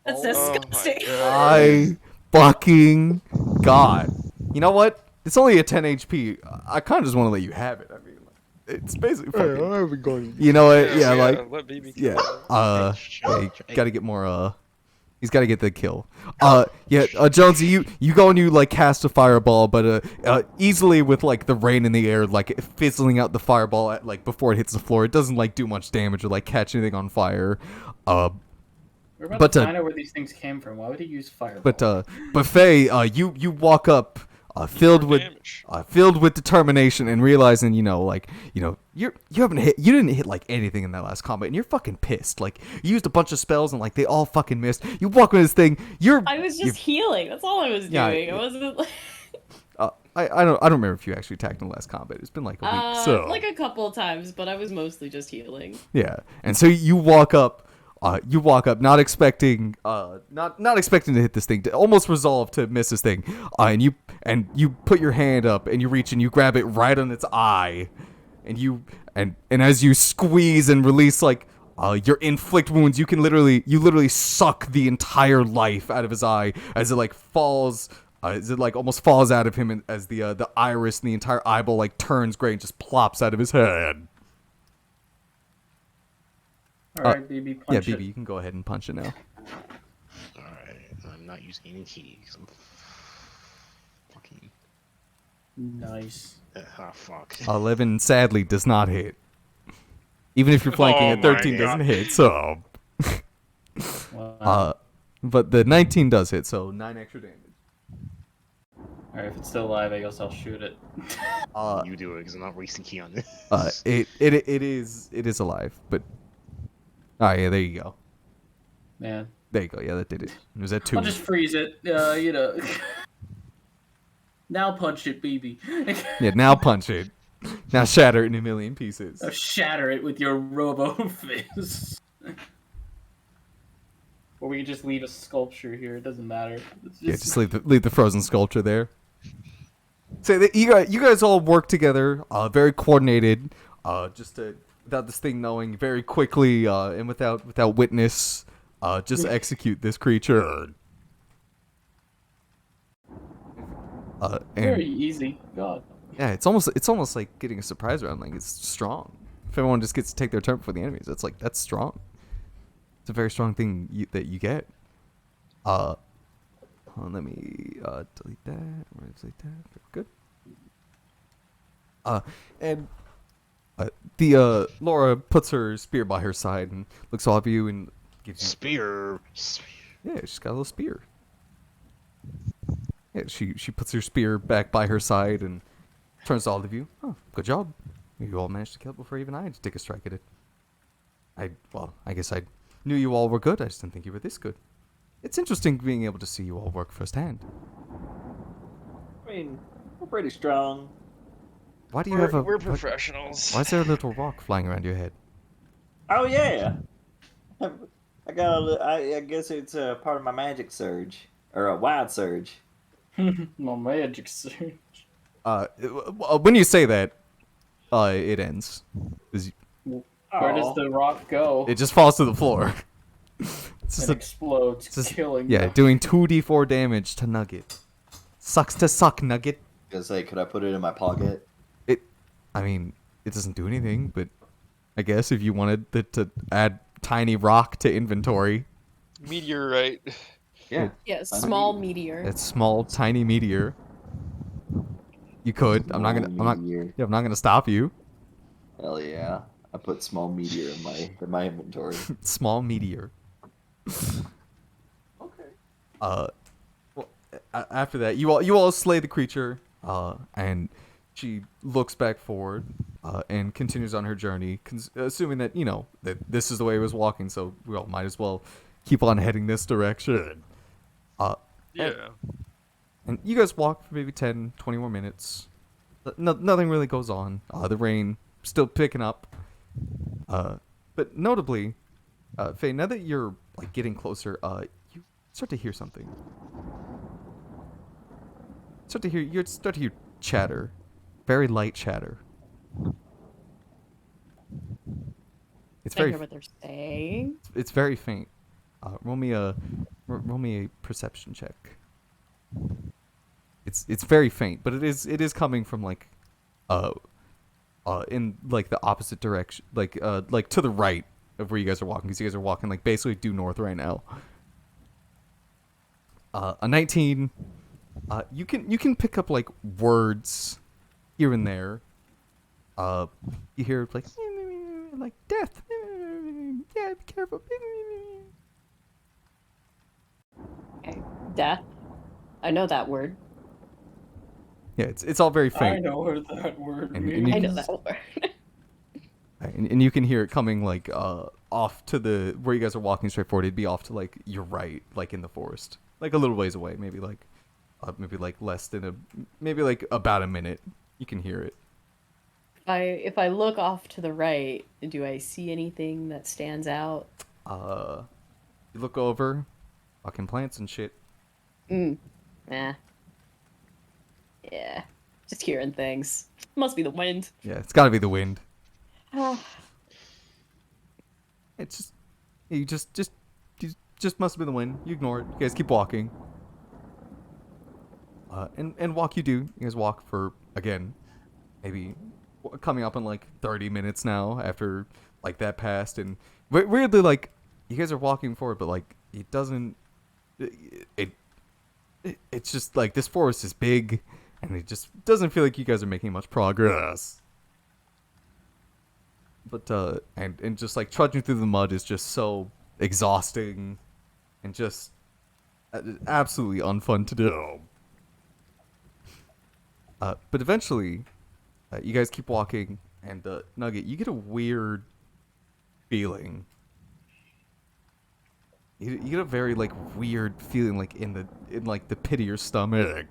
That's Oh my disgusting. god. I fucking god. You know what? It's only a 10 HP. I kind of just want to let you have it. I mean, it's basically fucking. Where are we going? You know what? Yeah, like let BB yeah. kill. Yeah, you gotta get more. He's got to get the kill. Jonesy, you go and you like cast a fireball, but easily with like the rain in the air, like fizzling out the fireball at, like before it hits the floor. It doesn't like do much damage or like catch anything on fire. We're about But, to find out where these things came from. Why would he use fireball? But Faye, you walk up, filled with determination and realizing, you didn't hit like anything in that last combat, and you're fucking pissed. Like you used a bunch of spells and like they all fucking missed. You walk with this thing, I was just healing. That's all I was doing. Yeah, It wasn't like. I don't remember if you actually attacked in the last combat. It's been like a week, so Like a couple of times, but I was mostly just healing. yeah. And so you walk up, not expecting, not expecting to hit this thing, to almost resolved to miss this thing, and you put your hand up and you reach and you grab it right on its eye, and as you squeeze and release like your inflict wounds, you literally suck the entire life out of his eye as it like falls. As it like almost falls out of him, and as the iris and the entire eyeball like turns gray and just plops out of his head. All right, BB, punch Yeah, it. BB, you can go ahead and punch it now. Alright, I'm not using any keys. I'm fucking. Nice. Fuck. 11 sadly does not hit. Even if you're flanking Oh at 13 my doesn't God. hit, so Wow. but the 19 does hit, so 9 extra damage. All right, if it's still alive, I guess I'll shoot it. You do it because I'm not wasting key on this. It is alive, but yeah, there you go. Man, There you go. Yeah, that did it. It was at 2. I'll just freeze it. Now punch it, BB. Yeah, now punch it. Now shatter it in a million pieces. Now shatter it with your robo fist. Or we can just leave a sculpture here. It doesn't matter. It's Yeah, just leave the frozen sculpture there. So you guys all work together, very coordinated, without this thing knowing, very quickly, and without witness, just execute this creature. very And easy. God. yeah, it's almost like getting a surprise round. Like it's strong. If everyone just gets to take their turn before the enemies, that's strong. It's a very strong thing that you get. Hold on, let me delete that. Delete that. Good. And Laura puts her spear by her side and looks off at you and gives you. Spear. Yeah, she's got a little spear. Yeah, she puts her spear back by her side and turns to all of you. Oh, good job. You all managed to kill it before even I had to take a strike at it. I guess I knew you all were good. I just didn't think you were this good. It's interesting being able to see you all work firsthand. I mean, we're pretty strong. Why do you have a? We're why- professionals. Why is there a little rock flying around your head? Oh yeah, I got I guess it's part of my magic surge or a wild surge. My magic surge. When you say that, it ends. 'Cause Where does the rock go? It just falls to the floor. It's just and a, explodes, it's just- killing. yeah, them. doing 2d4 damage to Nugget. Sucks to suck, Nugget. Gonna say, could I put it in my pocket? I mean, it doesn't do anything, but I guess if you wanted to add tiny rock to inventory, Meteorite. Yeah. Yeah, small meteor. that small tiny meteor, you could. I'm not Meteor. gonna stop you. Hell yeah! I put small meteor in my inventory. Small meteor. Okay. Well, after that, you all slay the creature, and she looks back forward, and continues on her journey, assuming that that this is the way it was walking. So we all might as well keep on heading this direction. Yeah. And you guys walk for maybe 10, 20 more minutes. Nothing really goes on. The rain still picking up. But notably, Faye, now that you're like getting closer, you start to hear something. You start to hear chatter, very light chatter. It's I very hear what they're saying. it's very faint. Roll me a perception check. It's very faint, but it is coming from like in like the opposite direction, like to the right of where you guys are walking, because you guys are walking like basically due north right now. A 19. You can pick up like words here and there. You hear like death. Yeah, be careful. Okay. Death. I know that word. Yeah, it's all very I faint. know what that word And means. you I can- know that word. And you can hear it coming like off to the where you guys are walking straight forward. It'd be off to like your right, like in the forest, like a little ways away, maybe like less than maybe like about a minute. You can hear it. If I look off to the right, do I see anything that stands out? You look over, fucking plants and shit. Nah. Yeah. Just hearing things. Must be the wind. Yeah, it's got to be the wind. Ah. It's just must have been the wind. You ignore it. You guys keep walking. And walk you do. You guys walk for again, maybe coming up on like 30 minutes now after like that passed, and weirdly like you guys are walking forward, but like it doesn't. It's just like this forest is big, and it just doesn't feel like you guys are making much progress. But and just like trudging through the mud is just so exhausting, and just absolutely unfun to do. But eventually, you guys keep walking, and Nugget, you get a weird feeling. You get a very like weird feeling, like in like the pit of your stomach.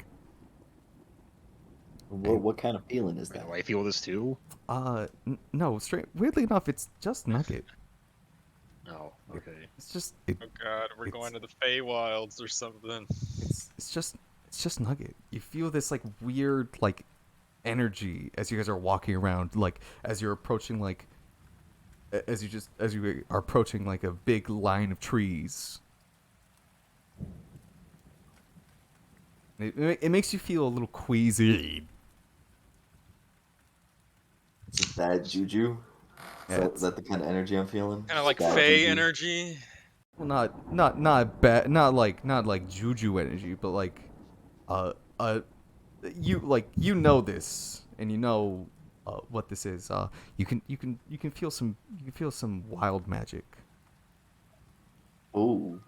What kind of feeling is that? Do I feel this too? No, weirdly enough, it's just Nugget. No. Okay. It's just Oh god, we're It's- going to the Feywilds or something. it's just Nugget. You feel this like weird like energy as you guys are walking around, like as you're approaching like as you are approaching like a big line of trees. It makes you feel a little queasy. Is it bad juju? Yeah, Is that the kind of energy I'm feeling? Kind of like Bad Fey juju? energy. well, not bad, not like juju energy, but like you know this, and you know what this is. You can feel some wild magic. Ooh.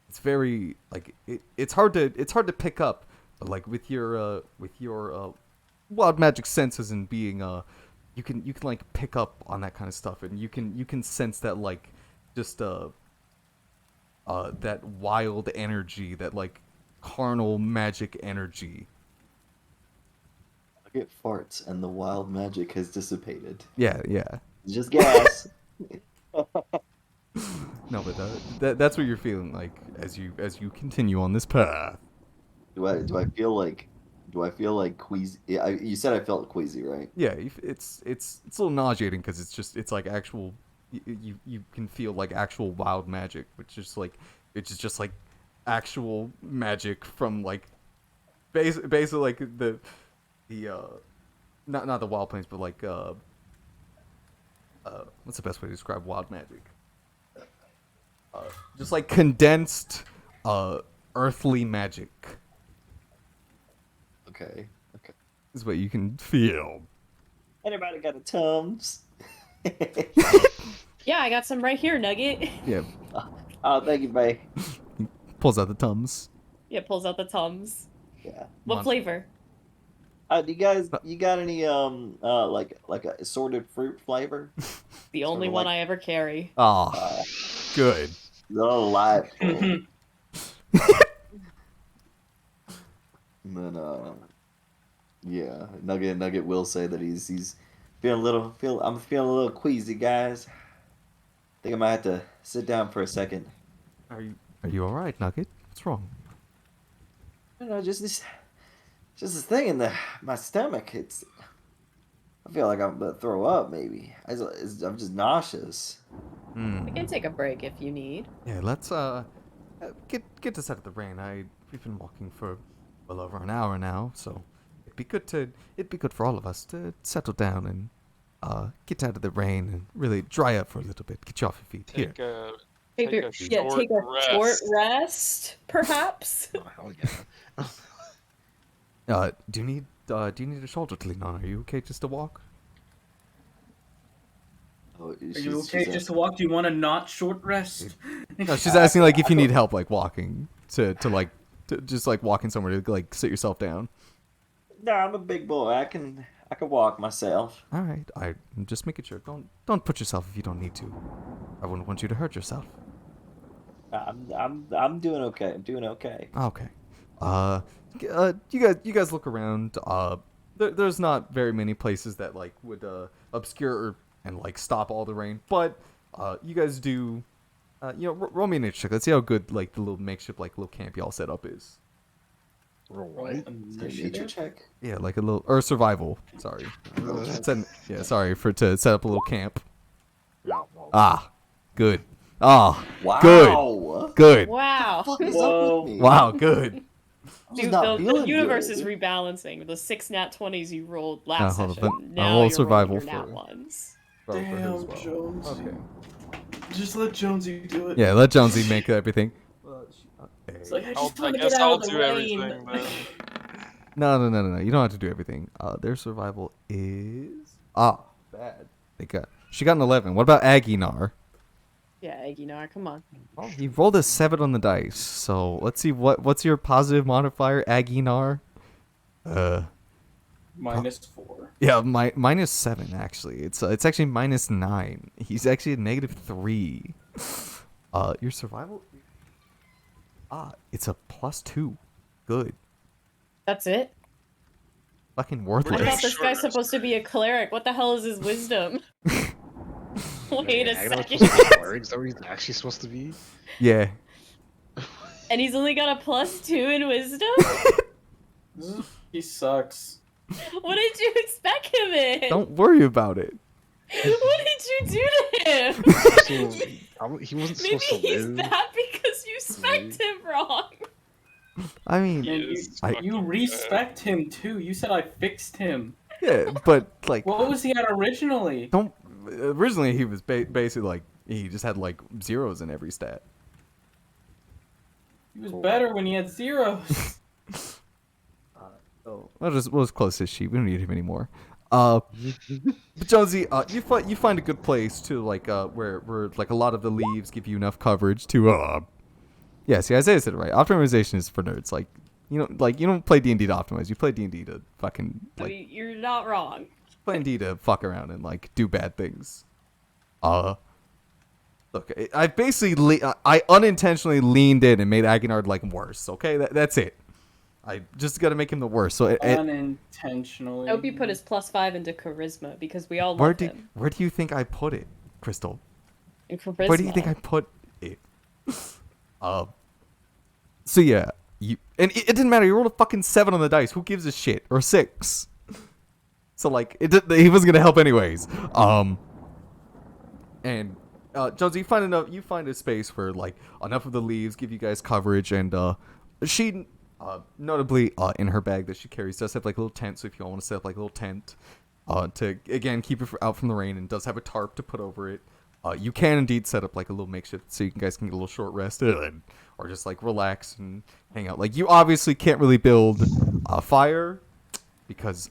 It's very like it's hard to pick up, but like with your wild magic senses and being you can like pick up on that kind of stuff, and you can sense that like just that wild energy, that like carnal magic energy. I get farts and the wild magic has dissipated. Yeah. It's just gas. No, but that's what you're feeling like as you continue on this path. Do I feel like queasy? Yeah, you said I felt queasy, right? Yeah, it's a little nauseating because it's like actual. You can feel like actual wild magic, which is like it's just like actual magic from like basically like the not the wild plains, but like what's the best way to describe wild magic? Just like condensed earthly magic Okay. is what you can feel. Anybody got a Tums? Yeah, I got some right here, Nugget. Yeah, Oh, thank you, Bay. pulls out the Tums. Yeah, pulls out the Tums. Yeah. What Mon- flavor? You got any like a assorted fruit flavor? The Sort only of one like- I ever carry. Oh, Uh, good. delightful. But yeah, Nugget will say that he's I'm feeling a little queasy, guys. Think I might have to sit down for a second. Are you all right, Nugget? What's wrong? I don't know, just this thing in my stomach. I feel like I'm about to throw up. Maybe I'm just nauseous. We can take a break if you need. Yeah, let's get this out of the rain. We've been walking for well over an hour now, so it'd be good for all of us to settle down and get out of the rain and really dry up for a little bit. Get you off your feet. Here. Take a Take a short rest, perhaps. Oh, hell yeah. Do you need a shoulder to lean on? Are you okay just to walk? Oh, Are you okay just to walk? Do you want a not short rest? No, she's asking like if you need help like walking to just like walking somewhere to like sit yourself down. No, I'm a big boy. I can walk myself. All right, I'm just making sure. Don't put yourself if you don't need to. I wouldn't want you to hurt yourself. I'm doing okay. I'm doing okay. Okay. You guys look around. There's not very many places that like would obscure and like stop all the rain, but you guys do. Roll me an nature check. Let's see how good like the little makeshift like little camp y'all set up is. Roll what? Nature check. Yeah, like a little or survival. Sorry. Sorry to set up a little camp. Yeah, well, Ah, good. Ah, Wow. good. Wow. What is Whoa. up with me? Wow, good. I'm just Dude, not the feeling universe good. is rebalancing. The 6 nat 20s you rolled last hold on, session. but Now roll you're survival rolling your nat for- ones. Damn, Jonesy. Okay. Just let Jonesy do it. Yeah, let Jonesy make everything. It's like, I I just want to guess get I'll out of the do rain. everything then. No. You don't have to do everything. Their survival is bad. She got an 11. What about Aguinar? Yeah, Aguinar, come on. Well, you rolled a 7 on the dice. So let's see what's your positive modifier, Aguinar? -4. Yeah, minus 7 actually. It's actually -9. He's actually a -3. Your survival. It's a +2. Good. That's it? Fucking I worthless. thought this guy's supposed to be a cleric. What the hell is his wisdom? Wait a Agonar's second. supposed to be cleric, is that what he's actually supposed to be? Yeah. And he's only got a +2 in wisdom? He sucks. What did you expect him in? Don't worry about it. What did you do to him? So, he wasn't Maybe supposed to he's live. that because you spec'd him wrong. I mean, And Yes, I- you respect him too. You said I fixed him. yeah, but like, What was he at originally? don't. Originally, he was basically like he just had like zeros in every stat. He was better when he had zeros. We'll just close this sheet. We don't need him anymore. But Jonesy, you find a good place to like where like a lot of the leaves give you enough coverage to Yeah, see, Isaiah said it right. Optimization is for nerds. Like you don't play D&D to optimize. You play D&D to fucking I like mean, you're not wrong. play D&D to fuck around and like do bad things. Look, I basically I unintentionally leaned in and made Aguinard like worse. Okay, that's it. I just got to make him the worst. So Unintentionally. I hope you put his +5 into charisma because we all love him. where do you think I put it, Crystal? In charisma. Where do you think I put it? So yeah, it didn't matter. You rolled a fucking 7 on the dice. Who gives a shit? Or 6. So like he wasn't gonna help anyways. And Jonesy, you find a space where like enough of the leaves give you guys coverage, and she notably in her bag that she carries does have like a little tent. So if you all want to set up like a little tent to again keep it out from the rain, and does have a tarp to put over it. You can indeed set up like a little makeshift so you guys can get a little short rest or just like relax and hang out. Like you obviously can't really build a fire because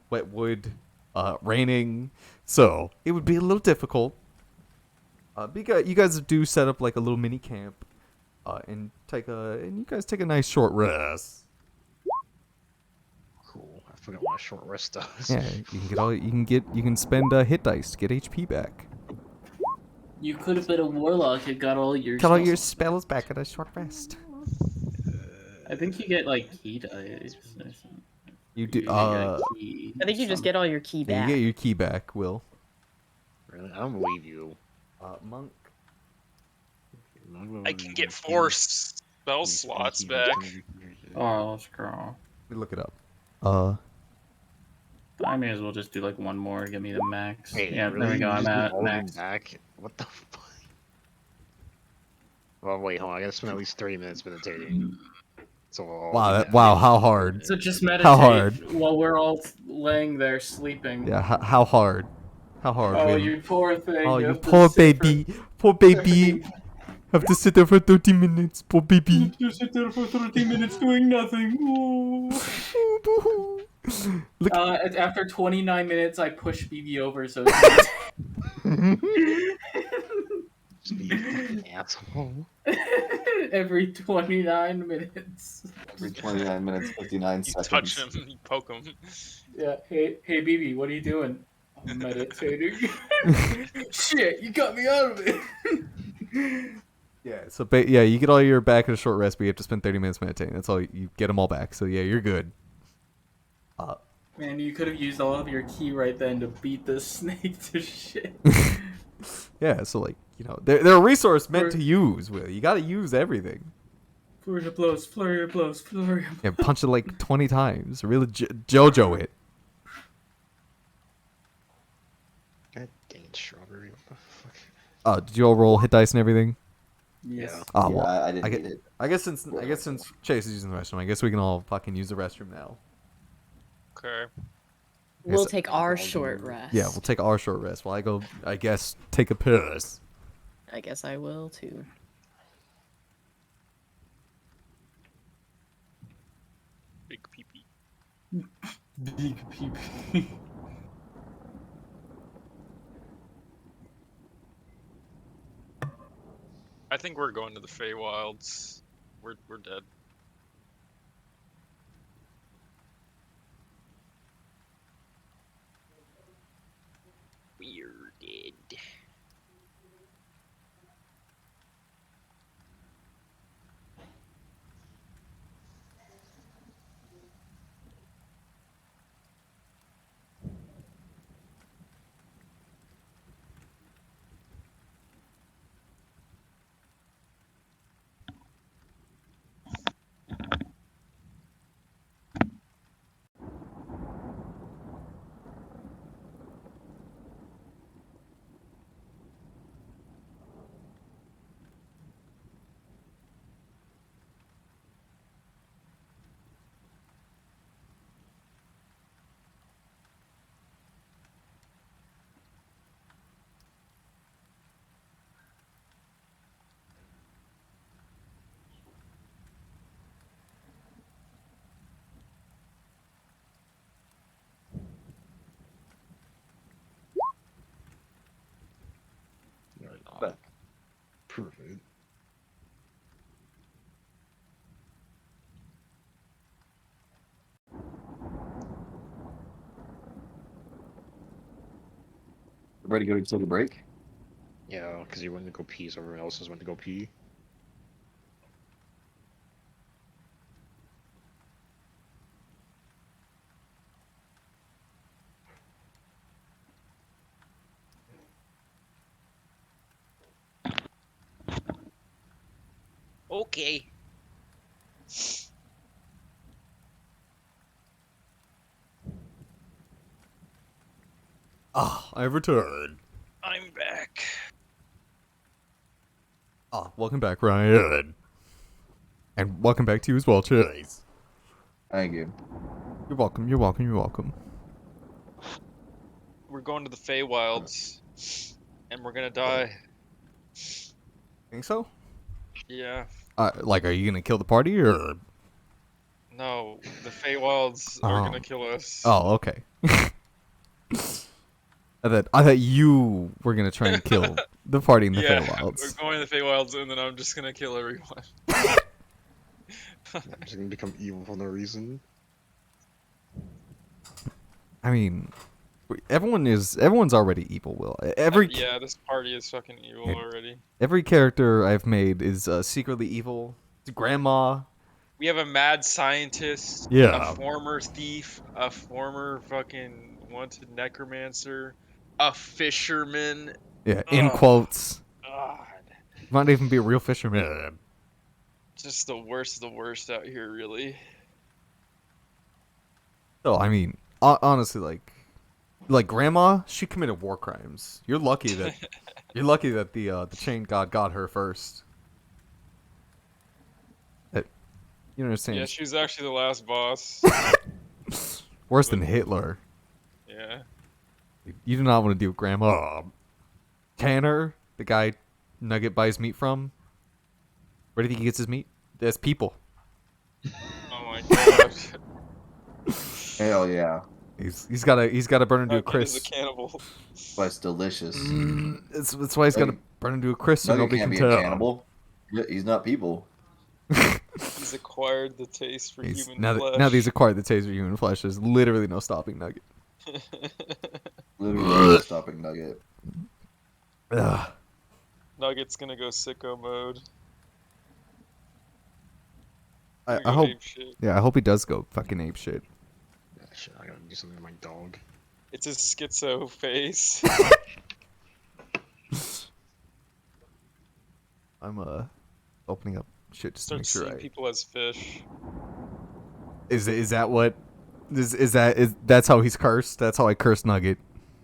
wet wood, raining, so it would be a little difficult. But you guys do set up like a little mini camp, and you guys take a nice short rest. Cool. I forget what my short rest does. Yeah, you can spend hit dice to get HP back. You could have been a warlock and got all your. Got all your spells. spells back at a short rest. I think you get like key dice. Or something. You do. get a key I think you just get all your key Yeah, back. you get your key back, Will. Really? I don't believe you. Monk. I can get 4 spell slots back. Oh, let's go. Let me look it up. I may as well just do like one more to get me the max. Wait, Yeah, really? there we go. You I'm just need at all of them max. back? What the fuck? Well, wait, hold on. I gotta spend at least 30 minutes meditating. So Wow, how hard? So just meditate How hard? while we're all laying there sleeping. Yeah, how hard? How hard? Oh, Will? you poor thing. Oh, you have to poor sit baby. Poor babe. Have to sit there for 30 minutes. Poor baby. You sit there for 30 minutes doing nothing. Look. After 29 minutes, I push BB over, so Just be a fucking asshole. every 29 minutes. Every 29 minutes, 59 You seconds. touch him, you poke him. Yeah, hey BB, what are you doing? I'm meditating. Shit, you got me out of it. Yeah, so you get all your back at a short rest, but you have to spend 30 minutes meditating. That's all. You get them all back. So yeah, you're good. Man, you could have used all of your key right then to beat this snake to shit. Yeah, so like, they're a resource meant to use, Will. You gotta use everything. Flurry of blows, flurry of blows, flurry of blows. Yeah, punch it like 20 times. Really JoJo it. God dang it, strawberry. What the fuck? Did you all roll hit dice and everything? Yes. Oh, Yeah, well, I didn't I need get- it. I guess since Chase is using the restroom, I guess we can all fucking use the restroom now. Okay. We'll Yes. take our short rest. Yeah, we'll take our short rest while I go, I guess, take a piss. I guess I will too. Big pee-pee. Big peepee. I think we're going to the Feywilds. We're dead. We're dead. Back. Perfect. Ready to go take a break? Yeah, because you went to go pee, so everyone else just went to go pee. Okay. I returned. I'm back. Welcome back, Ryan. And welcome back to you as well, Chase. Thank you. You're welcome, you're welcome, you're welcome. We're going to the Feywilds. And we're gonna die. Think so? Yeah. Like, are you gonna kill the party, or? No, the Feywilds are Oh. gonna kill us. Oh, okay. I thought you were gonna try and kill the party in the yeah, Feywilds. we're going to the Feywilds and then I'm just gonna kill everyone. I'm just gonna become evil for no reason. I mean, everyone's already evil. Will Yeah, this party is fucking evil Yeah. already. every character I've made is secretly evil. Grandma. We have a mad scientist, Yeah. a former thief, a former fucking wanted necromancer, a fisherman. Yeah, in Ugh. quotes. God. Might even be a real fisherman. Just the worst of the worst out here, really. So I mean, honestly, like grandma, she committed war crimes. You're lucky that the chain god got her first. That you understand? Yeah, she was actually the last boss. Worse than Hitler. Yeah. You do not want to deal with grandma. Tanner, the guy Nugget buys meat from. Where do you think he gets his meat? There's people. Oh my god. Hell yeah. He's gotta burn into a Nugget is a crisp. cannibal. But it's delicious. That's why he's gotta burn into a crisp so Nugget nobody can't can be tell. a cannibal. He's not people. He's acquired the taste for human Now flesh. that he's acquired the taste of human flesh, there's literally no stopping Nugget. Literally no stopping Nugget. Ugh. Nugget's gonna go sicko mode. I Gonna go hope, ape shit. yeah, I hope he does go fucking ape shit. Yeah, shit, I gotta do something with my dog. It's his schizo face. I'm opening up shit just to Start make sure seeing people as fish. is that what that's how he's cursed? That's how I curse Nugget.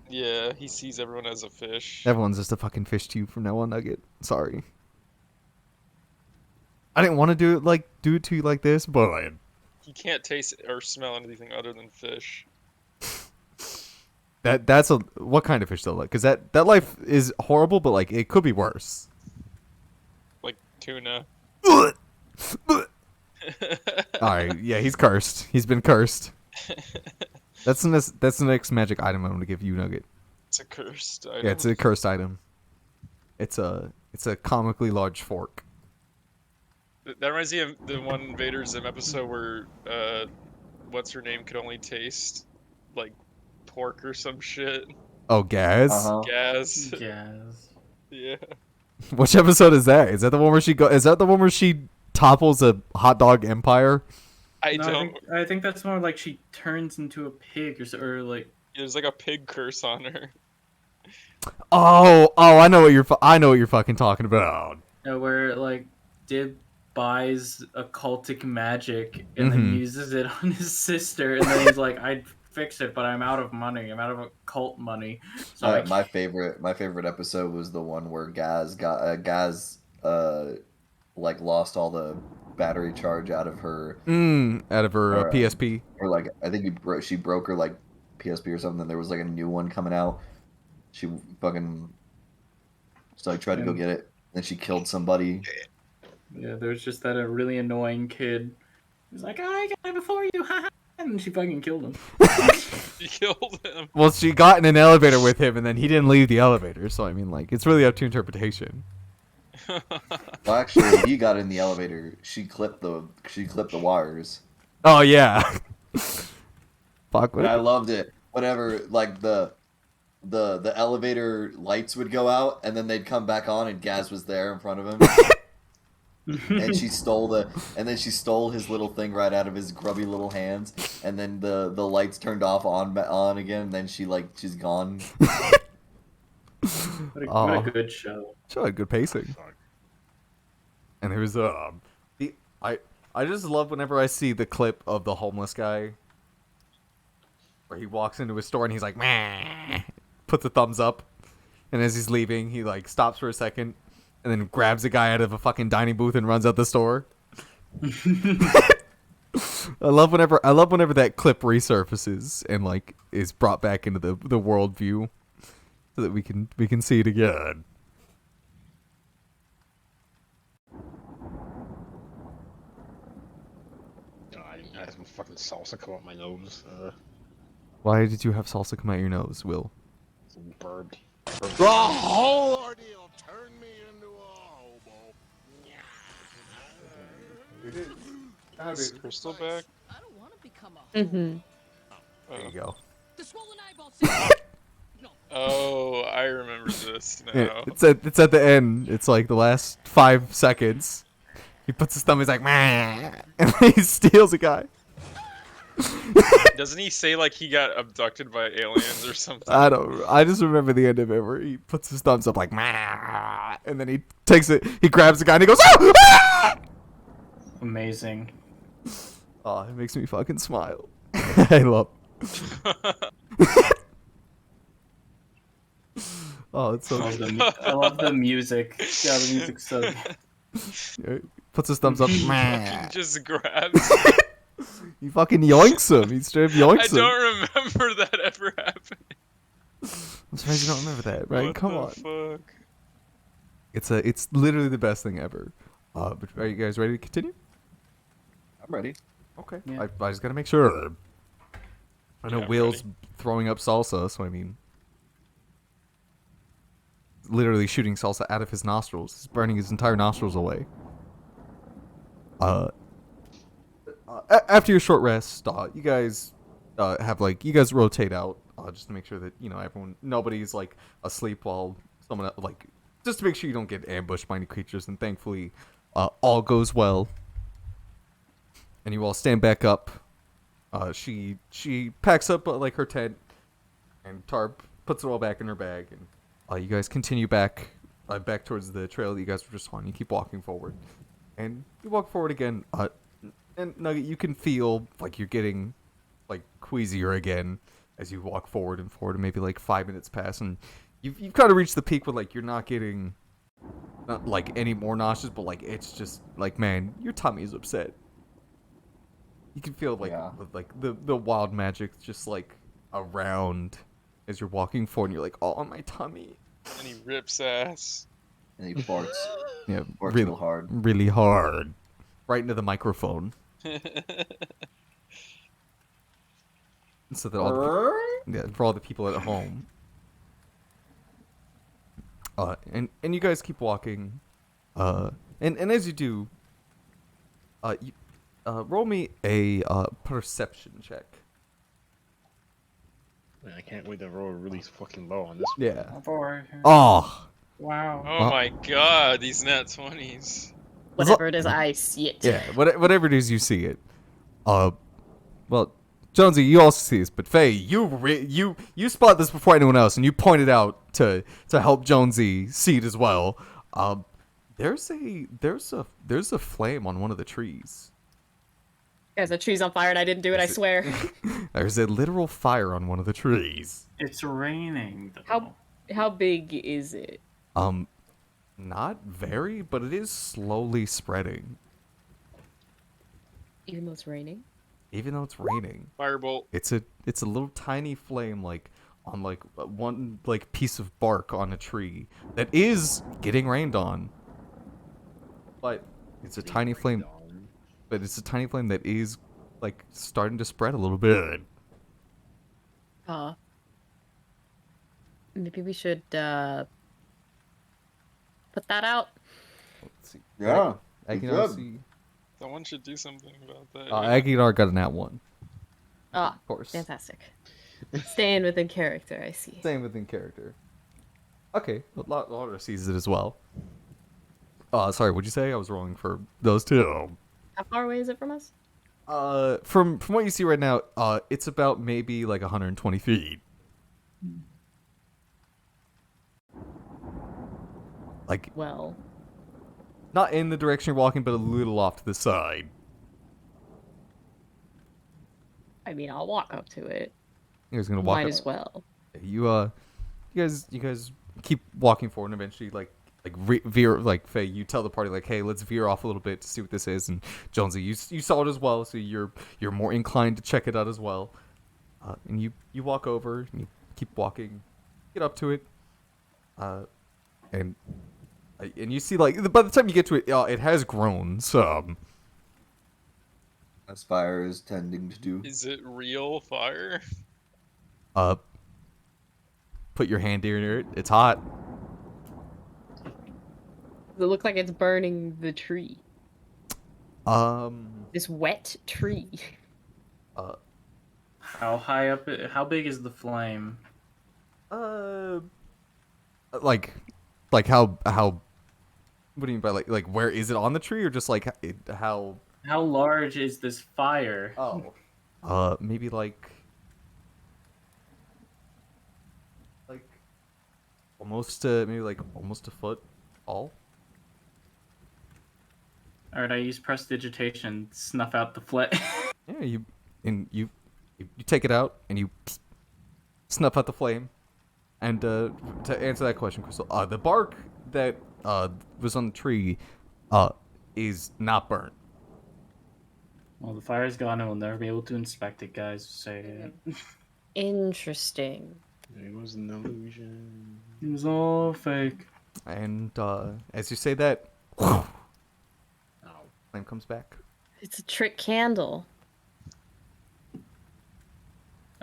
Yeah, he sees everyone as a fish. Everyone's just a fucking fish to you from now on, Nugget. Sorry. I didn't want to do it to you like this, but He can't taste or smell anything other than fish. that's what kind of fish though? Like, because that life is horrible, but like it could be worse. Like tuna. All right, yeah, he's cursed. He's been cursed. That's the next magic item I'm gonna give you, Nugget. It's a cursed item. Yeah, it's a cursed item. It's a comically large fork. That reminds me of the one Invader Zim episode where what's her name could only taste like pork or some shit. Oh, Gaz. Uh-huh. Gas. Yes. Yeah. Which episode is that? Is that the one where Is that the one where she topples a hot dog empire? I No, don't. I think that's more like she turns into a pig or like. There's like a pig curse on her. Oh, I know what you're fucking talking about. Where like Dib buys occultic magic and then uses it on his sister, and then he's like, "I'd fix it, but I'm out of money. I'm out of occult money." So I My favorite episode was the one where Gaz like lost all the battery charge out of her Out of her Or, PSP. or like I think she broke her like PSP or something. There was like a new one coming out. She fucking so I tried to go get it. Then she killed somebody. yeah, there's just that a really annoying kid. He's like, "I got it before you," and she fucking killed him. She killed him. Well, she got in an elevator with him, and then he didn't leave the elevator. So I mean, like, it's really up to interpretation. Well, actually, he got in the elevator. She clipped the wires. Oh yeah. Fuck. And I loved it. Whenever like the elevator lights would go out, and then they'd come back on, and Gaz was there in front of him. And she stole his little thing right out of his grubby little hands, and then the lights turned off on again, and then she's gone. What a good show. Show had good pacing. Fuck. And there was I just love whenever I see the clip of the homeless guy where he walks into a store and he's like, "Meh," puts a thumbs up, and as he's leaving, he like stops for a second and then grabs a guy out of a fucking dining booth and runs out the store. I love whenever that clip resurfaces and like is brought back into the world view so that we can see it again. I had some fucking salsa come out my nose. Why did you have salsa come out your nose, Will? Some burped. The whole ordeal turned me into a hobo. Is Crystal back? Mm-hmm. There you go. Oh, I remember this now. Yeah, it's at the end. It's like the last 5 seconds. He puts his thumb. He's like, man, and he steals a guy. Doesn't he say like he got abducted by aliens or something? I don't. I just remember the end of it where he puts his thumbs up like, man, and then he takes it. He grabs the guy and he goes, oh! Ah! Amazing. Oh, it makes me fucking smile. I love. Oh, it's so I love good. I love the music. Yeah, the music's so good. Yeah, puts his thumbs up. Fucking Meh. just grabs. He fucking yoinks him. He straight up I yoinks him. don't remember that ever happening. I'm surprised you don't remember that, right? What Come the on. fuck? It's literally the best thing ever. But are you guys ready to continue? I'm ready. Okay. Yeah. I just gotta make sure. I know Yeah, I'm Will's ready. throwing up salsa, so I mean, literally shooting salsa out of his nostrils. He's burning his entire nostrils away. After your short rest, you guys you guys rotate out just to make sure that nobody's like asleep while someone just to make sure you don't get ambushed by any creatures. And thankfully, all goes well. And you all stand back up. She packs up like her tent, and Tarp puts it all back in her bag, and you guys continue back towards the trail that you guys were just on. You keep walking forward, and you walk forward again. And Nugget, you can feel like you're getting like queasier again as you walk forward and forward, and maybe like 5 minutes pass, and you've kind of reached the peak where like you're not getting not like any more nauseous, but like it's just like, man, your tummy is upset. You can feel like Yeah. the wild magic just like around as you're walking forward, and you're like, oh, my tummy. And he rips ass. And he farts. Yeah, Farts really real hard. really hard, right into the microphone, so that all for all the people at home. And you guys keep walking, and as you do, roll me a perception check. Man, I can't wait to roll really fucking low on this one. Yeah. Boy. Oh. Wow. Oh my god, these nat 20s. Whatever it is, I see it. Yeah. Whatever it is, you see it. Well, Jonesy, you also see this, but Faye, you spot this before anyone else, and you pointed out to help Jonesy see it as well. There's a flame on one of the trees. Guys, the tree's on fire and I didn't do it, I swear. There's a literal fire on one of the trees. It's raining. Though. How big is it? Not very, but it is slowly spreading. Even though it's raining? Even though it's raining. Firebolt. It's a little tiny flame like on like one like piece of bark on a tree that is getting rained on. But it's a tiny flame. But it's a tiny flame that is like starting to spread a little bit. Maybe we should put that out. Let's see. Yeah. Aguilar, good. see. Someone should do something about that. Aguilar got a nat 1. Ah, Of course. fantastic. Staying within character, I see. Staying within character. Okay, Laura sees it as well. Sorry, what'd you say? I was rolling for those two. How far away is it from us? From what you see right now, it's about maybe like 120 feet. Like, Well, not in the direction you're walking, but a little off to the side. I mean, I'll walk up to it. You guys gonna walk Might up? as well. You guys keep walking forward, and eventually veer, like Faye, you tell the party like, hey, let's veer off a little bit to see what this is. And Jonesy, you saw it as well, so you're more inclined to check it out as well. And you walk over, and you keep walking, get up to it, and you see like by the time you get to it, it has grown some. As fire is tending to do. Is it real fire? Put your hand near it. It's hot. Does it look like it's burning the tree? Um. This wet tree. How high up? How big is the flame? Like how what do you mean by like where is it on the tree or just like how? How large is this fire? Oh. Maybe like almost maybe like almost a foot tall. All right, I use prestidigitation, snuff out the flame. Yeah, you take it out and you snuff out the flame. And to answer that question, Crystal, the bark that was on the tree is not burnt. Well, the fire's gone and we'll never be able to inspect it, guys. Say it. Interesting. It was an illusion. It was all fake. And as you say that, flame comes back. It's a trick candle.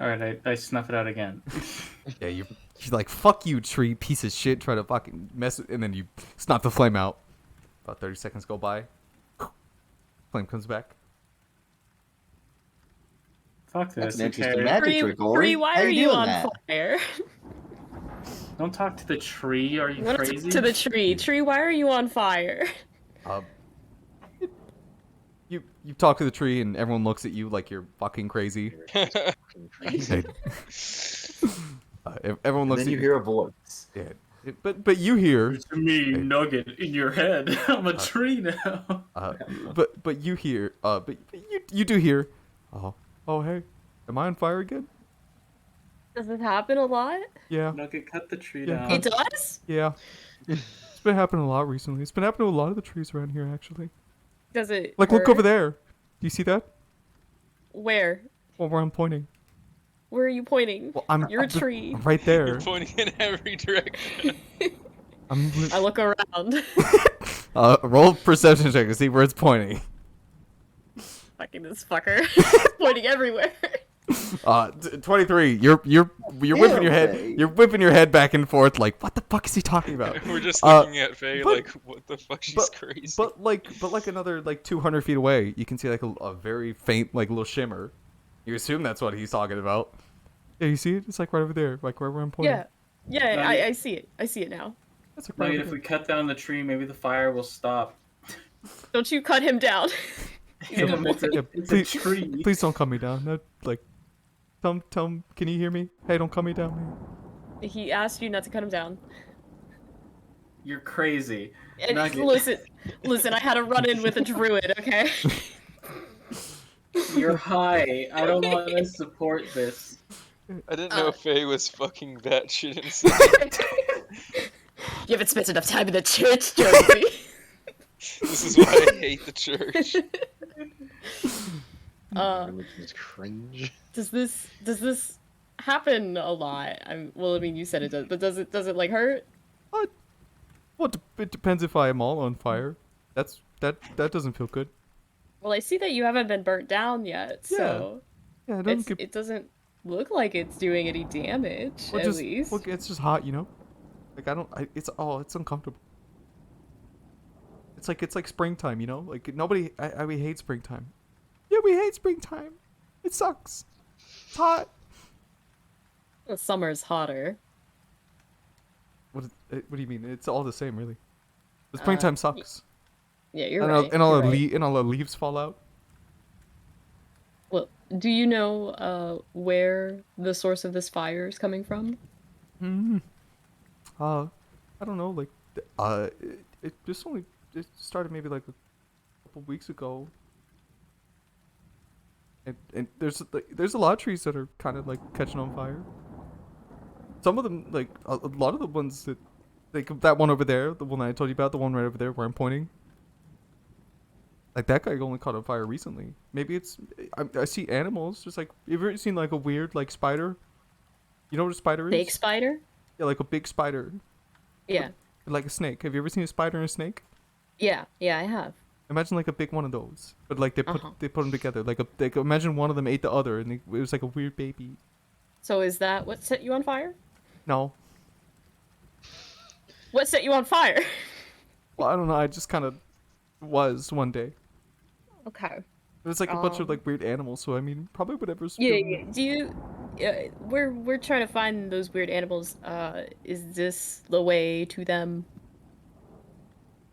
All right, I snuff it out again. Yeah, you're like, fuck you, tree, piece of shit, try to fucking mess with, and then you snuff the flame out. About 30 seconds go by. Flame comes back. Fuck this. That's an who interesting cares? magic trick, Ori. Tree, why How are you doing on that? fire? Don't talk to the tree. Are you What crazy? to the tree? Tree, why are you on fire? You talk to the tree, and everyone looks at you like you're fucking crazy. Everyone And looks then at you hear a voice. Yeah. But you hear. It's me, Nugget, in your head. I'm a tree now. But you hear. But you do hear. Oh hey, am I on fire again? Does it happen a lot? Yeah. Nugget, cut the tree Yeah, down. It does? Yeah. It's been happening a lot recently. It's been happening to a lot of the trees around here, actually. Does it Like, look hurt? over there. Do you see that? Where? Well, where I'm pointing. Where are you pointing? Well, I'm You're a tree. I'm right there. You're pointing in every direction. I look around. Roll perception check to see where it's pointing. Fucking this fucker. Pointing everywhere. 23. You're whipping your head. Faye. You're whipping your head back and forth like, what the fuck is he talking about? We're just looking at Faye but- like, what the fuck? She's crazy. But like another like 200 feet away, you can see like a very faint like little shimmer. You assume that's what he's talking about. Yeah, you see it? It's like right over there, like right where I'm pointing. Yeah, Nugget. I see it. I see it now. That's like right Nugget, over if there. we cut down the tree, maybe the fire will stop. Don't you cut him down. He's a Damn, it's boy. Yeah, it's please, a tree. please don't cut me down. No, like, tell him, can you hear me? Hey, don't cut me down, man. He asked you not to cut him down. You're crazy. And Nugget. listen, I had a run-in with a druid, okay? You're high. I don't want to support this. I didn't know Faye was fucking batshit insane. You haven't spent enough time in the church, Josie. This is why I hate the church. Religion is cringe. Does this happen a lot? Well, I mean, you said it does, but does it like hurt? Well, it depends if I am all on fire. That doesn't feel good. Well, I see that you haven't been burnt down yet, so Yeah, it doesn't get. it doesn't look like it's doing any damage, Well, at just, least. well, it's just hot, you know. Like it's uncomfortable. It's like springtime, you know. Like nobody, we hate springtime. Yeah, we hate springtime. It sucks. It's hot. The summer's hotter. What do you mean? It's all the same, really. The springtime sucks. Yeah, you're and right. and all you're the right. and all the leaves fall out. Well, do you know where the source of this fire is coming from? I don't know. Like, it started maybe like a couple weeks ago. And there's a lot of trees that are kind of like catching on fire. Some of them, like a lot of the ones that, like that one over there, the one that I told you about, the one right over there where I'm pointing. Like that guy only caught on fire recently. Maybe it's I see animals just like, you ever seen like a weird like spider? You know what a spider is? Fake spider? Yeah, like a big spider, Yeah. like a snake. Have you ever seen a spider and a snake? Yeah, I have. Imagine like a big one of those, but like they put Uh-huh. them together. Like imagine one of them ate the other, and it was like a weird baby. So is that what set you on fire? No, What set you on fire? well I don't know. I just kind of was one day. Okay. There's like a bunch of like weird animals, so I mean, probably whatever's. Yeah, doing- yeah. Do you? We're trying to find those weird animals. Is this the way to them?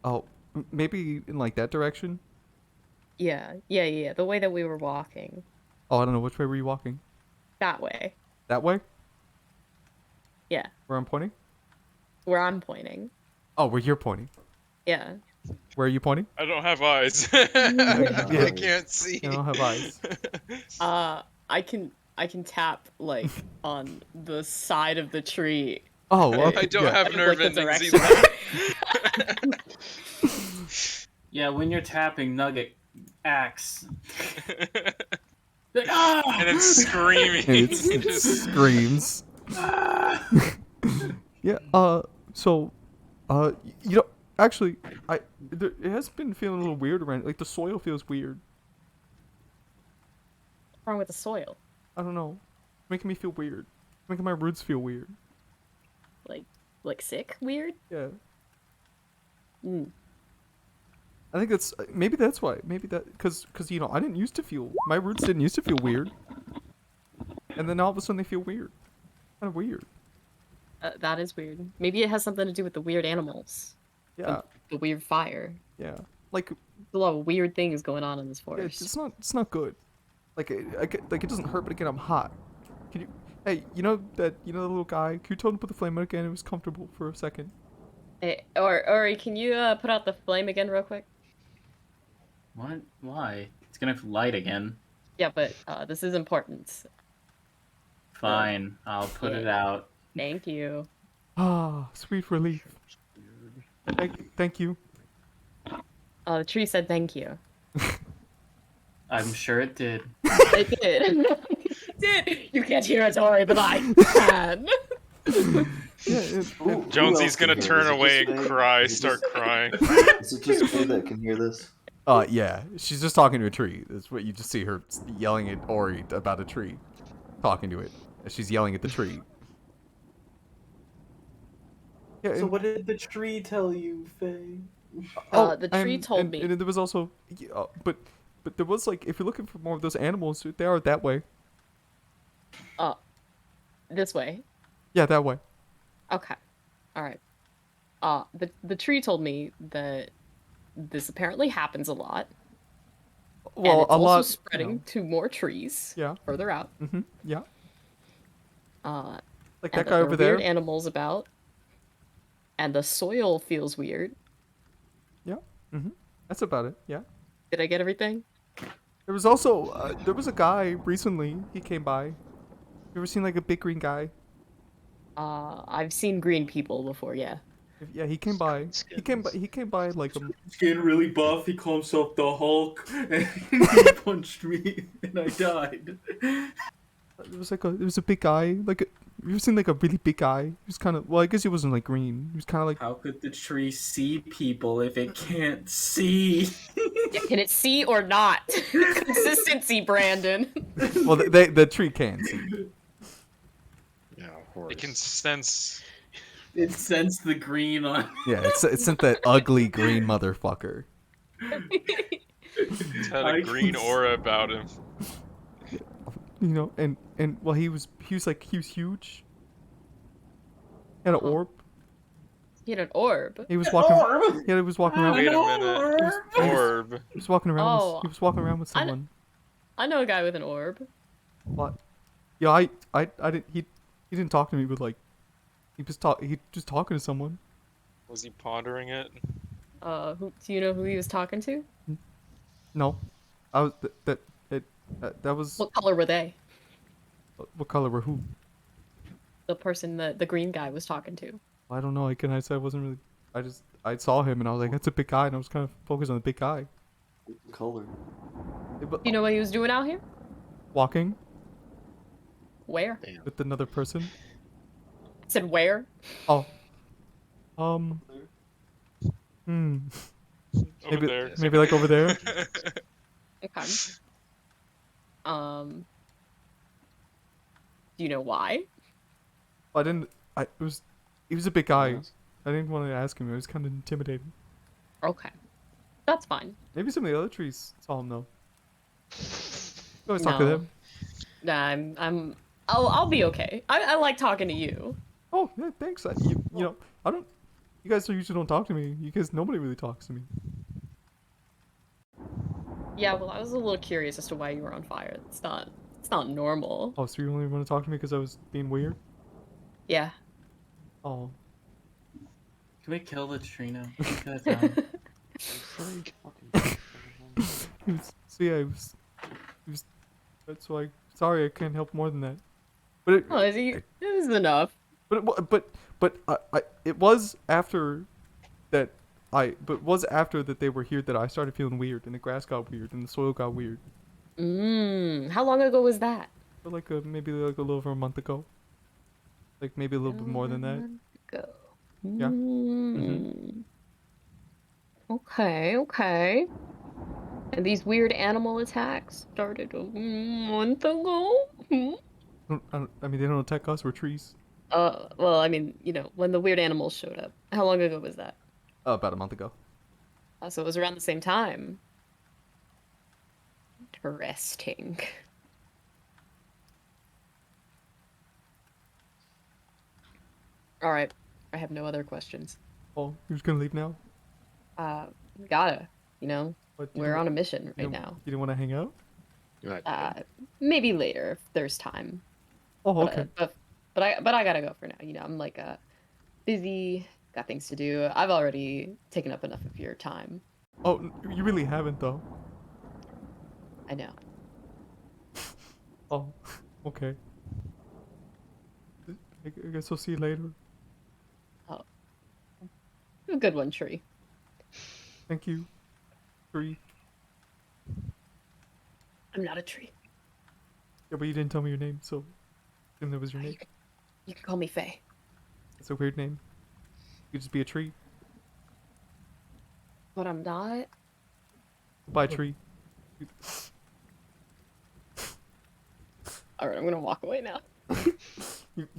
Oh, maybe in like that direction. Yeah. The way that we were walking. Oh, I don't know. Which way were you walking? That way. That way? Yeah. Where I'm pointing? Where I'm pointing. Oh, where you're pointing. Yeah. Where are you pointing? I don't have eyes. Yeah. I can't see. I don't have eyes. I can tap like on the side of the tree. Oh, okay. I don't yeah. have Like nerve the endings direction. either. Yeah, when you're tapping, Nugget acts. And Like, ah! then screaming. It Just- screams. Yeah. So, you know, actually, it has been feeling a little weird around. Like the soil feels weird. What's wrong with the soil? I don't know. It's making me feel weird. It's making my roots feel weird. Like sick? Weird? Yeah. Mm. I think maybe that's why. Maybe that because you know I didn't used to feel my roots didn't used to feel weird, and then all of a sudden they feel weird. Kind of weird. That is weird. Maybe it has something to do with the weird animals. Yeah. The weird fire. Yeah. Like There's a lot of weird things going on in this yeah, forest. it's not good. Like it doesn't hurt, but again I'm hot. Can you? Hey, you know the little guy? Can you tell him to put the flame out again? It was comfortable for a second. Hey, Ori, can you put out the flame again real quick? What? Why? It's gonna light again. Yeah, but this is important. Fine, I'll put it out. Thank you. Ah, sweet relief. Thank you. The tree said thank you. I'm sure it did. It did. It did. You can't hear us, Ori, but I can. Yeah. Jonesy's gonna turn away and cry, start crying. Is it just me that can hear this? Yeah. She's just talking to a tree. That's what you just see her yelling at Ori about a tree, talking to it. She's yelling at the tree. Yeah. So and- what did the tree tell you, Faye? The tree told and, me. And there was also, but there was like, if you're looking for more of those animals, they are that way. This way. Yeah, that way. Okay. All right. The tree told me that this apparently happens a lot. Well, and it's a also lot. spreading to more trees. Yeah. Further out. Yeah. Uh, Like and that guy there over are there. Weird animals about. And the soil feels weird. Yeah. That's about it. Yeah. Did I get everything? There was also there was a guy recently. He came by. You ever seen like a big green guy? I've seen green people before, yeah. Yeah, he came by. He came by. He came by like He's getting really buff. He calls himself the Hulk, and he punched me, and I died. There was a big guy. Like you ever seen like a really big guy? He was kind of, well, I guess he wasn't like green. He was kind of like, How could the tree see people if it can't see? Yeah, can it see or not? Consistency, Brandon. well, the tree can see. Yeah, of course. It can sense. It sensed the green on. Yeah, it sent that ugly green motherfucker. It's had I a green can aura about him. You know, and well, he was huge. He had an orb. He had an orb. He was walking. Orb? Yeah, he was walking around. Wait a minute. Orb. He was walking around. Oh. He was walking around with I kn- someone. I know a guy with an orb. What? Yeah, I didn't. He didn't talk to me, but like, he just talking to someone. Was he pondering it? Do you know who he was talking to? No, I was that was What color were they? what color were who? The person that the green guy was talking to. I don't know. I said I wasn't really. I saw him and I was like, that's a big guy, and I was kind of focused on the big guy. Color. Yeah, but Do you know what he was doing out here? walking Where? with another person. I said where? Oh. Over there. Maybe like over there. Okay. Do you know why? I didn't. He was a big guy. I didn't want to ask him. It was kind of intimidating. Okay. That's fine. Maybe some of the other trees saw him though. You always talk to No. them. Nah, I'll be okay. I like talking to you. Oh, yeah, thanks. You know, I don't. You guys usually don't talk to me because nobody really talks to me. Yeah, well, I was a little curious as to why you were on fire. It's not normal. Oh, so you only want to talk to me because I was being weird? Yeah. Oh, Can we kill the tree now? Look at that time. so yeah, it was. That's why. Sorry, I can't help more than that. But it, Oh, it is enough. it was after that. But it was after that they were here that I started feeling weird, and the grass got weird, and the soil got weird. How long ago was that? But maybe like a little over a month ago. Like maybe a little bit more than that. Go. Yeah. Okay. And these weird animal attacks started a month ago? I mean, they don't attack us. We're trees. Well, I mean, when the weird animals showed up. How long ago was that? About a month ago. So it was around the same time. Interesting. Alright, I have no other questions. Oh, you're just gonna leave now? We gotta, What, we're on a mission right you now. You didn't want to hang out? Maybe later if there's time. Oh, okay. But I gotta go for now. I'm like busy, got things to do. I've already taken up enough of your time. Oh, you really haven't though. I know. Oh, okay. I guess I'll see you later. A good one, Tree. Thank you. Tree. I'm not a tree. Yeah, but you didn't tell me your name, so I assumed that was your name. You can call me Faye. It's a weird name. You could just be a tree. But I'm not. Bye, tree. Alright, I'm gonna walk away now.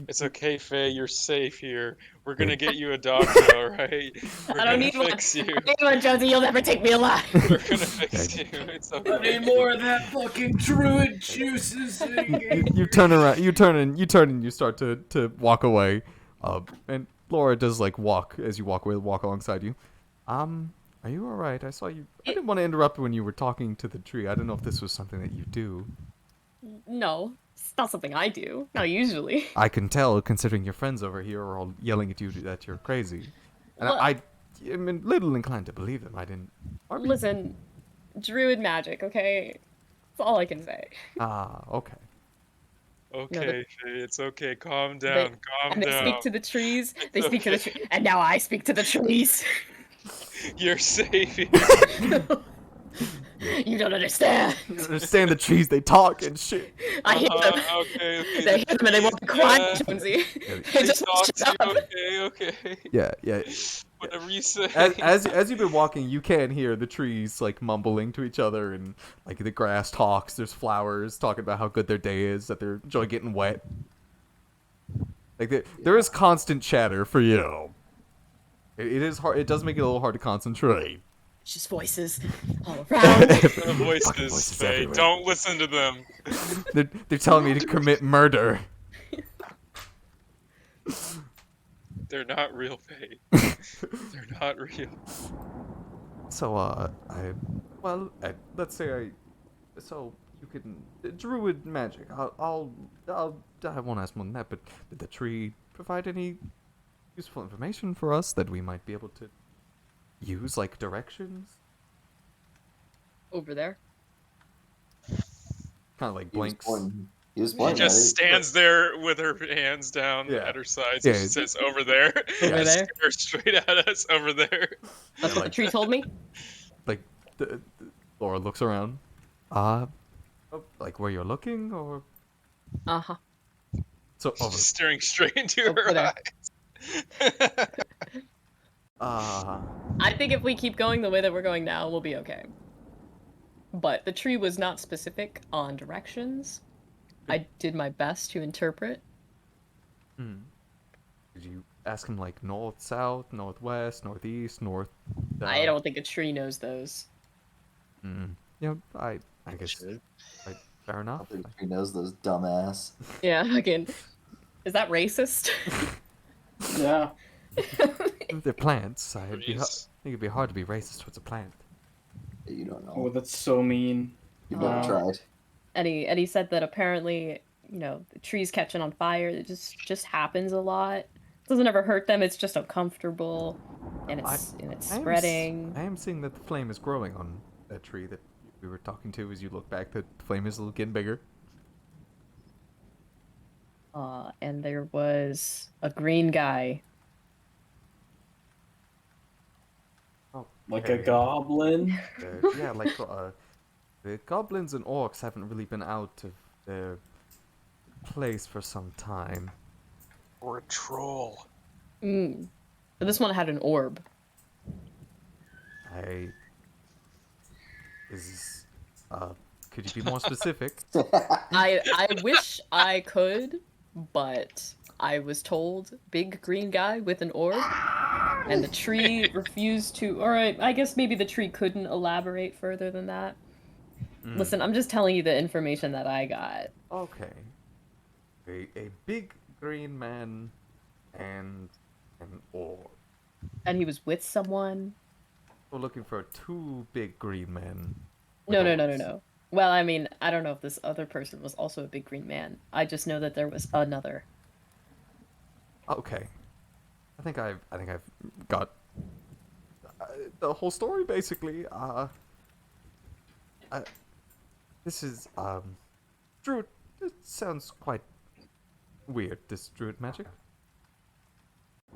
It's okay, Faye. You're safe here. We're gonna get you a doctor, all right? We're I don't gonna need one. fix you. I need one, Josie. You'll never take me alive. We're gonna fix you. It's I okay. need more of that fucking druid juices. You turn around. You turn and you start to walk away. And Laura does like walk as you walk away, walk alongside you. Are you all right? I saw you. I didn't want to interrupt when you were talking to the tree. I don't know if this was something that you do. No, it's not something I do. Not usually. I can tell, considering your friends over here are all yelling at you that you're crazy. And Well- I'm a little inclined to believe them. I didn't. Listen, druid magic, okay? That's all I can say. Ah, okay. Okay, Faye. It's okay. Calm down. They- Calm And they down. speak to the trees. They It's speak to the okay. trees. And now I speak to the trees. You're safe here. You don't understand. You understand the trees? They talk and shit. I hear them. Okay. They hear them and they won't be crying, Jonesy. They just talk shut to up. you. Okay. Yeah. Whatever you say. As you've been walking, you can hear the trees like mumbling to each other, and like the grass talks. There's flowers talking about how good their day is, that they're enjoying getting wet. Like there is constant chatter for you. It is hard. It does make it a little hard to concentrate. It's just voices all around. The Fucking voices, Faye. everywhere. Don't listen to them. They're telling me to commit murder. They're not real, Faye. They're not real. So let's say so you can druid magic. I won't ask more than that. But did the tree provide any useful information for us that we might be able to use, like directions? Over there. Kind of like He was blinks. pointing- He was She pointing at just it. stands there with her hands down Yeah. at her sides. Yeah. And she says, "Over there." Over Just there? stare straight at us. Over there. That's what the tree told me. Like Laura looks around. Like where you're looking, or Uh-huh. so over. She's staring straight into Over her there. eyes. I think if we keep going the way that we're going now, we'll be okay. But the tree was not specific on directions. I did my best to interpret. Did you ask him like north, south, northwest, northeast, north? I don't think a tree knows those. Yeah, I I guess Shit. like, fair enough. He knows those dumbass. Yeah, fucking. Is that racist? Yeah. They're plants. I think Trees. it'd be hard to be racist towards a plant. You don't know. Oh, that's so mean. You never tried. Eddie said that apparently, the trees catching on fire, it just happens a lot. It doesn't ever hurt them, it's just uncomfortable. And it's spreading. I am seeing that the flame is growing on that tree that we were talking to. As you look back, the flame is getting bigger. And there was a green guy. Oh, Like okay. a goblin. Yeah, like the goblins and orcs haven't really been out of their place for some time. Or a troll. But this one had an orb. Could you be more specific? I wish I could, but I was told big green guy with an orb, and the tree refused to. Or I guess maybe the tree couldn't elaborate further than that. Listen, I'm just telling you the information that I got. Okay. A big green man and an orc. And he was with someone. We're looking for two big green men. No. with orcs. Well, I mean, I don't know if this other person was also a big green man. I just know that there was another. Okay. I think I've got the whole story basically. This is druid. It sounds quite weird. This druid magic.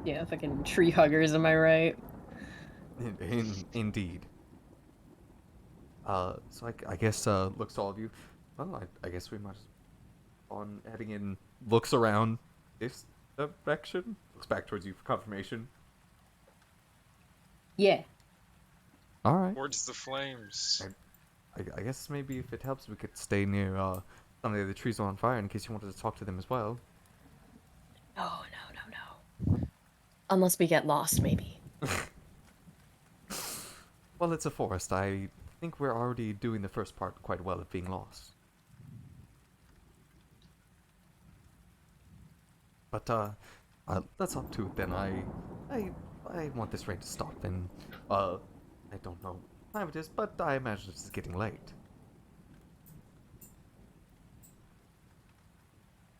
Yeah, fucking tree huggers, am I right? Indeed. So I guess looks to all of you. Well, I guess we might on heading in. Looks around this direction. Looks back towards you for confirmation. Yeah. All right. Towards the flames. I guess maybe if it helps, we could stay near some of the other trees on fire in case you wanted to talk to them as well. No. Unless we get lost, maybe. Well, it's a forest. I think we're already doing the first part quite well of being lost. But that's up to it then. I want this rain to stop, and I don't know what time it is, but I imagine it's getting late.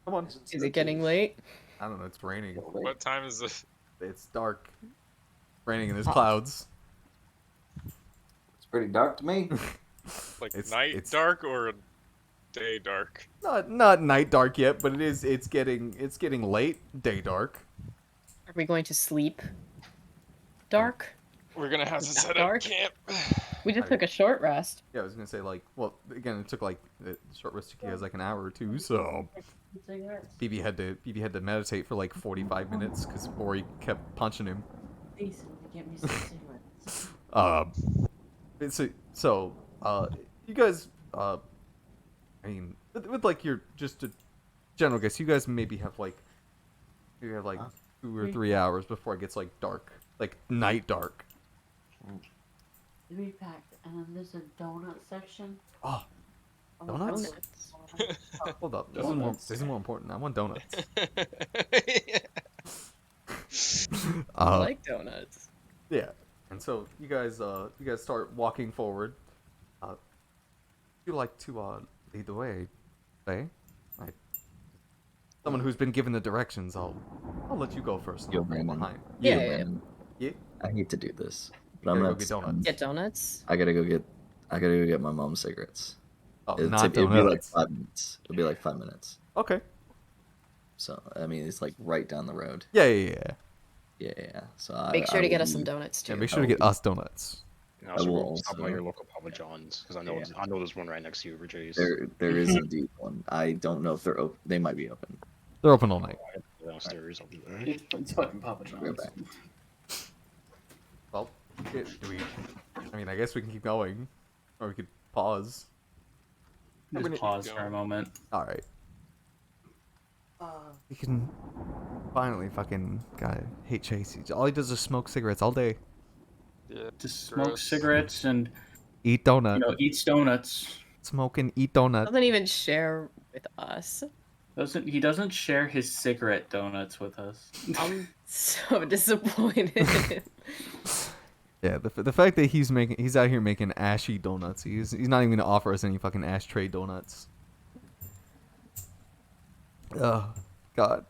Come on. Is it getting late? I don't know. It's raining. What time is it? It's dark. Raining and there's clouds. It's pretty dark to me. Like It's- night it's- dark or day dark? Not night dark yet, but it's getting late. Day dark. Are we going to sleep? Dark? We're gonna have to Is that set dark? up camp. We just took a short rest. Yeah, I was gonna say well again it took the short rest took you guys like an hour or two, so BB had to meditate for like 45 minutes because Ori kept punching him. Get me some cigarettes. You guys I mean with like your just a general guess, you guys maybe have like 2 or 3 hours before it gets like dark, like night dark. 3 packed, and then there's a donut section. Oh, Oh, donuts? Donuts. Hold up, Donuts. this is more important. I want donuts. I like donuts. Yeah, and so you guys start walking forward. If you like to lead the way, Faye? Someone who's been given the directions, I'll let you go first. and Yo, I'll follow Brandon. behind. Yeah, Yo, yeah. Brandon, Yeah. I hate to do this, but Gotta I'm go not. get donuts. Get donuts? I gotta go get my mom's cigarettes. Oh, It'd not be like donuts. 5 minutes. It'll be like 5 minutes. Okay. So I mean, it's like right down the road. Yeah. Yeah. So Make sure I to get will us some leave. donuts too. Yeah, make sure to get us donuts. And I also, will stop by also- your local Papa John's because I know Yeah. I know there's one right next to you, Jay's. There is indeed one. I don't know if they're open. They might be open. They're open all night. Downstairs. I'll be there. It's fucking Papa Right John's. back. Well, I mean, I guess we can keep going, or we could pause. Just pause for a moment. All right. You can finally fucking hate Chase. All he does is smoke cigarettes all day, Yeah. Just smoke Gross. cigarettes and eat donuts. eats donuts. smoke and eat donuts. Doesn't even share with us. He doesn't share his cigarette donuts with us. I'm so disappointed. Yeah, the fact that he's out here making ashy donuts. He's not even gonna offer us any fucking ashtray donuts. Oh God.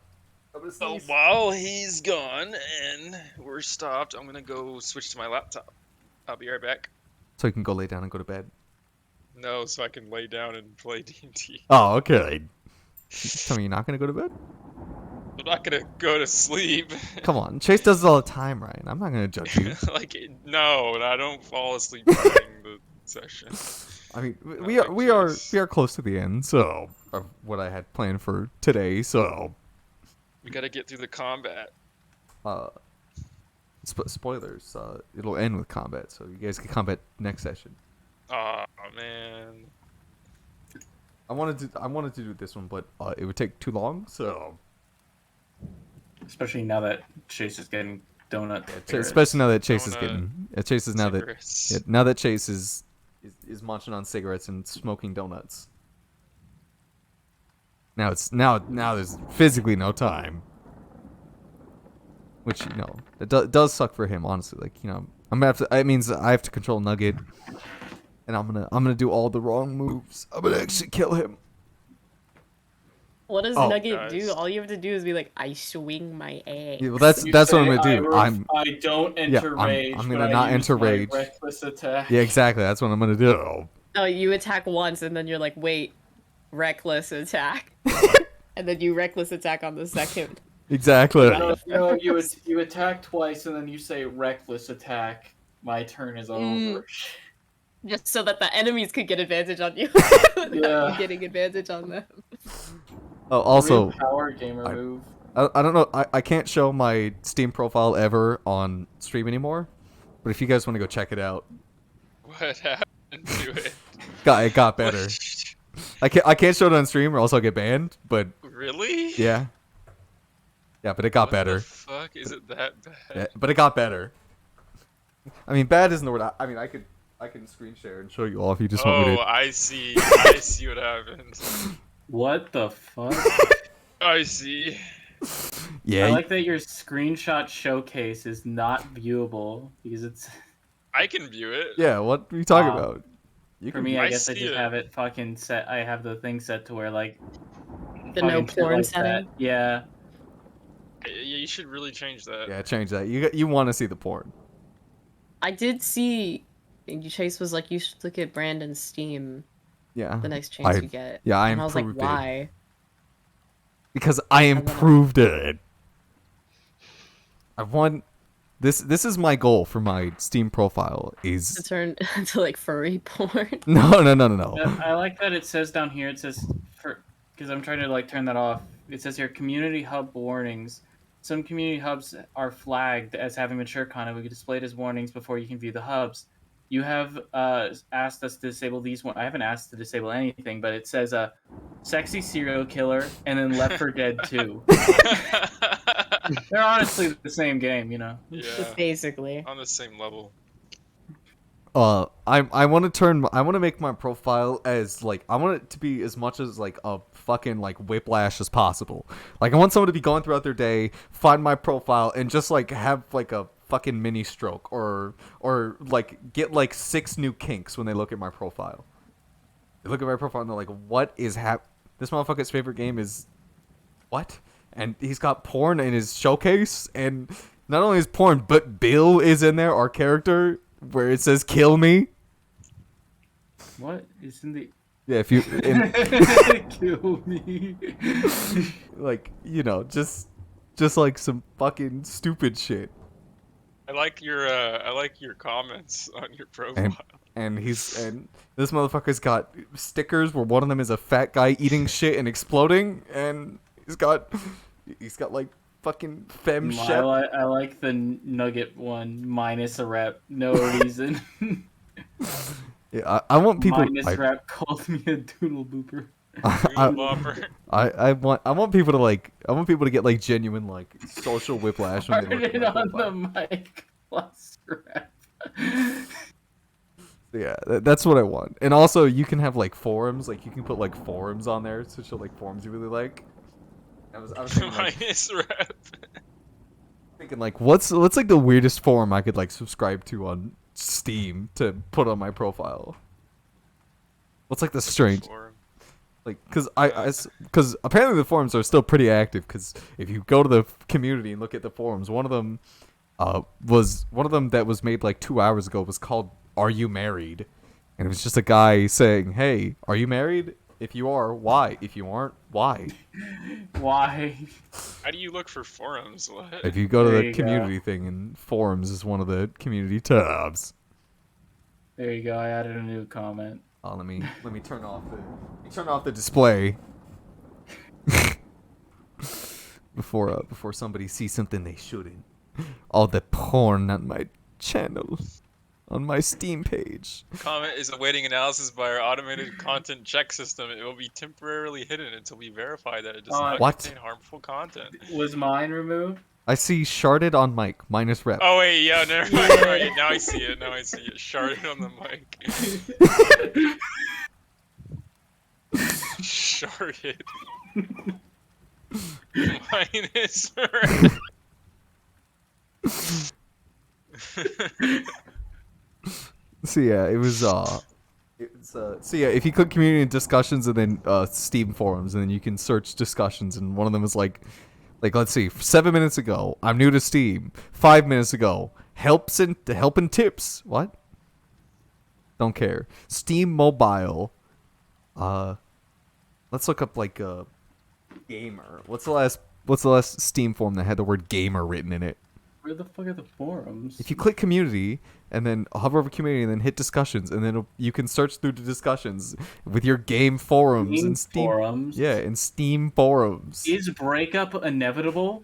So while he's gone and we're stopped, I'm gonna go switch to my laptop. I'll be right back. So you can go lay down and go to bed. No, so I can lay down and play D&D. Oh, okay. Tell me you're not gonna go to bed? I'm not gonna go to sleep. Come on, Chase does it all the time, Ryan. I'm not gonna judge you. Like, no, I don't fall asleep during the session. I mean, Not we are like we are Chase. we are close to the end, so of what I had planned for today. So, We gotta get through the combat. spoilers. It'll end with combat, so you guys can combat next session. Aw, man. I wanted to do this one, but it would take too long. So, Especially now that Chase is getting donut. especially now that Chase is Donut getting Chase is cigarettes. now that Chase is munching on cigarettes and smoking donuts. Now there's physically no time. Which, you know, it does suck for him, honestly. Like, you know, I'm gonna have to. It means I have to control Nugget, and I'm gonna do all the wrong moves. I'm gonna actually kill him. What does Oh, Nugget guys. do? All you have to do is be like, I swing my eggs. Yeah, well, that's You what I'm say, gonna do. I don't enter rage. I'm but gonna I not use enter my rage. Reckless attack. Yeah, exactly. That's what I'm gonna do. No, you attack once and then you're like, wait, reckless attack. And then you reckless attack on the second. Exactly. No, you attack twice and then you say reckless attack. My turn is over. Just so that the enemies could get advantage on you. Yeah. You getting advantage on them. Oh, also, Real power gamer move. I don't know. I can't show my Steam profile ever on stream anymore. But if you guys want to go check it out, What happened to it? it got better. I can't show it on stream or else I'll get banned. But Really? yeah, but it got What better. the fuck? Is it that bad? Yeah, but it got better. I mean, bad isn't the word. I mean, I can screen share and show you all if you just want me Oh, to. I see. I see what happened. What the fuck? I see. Yeah. I like that your screenshot showcase is not viewable because it's. I can view it. Yeah. What are you talking Wow. about? You For can. me, I I guess I see just it. have it fucking set. I have the thing set to where like. The no fucking shit porn like setting? that. Yeah. Yeah, you should really change that. Yeah, change that. You want to see the porn? I did see Chase was like, you should look at Brandon's Steam Yeah. the next chance I- you get. yeah, I and I was like, improved it. why? Because I improved it. I want. This is my goal for my Steam profile. To Is turn into like furry porn. no. I like that it says down here. It says for because I'm trying to like turn that off. It says here community hub warnings. Some community hubs are flagged as having mature content. We can display it as warnings before you can view the hubs. You have asked us to disable these one. I haven't asked to disable anything, but it says sexy serial killer and then Left 4 Dead 2. They're honestly the same game, you know. Yeah. Basically. On the same level. I want to make my profile as like I want it to be as much as like a fucking like Whiplash as possible. Like I want someone to be going throughout their day, find my profile, and just like have like a fucking mini stroke or like get like 6 new kinks when they look at my profile. They look at my profile and they're like, "What is This motherfucker's favorite game is what?" And he's got porn in his showcase, and not only is porn, but Bill is in there, our character, where it says "kill me." What is in the? Yeah, if you Kill me. like, you know, just like some fucking stupid shit. I like your comments on your profile. And this motherfucker's got stickers where one of them is a fat guy eating shit and exploding, and he's got like fucking femme chef. I like the nugget one minus a rep, no reason. Yeah, I want people. Minus rep called me a doodle booper. I want people to get like genuine like social whiplash when they look Started at my on profile. the mic plus rep. Yeah, that's what I want. And also, you can have like forums. Like you can put like forums on there to show like forums you really like. I was thinking like, Minus rep. what's like the weirdest forum I could like subscribe to on Steam to put on my profile. What's like the strange, Forum. like, because apparently the forums are still pretty active. Because if you go to the community and look at the forums, one of them that was made like 2 hours ago was called "Are You Married?" and it was just a guy saying, "Hey, are you married? If you are, why? If you aren't, why?" Why? How do you look for forums? What? If you go to There the you go. community thing, and forums is one of the community tabs. There you go. I added a new comment. Oh, let me turn off the display before somebody sees something they shouldn't. All the porn on my channel, on my Steam page. Comment is awaiting analysis by our automated content check system. It will be temporarily hidden until we verify that it does not What? contain harmful content. Was mine removed? I see sharded on mic minus rep. Oh wait, yeah, never mind. Yeah. Right, now I see it. Sharded on the mic. Sharded. Minus rep. So yeah, it was so yeah, if you click community discussions and then Steam forums, and then you can search discussions, and one of them is like let's see, 7 minutes ago, I'm new to Steam. 5 minutes ago, help and tips. What? Don't care. Steam Mobile. Let's look up like a gamer. What's the last Steam forum that had the word gamer written in it? Where the fuck are the forums? If you click community and then hover over community and then hit discussions, and then you can search through the discussions with your game forums Steam and Steam forums? Yeah, and Steam forums. Is breakup inevitable?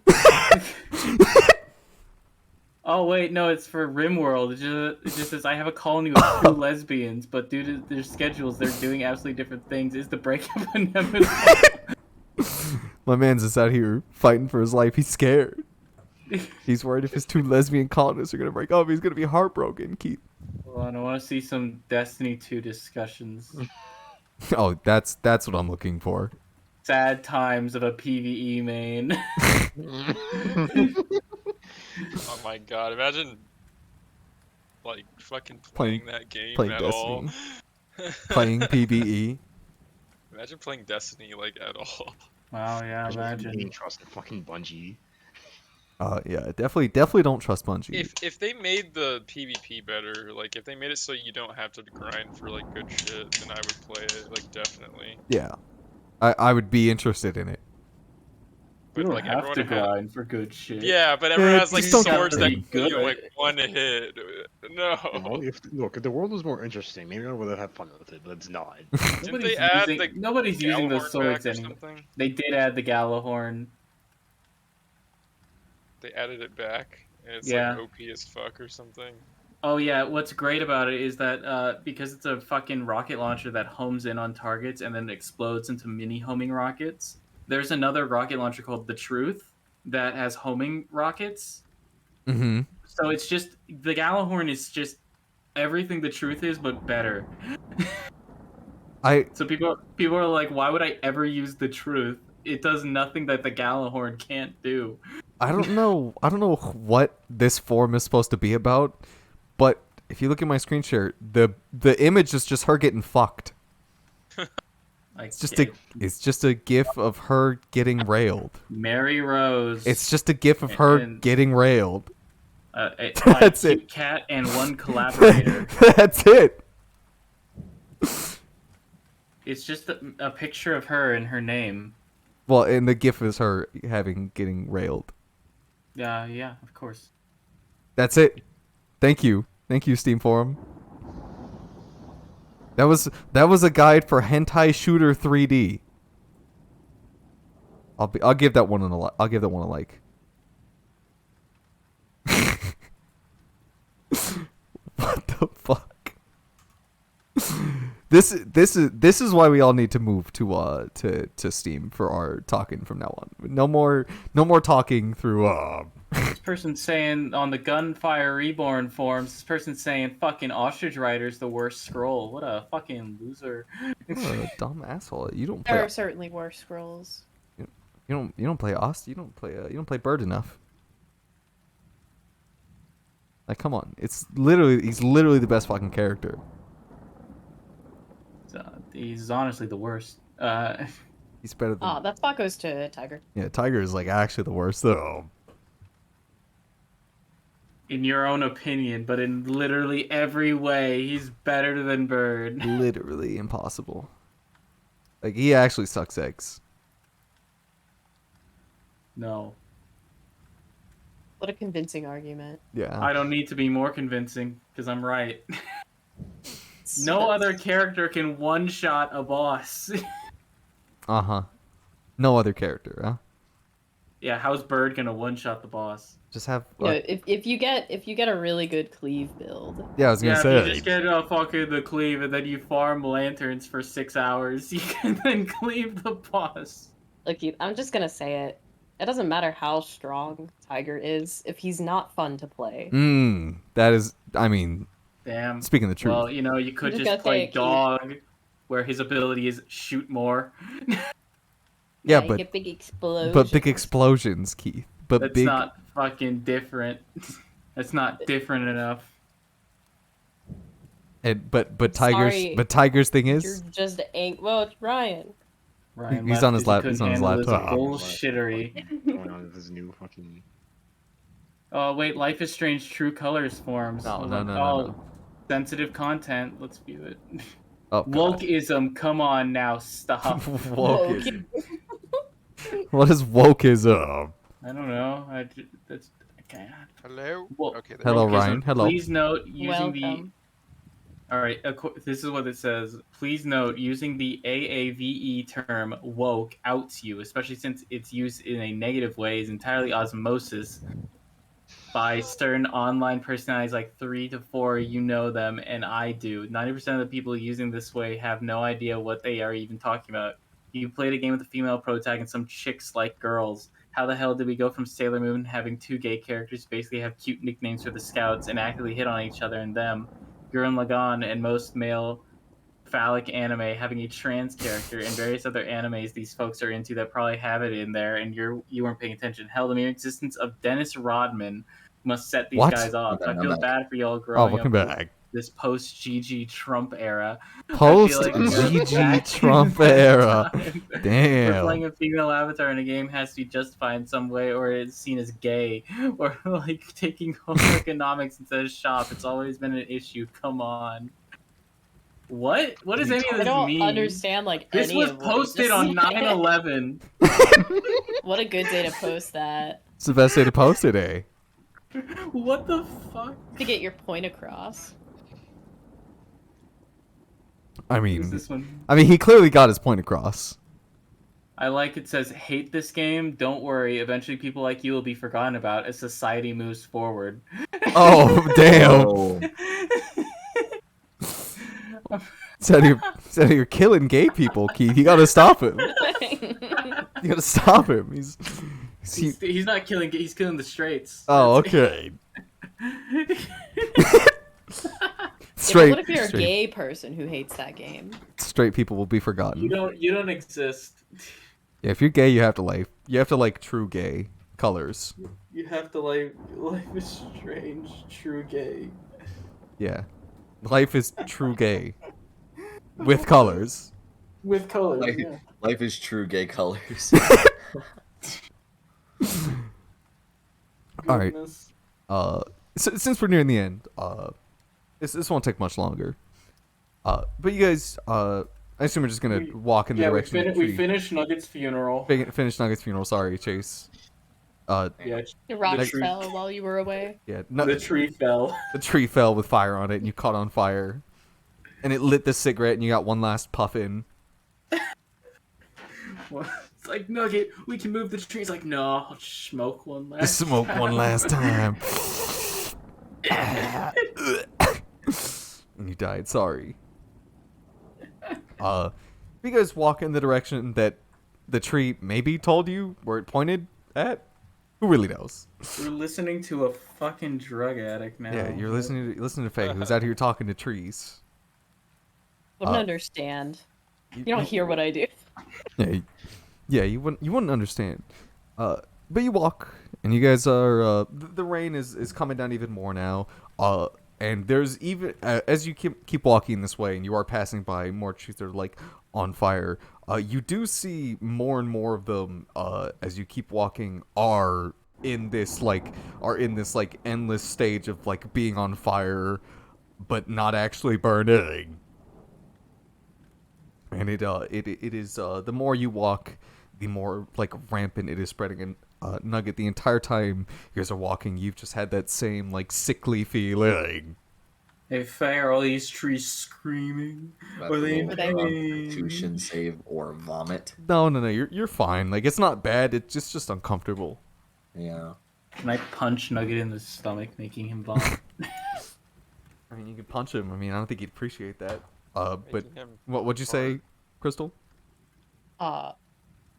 Oh wait, no, it's for RimWorld. It just says I have a colony with 2 lesbians, but due to their schedules, they're doing absolutely different things. Is the breakup inevitable? My man's just out here fighting for his life. He's scared. He's worried if his 2 lesbian colonists are gonna break up, he's gonna be heartbroken. Keith. Hold on, I want to see some Destiny 2 discussions. Oh, that's what I'm looking for. Sad times of a PvE main. Oh my god, imagine like fucking playing that game playing at Destiny. all. Playing PvE. Imagine playing Destiny like at all. Wow, yeah, Being imagine. trusted fucking Bungie. Yeah, definitely don't trust Bungie. If they made the PvP better, like if they made it so you don't have to grind for like good shit, then I would play it, like definitely. Yeah, I would be interested in it. You But don't like have everyone to has, grind for good shit. yeah, but everyone has like just don't get swords that pretty kill you good. like one hit. No. Well, if the world was more interesting, maybe I would have had fun with it, but it's not. Didn't they add the Nobody's using those Gjallarhorn swords back or anymore. something? They did add the Gallahorn. They added it back, and it's Yeah. like OP as fuck or something. Oh yeah, what's great about it is that because it's a fucking rocket launcher that homes in on targets and then explodes into mini homing rockets. There's another rocket launcher called the Truth that has homing rockets. Mm-hmm. So it's just the Gallahorn is just everything the Truth is, but better. So people are like, why would I ever use the Truth? It does nothing that the Gallahorn can't do. I don't know what this forum is supposed to be about, but if you look at my screen share, the image is just her getting fucked. It's just a gif of her getting railed. Mary Rose. It's just a gif of her And- getting railed. That's it. Cat and one collaborator. That's it. It's just a picture of her and her name. Well, and the gif is her getting railed. Yeah, of course. That's it. Thank you, Steam Forum. That was a guide for Hentai Shooter 3D. I'll give that one a like. What the fuck? This is why we all need to move to Steam for our talking from now on. No more talking through This person's saying on the Gunfire Reborn forums, this person's saying fucking Ostrich Rider's the worst scroll. What a fucking loser. What a dumb asshole. You don't There play. are certainly worse scrolls. You don't play Ost. You don't play Bird enough. Like, come on. He's literally the best fucking character. He's honestly the worst. He's better than. Ah, that spot goes to Tiger. Yeah, Tiger is like actually the worst though. In your own opinion, but in literally every way, he's better than Bird. Literally impossible. Like, he actually sucks eggs. No. What a convincing argument. Yeah. I don't need to be more convincing, because I'm right. No other character can one-shot a boss. Uh-huh. No other character, huh? Yeah, how's Bird gonna one-shot the boss? Just have. You know, if you get a really good cleave build, Yeah, I was gonna Yeah, if say. you just get fucking the cleave and then you farm lanterns for 6 hours, you can then cleave the boss. look, I'm just gonna say it. It doesn't matter how strong Tiger is if he's not fun to play. That is. I mean, Damn. speaking the truth. Well, you know, you could just just gotta play say it, Keith. Dog, where his ability is shoot more. Yeah, you but get big explosions. but big explosions, Keith. But That's big. not fucking different. That's not different enough. And but Tiger's Sorry. Tiger's thing You're is. just well, it's Ryan. Ryan He's left on his 'cause he lap- couldn't he's on his handle this laptop. bullshittery. Going on with his new fucking. Oh wait, Life is Strange True Colors forms. No, Hold no, on. no, no, Oh, no. sensitive content. Let's view it. Oh, God. Wokeism. Come on now, stop. Wokeism. What is wokeism? I don't know. That's okay. Hello. Well, Okay. There. Hello, Wokeism. Ryan. Hello. Please note using the. Welcome. All right, this is what it says. Please note, using the AAVE term woke outs you, especially since it's used in a negative way, is entirely osmosis by certain online personalities like 3 to 4, you know them, and I do. 90% of the people using this way have no idea what they are even talking about. You played a game with a female protagonist and some chicks like girls. How the hell did we go from Sailor Moon having 2 gay characters basically have cute nicknames for the scouts and actively hit on each other and them? Gurren Lagann and most male phallic anime having a trans character and various other animes these folks are into that probably have it in there and you weren't paying attention. Hell, the mere existence of Dennis Rodman must set these What? guys off. Okay, I feel I'm bad for y'all Oh, growing welcome up back. this post GG Trump era. Post I feel like we're GG back Trump in that era. time. Where Damn. playing a female avatar in a game has to be justified in some way, or it's seen as gay, or like taking home economics instead of shop. It's always been an issue. Come on. What? What does any of I this don't mean? understand like This any was of what he posted just on said. 9/11. What a good day to post that It's the best day to post today. What the fuck? to get your point across. I What is mean, this one? he clearly got his point across. I like it says, hate this game. Don't worry. Eventually, people like you will be forgotten about as society moves forward. Oh, damn. Oh, Said you're killing gay people, Keith. You gotta stop him. You gotta stop him. He's not killing. He's killing the straights. Oh, That's- okay. Yeah, but what if you're a straight, gay person who hates that game? straight people will be forgotten. You don't exist. Yeah, if you're gay, you have to like true gay colors. You have to life is strange. True gay. Yeah, life is true gay with colors. With colors. Life, Yeah. life is true gay colors. All right. Goodness. Since we're nearing the end, this won't take much longer. But you guys, I assume we're just gonna walk in the Yeah, direction. of the we tree. finished Nugget's funeral. Finish Nugget's funeral. Sorry, Chase. Yeah, The rock The tree- fell while you were away. Yeah. No, the tree fell. the tree fell with fire on it, and you caught on fire, and it lit the cigarette, and you got one last puff in. It's like, Nugget, we can move the tree. He's like, no, I'll just smoke one last. Just smoke one last time. And you died. Sorry. You guys walk in the direction that the tree maybe told you where it pointed at. Who really knows? We're listening to a fucking drug addict now. Yeah, you're listening to Faye, who's out here talking to trees. Wouldn't Uh, understand. You don't hear what I do. Yeah, you wouldn't understand. But you walk, and you guys are. The rain is coming down even more now. And there's even as you keep walking this way, and you are passing by more trees that are like on fire. You do see more and more of them. As you keep walking, are in this like endless stage of like being on fire, but not actually burning. And it is the more you walk, the more like rampant it is spreading. And Nugget, the entire time you guys are walking, you've just had that same like sickly feeling. Hey, Faye, are all these trees screaming? About Are to they roll in for a pain? Constitution save or vomit. No, you're fine. Like it's not bad. It's just uncomfortable. Yeah. Can I punch Nugget in the stomach, making him vomit? I mean, you can punch him. I mean, I don't think he'd appreciate that. But Making him what'd you say, Crystal? Are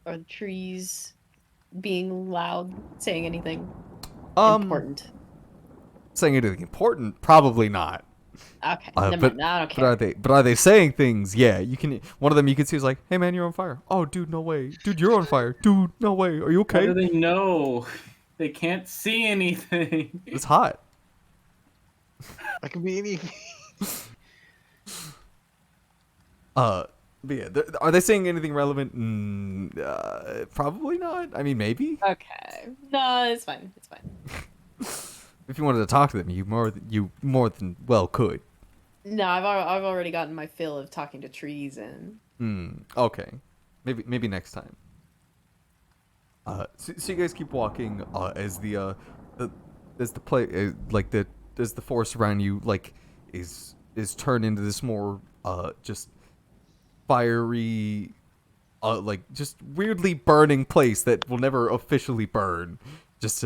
the trees being loud, saying anything important? Saying anything important? Probably not. Okay, but- never mind. I don't care. But are they saying things? Yeah, you can. One of them you can see is like, "Hey man, you're on fire." Oh, dude, no way. Dude, you're on fire. Dude, no way. Are you How okay? do they know? They can't see anything. It's hot. That can be anything. But yeah, are they saying anything relevant? Probably not. I mean, maybe. Okay. No, it's fine. It's fine. If you wanted to talk to them, you more than well could. No, I've already gotten my fill of talking to trees and. Okay. Maybe next time. So you guys keep walking as the forest around you like is turned into this more just fiery like just weirdly burning place that will never officially burn. Just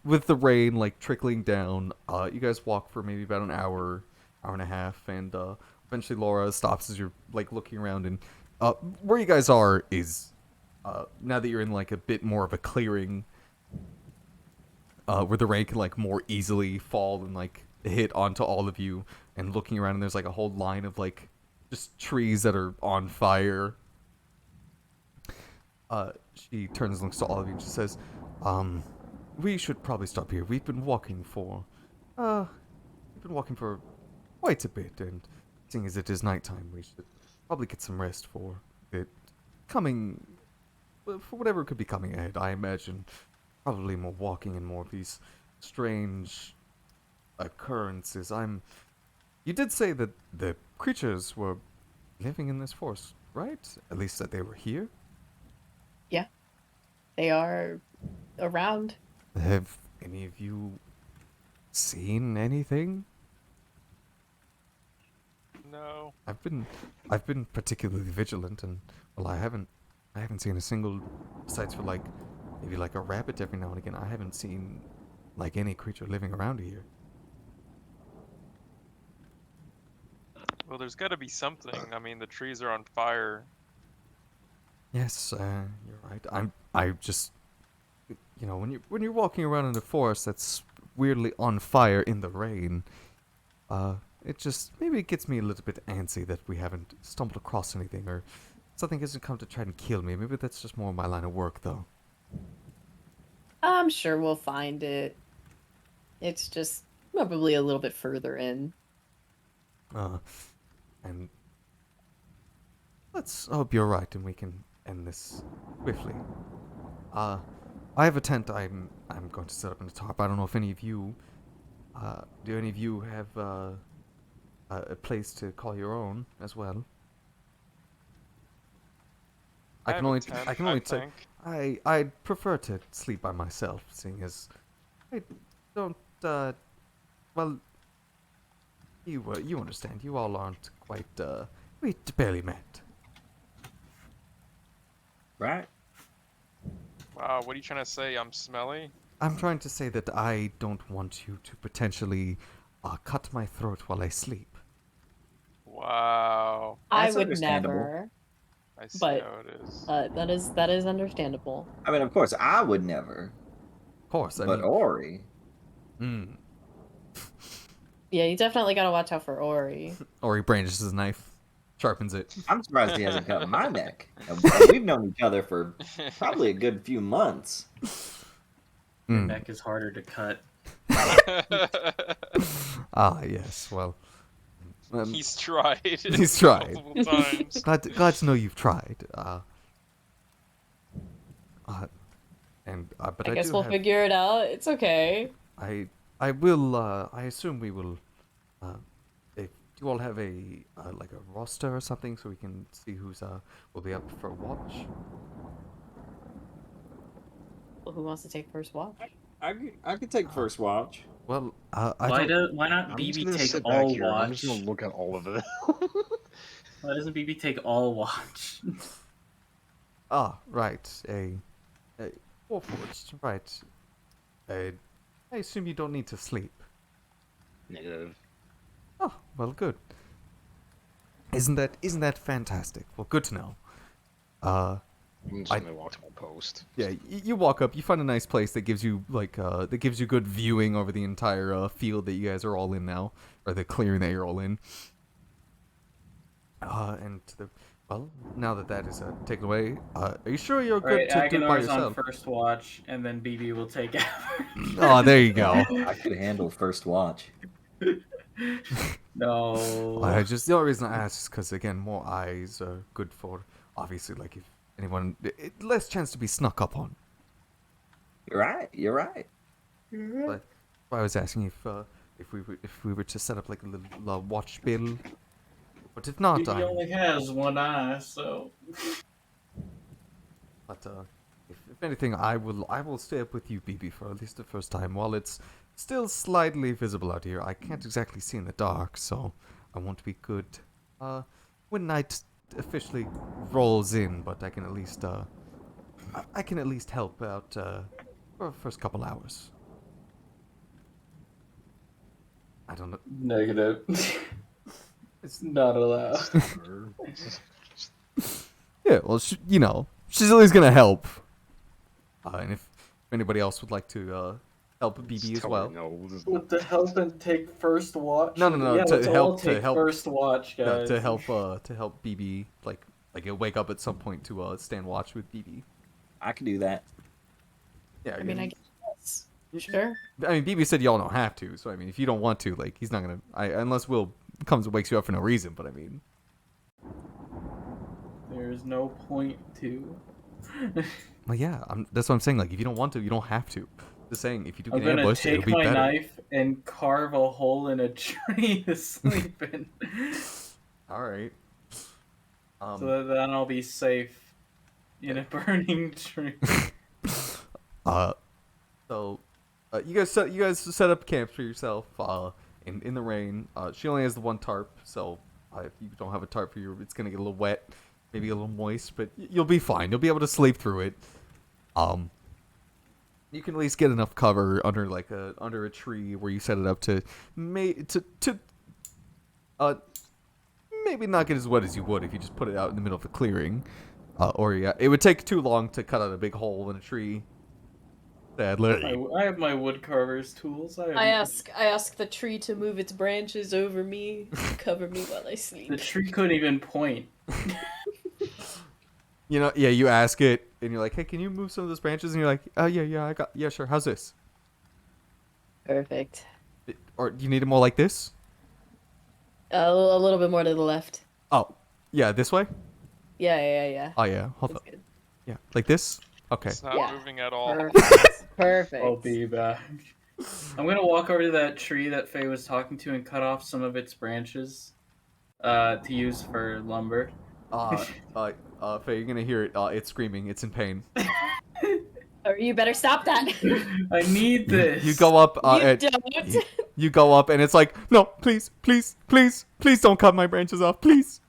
with the rain like trickling down, you guys walk for maybe about an hour and a half, and eventually Laura stops as you're like looking around, and where you guys are is now that you're in like a bit more of a clearing, where the rain can like more easily fall and like hit onto all of you, and looking around, and there's like a whole line of like just trees that are on fire. She turns and looks to all of you and she says, we should probably stop here. We've been walking for quite a bit, and seeing as it is nighttime, we should probably get some rest for it coming, for whatever could be coming ahead. I imagine probably more walking and more of these strange occurrences. You did say that the creatures were living in this forest, right? At least that they were here? Yeah. They are around. Have any of you seen anything? No. I've been particularly vigilant, and well, I haven't seen a single, besides for like maybe like a rabbit every now and again. I haven't seen like any creature living around here. Well, there's got to be something. I mean, the trees are on fire. Yes, you're right. I just, when you're walking around in the forest that's weirdly on fire in the rain, it just maybe it gets me a little bit antsy that we haven't stumbled across anything, or something hasn't come to try and kill me. Maybe that's just more my line of work, though. I'm sure we'll find it. It's just probably a little bit further in. And let's hope you're right, and we can end this swiftly. I have a tent I'm going to set up in the top. I don't know if any of you, do any of you have a place to call your own as well? I can only take. I'd prefer to sleep by myself, seeing as I don't. Well, you understand. You all aren't quite. We barely met. Right? Wow, what are you trying to say? I'm smelly? I'm trying to say that I don't want you to potentially cut my throat while I sleep. Wow. I That's would understandable. never. I see But, how it is. That is understandable. I mean, of course, I would never. course. I But mean, Ori, Yeah, you definitely gotta watch out for Ori. or he brandishes his knife, sharpens it. I'm surprised he hasn't cut my neck. And we've known each other for probably a good few months. Your Mm. neck is harder to cut. Ah, yes. Well, He's tried. He's tried. Multiple times. glad to know you've tried. But I I guess do we'll have, figure it out. It's okay. I will. I assume we will. If you all have a like a roster or something, so we can see who's will be up for watch. Well, who wants to take first watch? I could take first watch. Well, I Why don't. why not I'm just BB gonna take sit back all here. I'm watch? just gonna look at all of it. Why doesn't BB take all watch? Right. A Warforged. Right. I assume you don't need to sleep. Negative. Oh, well, good. Isn't that fantastic? Well, good to know. I'm just gonna walk to my post. Yeah, you walk up, you find a nice place that gives you that gives you good viewing over the entire field that you guys are all in now, or the clearing that you're all in. Well, now that is taken away, are you sure you're good Right, to do it by Agonar's on yourself? first watch, and then BB will take average. Oh, there you go. I could handle first watch. No. The only reason I ask is because again, more eyes are good for obviously like if anyone less chance to be snuck up on. You're right. You're right. But I was asking if we were to set up like a little watch bill, but if not, BB only has one eye, so. but if anything, I will stay up with you, BB, for at least the first time. While it's still slightly visible out here, I can't exactly see in the dark, so I won't be good when night officially rolls in. But I can at least help out for the first couple hours. I don't know. Negative. It's not allowed. Yeah, well, she's at least gonna help. And if anybody else would like to help BB Just as tell well. her no, this is To help and take first watch? No, Yeah, to let's help- all to take help- first watch, guys. To help BB like you'll wake up at some point to stand watch with BB. I can do that. Yeah, I mean, I guess. Sure. BB said y'all don't have to, so I mean, if you don't want to, like, he's not gonna. Unless Will comes and wakes you up for no reason, but I mean. There's no point to. Well, yeah, that's what I'm saying. Like, if you don't want to, you don't have to. Just saying, if you do I'm get gonna ambushed, it'll take be my better. knife and carve a hole in a tree to sleep in. All right. So that then I'll be safe in a burning tree. So, you guys set up camp for yourself. In the rain. She only has the one tarp, so if you don't have a tarp for you, it's gonna get a little wet, maybe a little moist, but you'll be fine. You'll be able to sleep through it. You can at least get enough cover under a tree where you set it up to maybe not get as wet as you would if you just put it out in the middle of the clearing. It would take too long to cut out a big hole in a tree. Sadly. I have my wood carver's tools. I ask the tree to move its branches over me, cover me while I sleep. The tree couldn't even point. You ask it, and you're like, "Hey, can you move some of those branches?" And you're like, "Oh yeah, sure. How's this? Perfect. Or do you need it more like this?" A little bit more to the left. Oh, yeah, this way. Yeah. Oh yeah, hold That's up. good. Yeah, like this. Okay. It's not Yeah. moving at all. Perfect. I'll be back. I'm gonna walk over to that tree that Faye was talking to and cut off some of its branches, to use for lumber. Faye, you're gonna hear it. It's screaming. It's in pain. Or you better stop that. I need this. You go up. You don't. You go up, and it's like, no, please don't cut my branches off, please.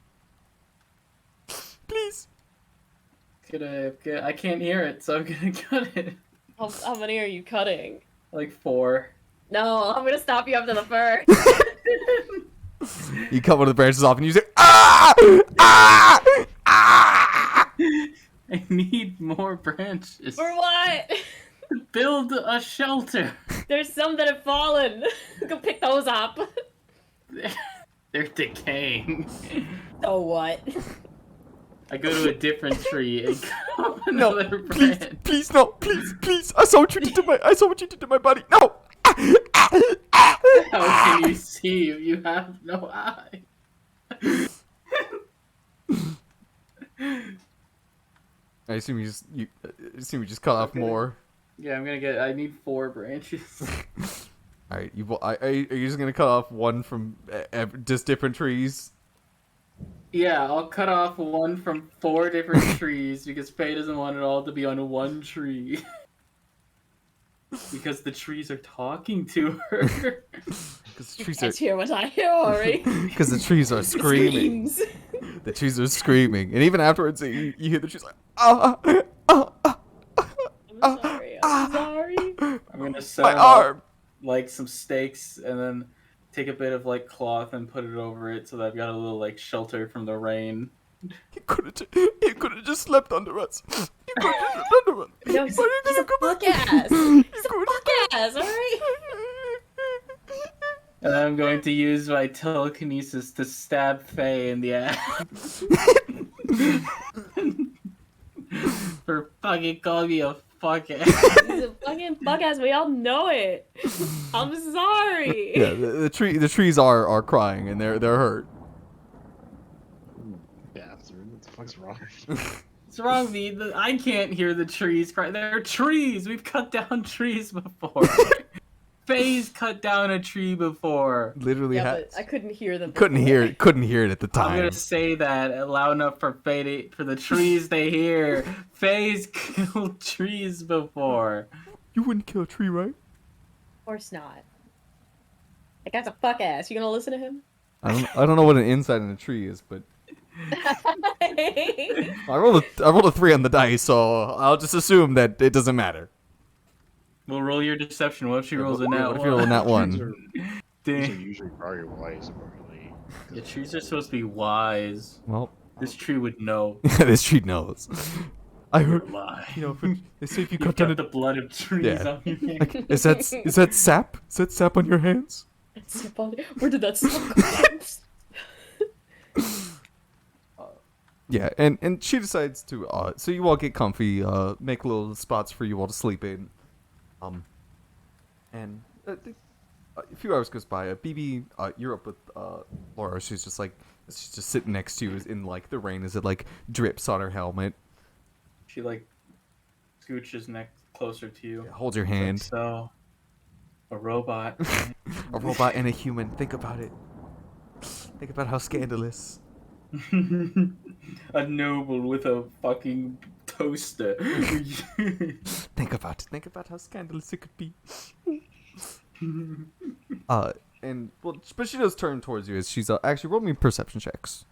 I can't hear it, so I'm gonna cut it. How many are you cutting? Like 4. No, I'm gonna stop you after the fur. You cut one of the branches off, and you say, ah, ah, ah. I need more branches. For what? Build a shelter. There's some that have fallen. Go pick those up. They're decaying. So what? I go to a different tree and cut off No, another please, branch. please, no, please. I saw what you did to my body. No. How can you see if you have no eye? I assume you just cut off more. Yeah, I need 4 branches. All right, are you just gonna cut off one from just different trees? Yeah, I'll cut off one from 4 different trees because Faye doesn't want it all to be on one tree. Because the trees are talking to her. Because the trees Can't hear what I hear, Ori. Because the trees are screaming. Screams. The trees are screaming, and even afterwards, you hear the trees like ah ah ah. I'm sorry. I'm sorry. I'm gonna My set up arm. like some stakes and then take a bit of like cloth and put it over it so that I've got a little like shelter from the rain. He could have just slept under us. He could have just slept under us. No, he's Why a did you fuck come back? ass. He He's a could- fuck ass, alright? And I'm going to use my telekinesis to stab Faye in the ass. For fucking calling me a fuck ass. He's a fucking fuck ass. We all know it. I'm sorry. Yeah, the trees are crying and they're hurt. Bastard, what the fuck's wrong? What's wrong with me? I can't hear the trees cry. They're trees. We've cut down trees before. Faye's cut down a tree before. Literally, Yeah, but I couldn't hear them. couldn't hear it at the I'm time. gonna say that loud enough for Faye for the trees to hear. Faye's killed trees before. You wouldn't kill a tree, right? Of course not. That guy's a fuck ass. You gonna listen to him? I don't know what an inside in a tree is, but I rolled a 3 on the dice, so I'll just assume that it doesn't matter. We'll roll your deception. What if she rolls a What nat if you roll a one? nat Trees one? are Dang. usually very wise, apparently. Yeah, trees are supposed to be wise. Well, This tree would know. this tree knows. I You're heard, lying. they say if you You've cut down got the blood of trees Yeah. on your hand. like, is that sap? Is that sap on your hands? Where did that smoke come from? Yeah, and she decides to so you all get comfy, make little spots for you all to sleep in. And a few hours goes by. BB, you're up with Laura. She's just sitting next to you in like the rain as it like drips on her helmet. She like scooches next closer to you. Yeah, hold your hand. So, a robot. A robot and a human. Think about it. Think about how scandalous. A noble with a fucking toaster. Think about how scandalous it could be. And well, but she does turn towards you as she's actually roll me perception checks.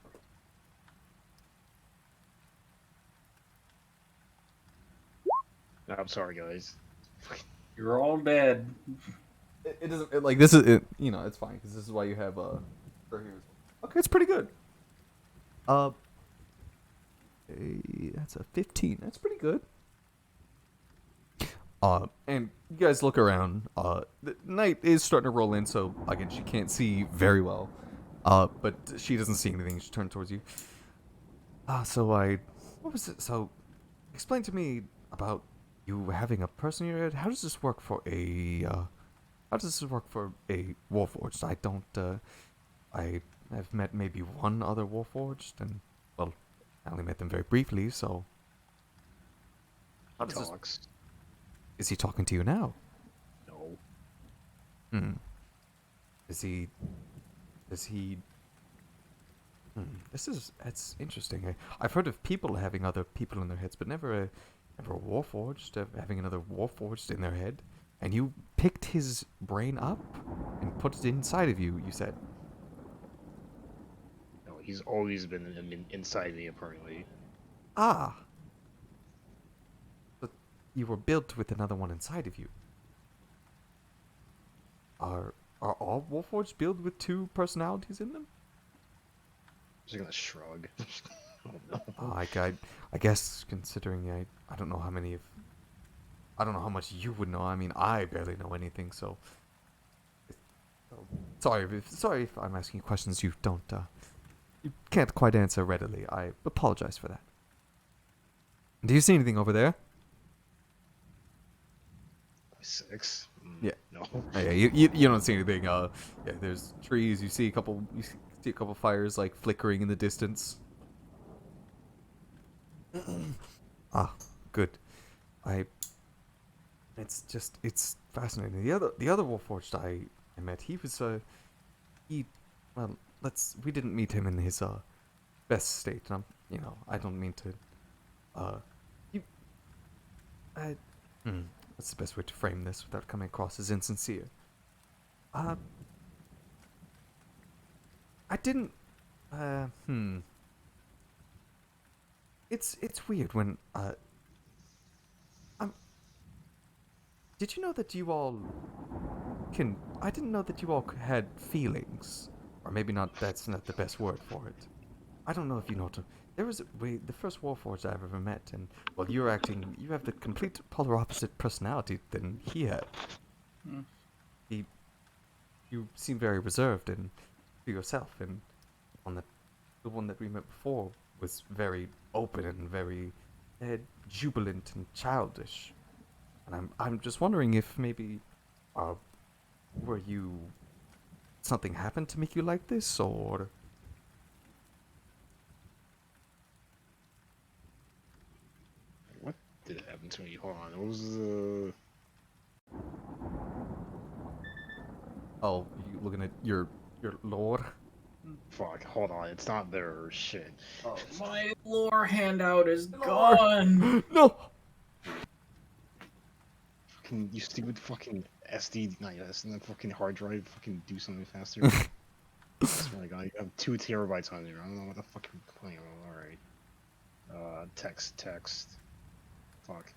No, I'm sorry, guys. You're all dead. It doesn't like this is you know it's fine because this is why you have her here. Okay, it's pretty good. That's a 15. That's pretty good. And you guys look around. The night is starting to roll in, so again she can't see very well. But she doesn't see anything. She turns towards you. What was it? So, explain to me about you having a person in your head. How does this work for a Warforged? I don't. I've met maybe one other Warforged, and well, I only met them very briefly. So, how does this? Talks. Is he talking to you now? No. Is he? That's interesting. I've heard of people having other people in their heads, but never a Warforged having another Warforged in their head. And you picked his brain up and put it inside of you. You said. No, he's always been inside me, apparently. Ah. But you were built with another one inside of you. Are all Warforged built with 2 personalities in them? Just gonna shrug. I don't know. I guess considering I don't know how many of I don't know how much you would know. I mean, I barely know anything, so. Sorry if I'm asking questions you don't, you can't quite answer readily. I apologize for that. Do you see anything over there? 6. Yeah. No. Oh, yeah, you don't see anything. Yeah, there's trees. You see a couple fires like flickering in the distance. Ah, good. It's fascinating. The other Warforged I met, he was we didn't meet him in his best state. And I don't mean to what's the best way to frame this without coming across as insincere? I didn't. It's weird when did you know that you all can? I didn't know that you all had feelings, or maybe not. That's not the best word for it. I don't know if you know. There was the first Warforged I've ever met, and well, you have the complete polar opposite personality than he had. You seem very reserved and to yourself, and the one that we met before was very open and very jubilant and childish. And I'm just wondering if maybe something happened to make you like this, or What did happen to me? Hold on. What was the... oh, you looking at your lore? Fuck, hold on. It's not there. Shit. Oh, my lore handout is gone. No. Fucking, you stupid fucking SD, not yes, and that fucking hard drive, fucking do something faster. I swear to God, you have 2 terabytes on there. I don't know what the fuck you're playing on. Alright. Text. Fuck.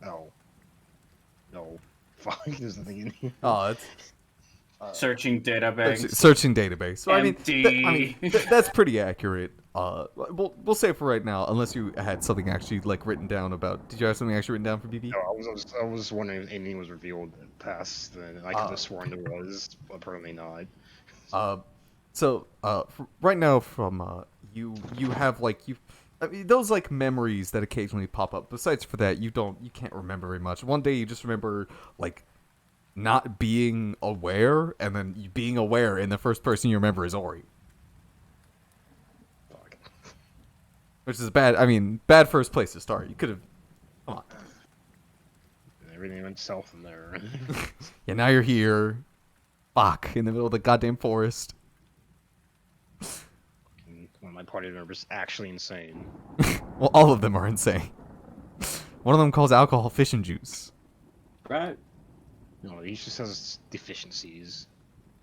Oh. No. Fuck, there's nothing in here. Oh, it's Searching database. searching database. So, Empty. That's pretty accurate. We'll say for right now, unless you had something actually like written down about. Did you have something actually written down for BB? No, I was wondering if anything was revealed past, and I could have sworn there was, but apparently not. Right now, from you have those like memories that occasionally pop up. Besides for that, you can't remember very much. One day you just remember like not being aware, and then you being aware, and the first person you remember is Ori. Fuck. Which is bad first place to start. You could have, come on. Everything went south from there. Yeah, now you're here. Fuck, in the middle of the goddamn forest. One of my party members is actually insane. Well, all of them are insane. One of them calls alcohol fishing juice. Right. No, he just has deficiencies.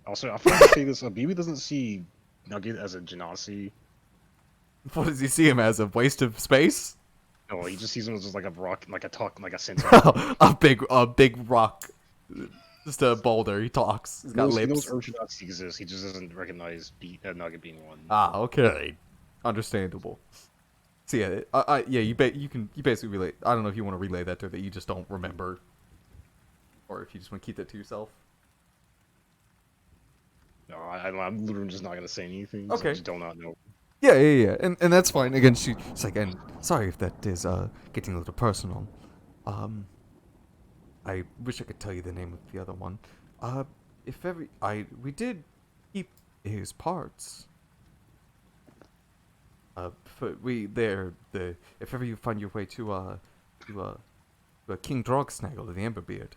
Also, I forgot to say this, BB doesn't see Nugget as a genasi. What does he see him as? A waste of space? No, he just sees him as just like a rock, like a centaur. a big rock. Just a boulder. He talks. He's got lips. He knows Urchinasi exists. He just doesn't recognize Nugget being one. Ah, okay. Understandable. So yeah, you basically relay. I don't know if you want to relay that to that you just don't remember, or if you just want to keep that to yourself. No, I'm literally just not gonna say anything. Okay. So I just do not know. Yeah, and that's fine. Again, she's like, and sorry if that is getting a little personal. I wish I could tell you the name of the other one. We did keep his parts. If ever you find your way to King Drogsnaggle of the Emberbeard,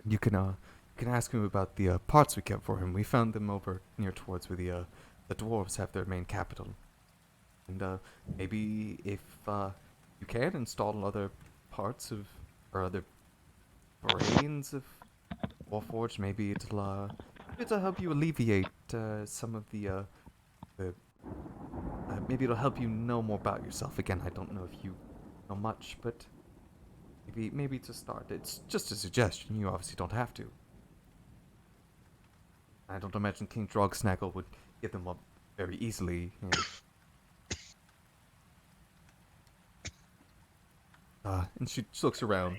you can ask him about the parts we kept for him. We found them over near towards where the dwarves have their main capital, and maybe if you can install other parts of or other brains of Warforged, maybe it'll help you alleviate some of the maybe it'll help you know more about yourself. Again, I don't know if you know much, but maybe to start, it's just a suggestion. You obviously don't have to. I don't imagine King Drogsnaggle would give them up very easily. And she looks around.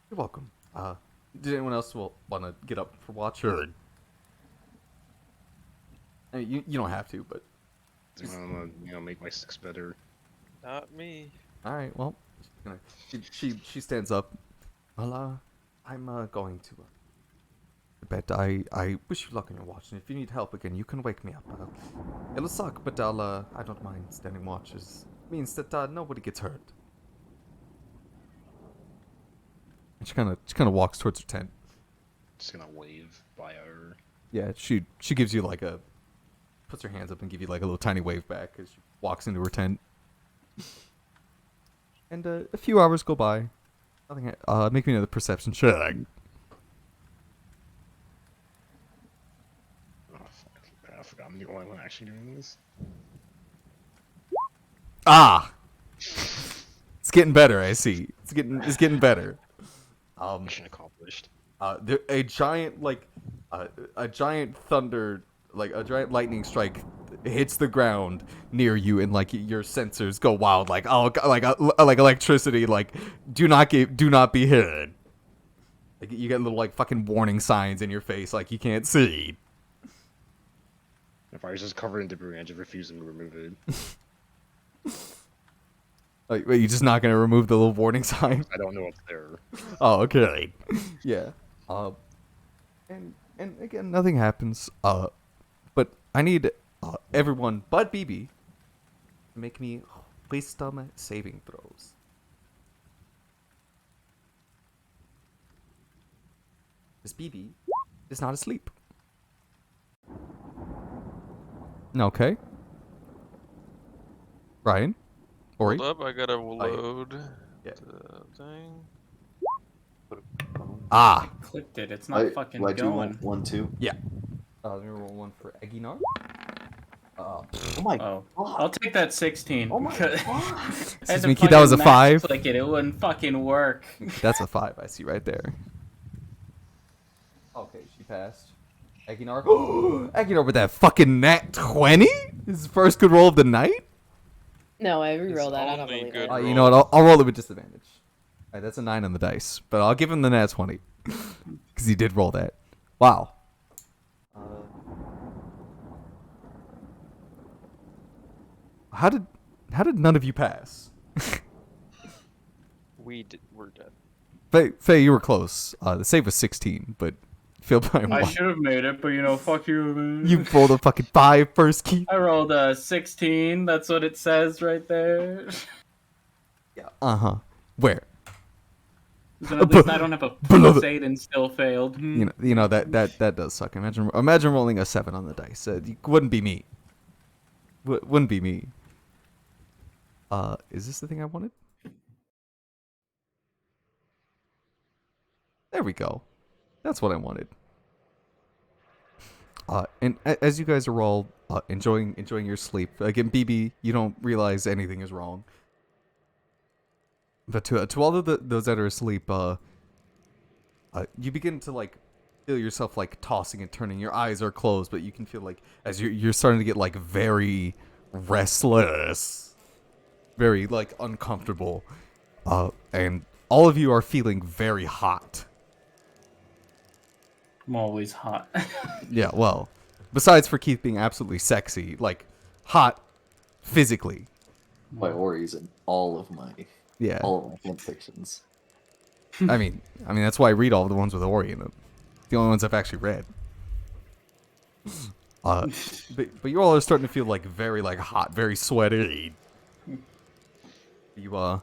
You're welcome. Did anyone else want to get up for watch? Or... I mean, you don't have to, but... I'm gonna make my 6 better. Not me. Alright, well, she stands up. Well, I'm going to bed. I wish you luck on your watch, and if you need help again, you can wake me up. It'll suck, but I don't mind standing watch. It means that nobody gets hurt. And she kind of walks towards her tent. Just gonna wave by her. Yeah, she gives you like puts her hands up and give you like a little tiny wave back as she walks into her tent. And a few hours go by. Nothing. Make me another perception check. Oh fuck! I forgot I'm the only one actually doing this. Ah, it's getting better. I see. It's getting better. Mission accomplished. A giant a giant thunder, like a giant lightning strike, hits the ground near you, and like your sensors go wild, like like electricity, like do not be hit. Like you get little like fucking warning signs in your face, like you can't see. If I was just covered in debris, I just refuse to remove it. Like, wait, you're just not gonna remove the little warning sign? I don't know what's there. Oh, okay. Yeah. And again, nothing happens. But I need everyone but BB to make me wisdom saving throws. This BB is not asleep. Okay. Ryan? Ori? Hold up, I gotta load Yeah. the thing. Ah! Clicked it. It's not fucking do going. 1, 2? Yeah. Let me roll one for Eginar. Oh my Oh, god. I'll take that 16. Oh my because- god. I had Excuse to me, Keith, that was a fucking max 5? Click it. It wouldn't fucking work. That's a 5, I see right there. Okay, she passed. Eginar. Eginar with that fucking nat 20? His first good roll of the night? No, I reroll It's that. I don't only believe good it. You know what? I'll roll it with disadvantage. Alright, that's a 9 on the dice. But I'll give him the nat 20. Because he did roll that. Wow. How did none of you pass? We're dead. Faye, you were close. The save was 16, but failed by I 1. should have made it, but you know, fuck you, man. You rolled a fucking 5 first, Keith. I rolled a 16. That's what it says right there. Yeah. Uh-huh. Where? So at least I don't have a plus 8 and still failed. You know that does suck. Imagine rolling a 7 on the dice. It wouldn't be me. Wouldn't be me. Is this the thing I wanted? There we go. That's what I wanted. And as you guys are all enjoying your sleep, again, BB, you don't realize anything is wrong. But to all of those that are asleep, you begin to like feel yourself like tossing and turning. Your eyes are closed, but you can feel like as you're starting to get like very restless, very like uncomfortable, and all of you are feeling very hot. I'm always hot. Yeah, well, besides for Keith being absolutely sexy, like hot physically. My Ori's in all of my Yeah. fan fictions. I mean that's why I read all the ones with Ori in them. The only ones I've actually read. But you all are starting to feel like very like hot, very sweaty. You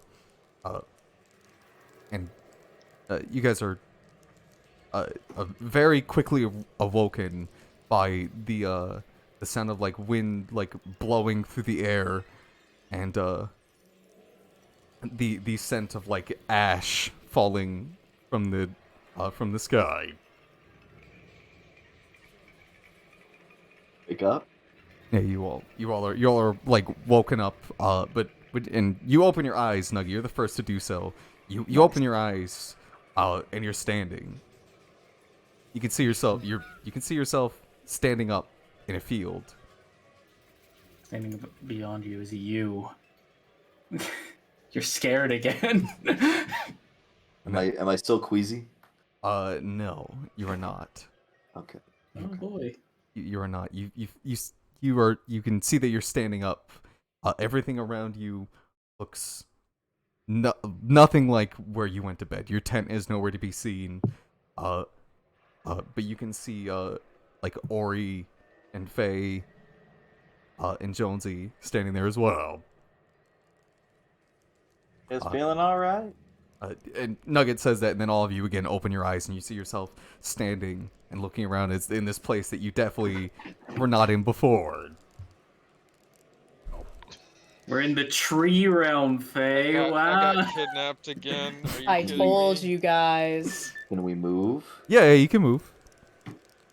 you guys are very quickly awoken by the sound of like wind like blowing through the air, and the scent of like ash falling from the sky. Wake up. Yeah, you all are like woken up. And you open your eyes, Nuggy. You're the first to do so. You open your eyes, and you're standing. You can see yourself. You can see yourself standing up in a field. Standing beyond you is you. You're scared again. Am I still queasy? No, you are not. Okay. Oh boy. You are not. You can see that you're standing up. Everything around you looks nothing like where you went to bed. Your tent is nowhere to be seen. But you can see like Ori and Faye and Jonesy standing there as well. You guys feeling all right? And Nugget says that, and then all of you again open your eyes, and you see yourself standing and looking around in this place that you definitely were not in before. We're in the tree realm, Faye. I Wow. got kidnapped again. Are you I kidding told me? you guys. Can we move? Yeah, you can move.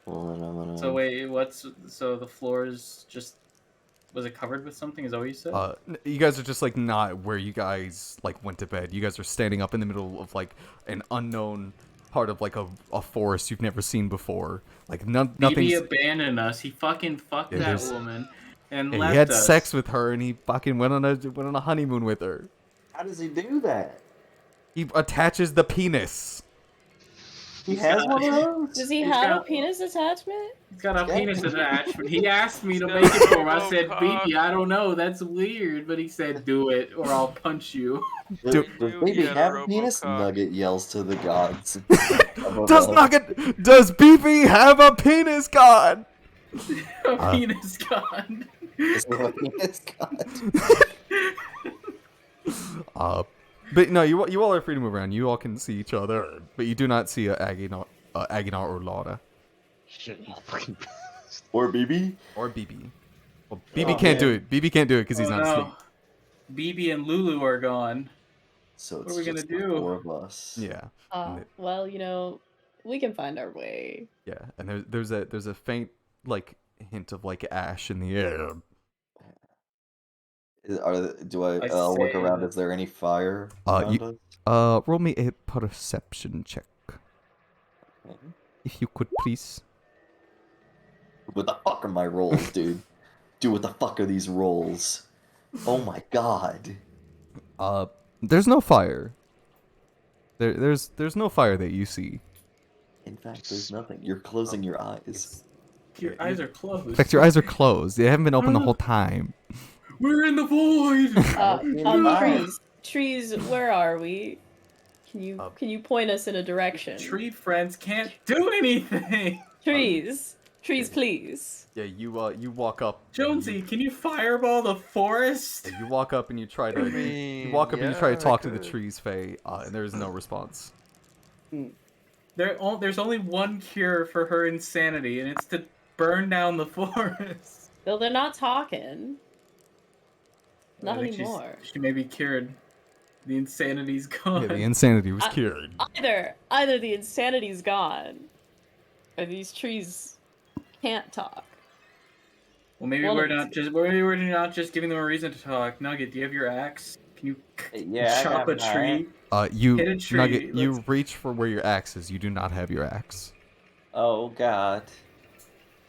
Well, then I'm gonna... So wait, so the floor is just, was it covered with something? Is that what you said? You guys are just like not where you guys like went to bed. You guys are standing up in the middle of like an unknown part of like a forest you've never seen before. Like BB nothing's. abandoned us. He fucking fucked Yeah, that there's- woman and Yeah, left he had us. sex with her, and he fucking went on a honeymoon with her. How does he do that? He attaches the penis. He has one of those? Does he He's have a got- penis attachment? He's got a Yeah. penis attachment. He asked me to He's make it got a for him. I little said, cock. BB, I don't know. That's weird. But he said, do it or I'll punch you. Does Do- baby He had a have a penis? Robocock. Nugget yells to the gods. Does BB have a penis, God? A penis god. Does he have a penis? God. But no, you all are free to move around. You all can see each other, but you do not see Aguinar or Laura Shit, you fucking. Or BB? or BB. Well, BB can't do it. BB can't do it because he's Oh, not asleep. no. BB and Lulu are gone. So it's What are we gonna just the do? 4 of us. Yeah, Well, we can find our way. yeah. And there's a faint like hint of like ash in the air. Do I I look say around? that- Is there any fire you- around us? Roll me a perception check, Okay. if you could, please. What the fuck are my rolls, dude? Dude, what the fuck are these rolls? Oh my god. There's no fire. There's no fire that you see. In fact, there's nothing. You're closing your eyes. Your eyes are closed. In fact, your eyes are closed. They haven't been open the whole time. We're in the void. Trees, where are we? Can you point us in a direction? Tree friends can't do anything. Trees, please. Yeah, you walk up. Jonesy, can you fireball the forest? You walk up and you try to you walk up and you try to talk to the trees, Faye, and there is no response. There's only one cure for her insanity, and it's to burn down the forest. Though they're not talking. Not I think anymore. She may be cured. The insanity's gone. Yeah, the insanity was cured. Either the insanity's gone, or these trees can't talk. Well, maybe Well, we're it's- not just giving them a reason to talk. Nugget, do you have your axe? Can you Yeah, I chop got a my tree? You Hit a tree, Nugget, you let's- reach for where your axe is. You do not have your axe. Oh god.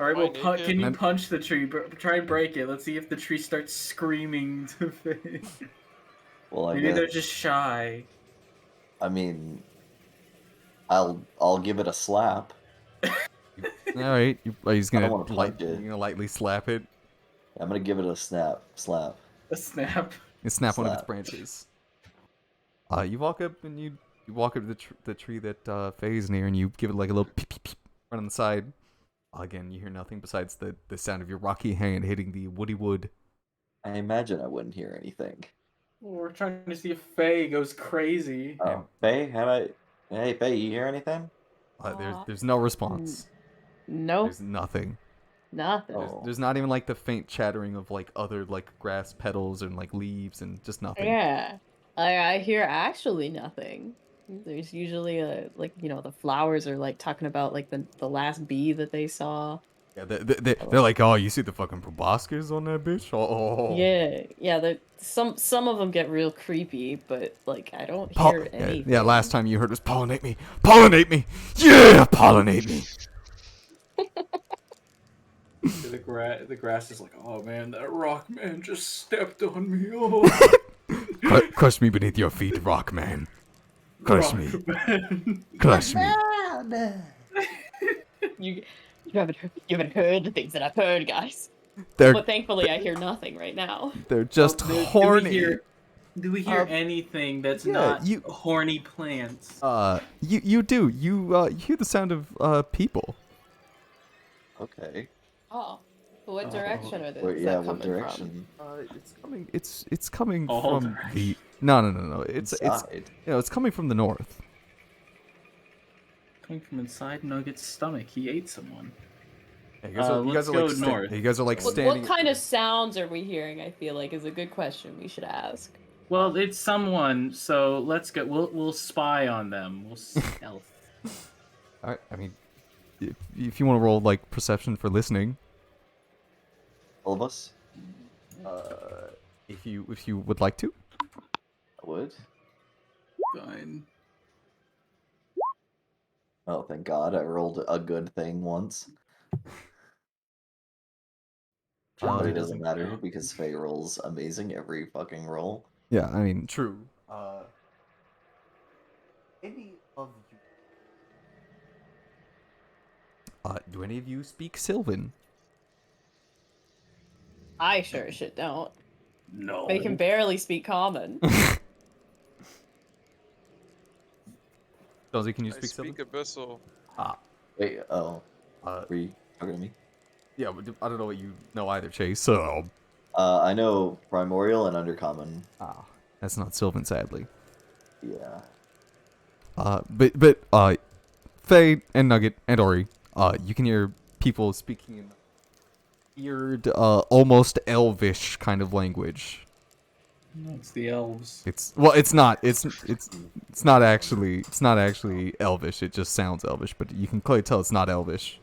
All right, well, Fine, can you Then- punch the tree? Try and break it. Let's see if the tree starts screaming to Faye. Well, I Maybe guess. they're just shy. I mean, I'll give it a slap. All right, he's I don't gonna wanna punch it. lightly slap it I'm gonna give it a slap. A snap. and snap one of its Slap. branches. You walk up and you walk up to the tree that Faye's near, and you give it like a little peep peep peep right on the side. Again, you hear nothing besides the sound of your rocky hand hitting the woody wood. I imagine I wouldn't hear anything. We're trying to see if Faye goes crazy. Oh, Faye, hey, Faye, you hear anything? There's no response. Nope, There's nothing. nothing. Oh. There's not even like the faint chattering of like other like grass petals and like leaves and just nothing. Yeah, I hear actually nothing. There's usually the flowers are like talking about like the last bee that they saw. Yeah, they're like, oh, you see the fucking proboscis on that bitch? Oh. Yeah. Some of them get real creepy, but like I don't Pol- hear anything. yeah, last time you heard was pollinate me. Pollinate me! Yeah, pollinate me! The grass is like, oh man, that rock man just stepped on me. Oh. Crush me beneath your feet, Rockman. Crush me. Crush me. You haven't heard the things that I've heard, guys. They're But thankfully, I hear nothing right now. they're just horny. Do we hear anything that's yeah, not you- horny plants? You do. You hear the sound of people. Okay. Oh, what direction are they? Wait, is yeah, that what coming direction? It's coming All from the no. It's Inside. it's coming from the north. Coming from inside Nugget's stomach. He ate someone. Yeah, you guys let's are go north. You guys are like What standing. kind of sounds are we hearing? I feel like is a good question we should ask. Well, it's someone, so let's go. We'll spy on them. We'll stealth. I mean, if you want to roll like perception for listening, All of us? if you would like to. I would. Fine. Oh, thank God. I rolled a good thing once. But it doesn't matter because Faye rolls amazing every fucking roll. Yeah, I mean, true. Any of you? Do any of you speak Sylvan? I sure as shit don't. No. They can barely speak common. Jonesy, can you I speak speak Sylvan? Abyssal. Wait, oh. Uh, Were you talking to me? yeah, but I don't know what you know either, Chase. So, I know Primordial and Undercommon. that's not Sylvan, sadly. Yeah. But Faye and Nugget and Ori, you can hear people speaking in weird, almost elvish kind of language. No, it's the elves. It's not. It's not actually elvish. It just sounds elvish, but you can clearly tell it's not elvish.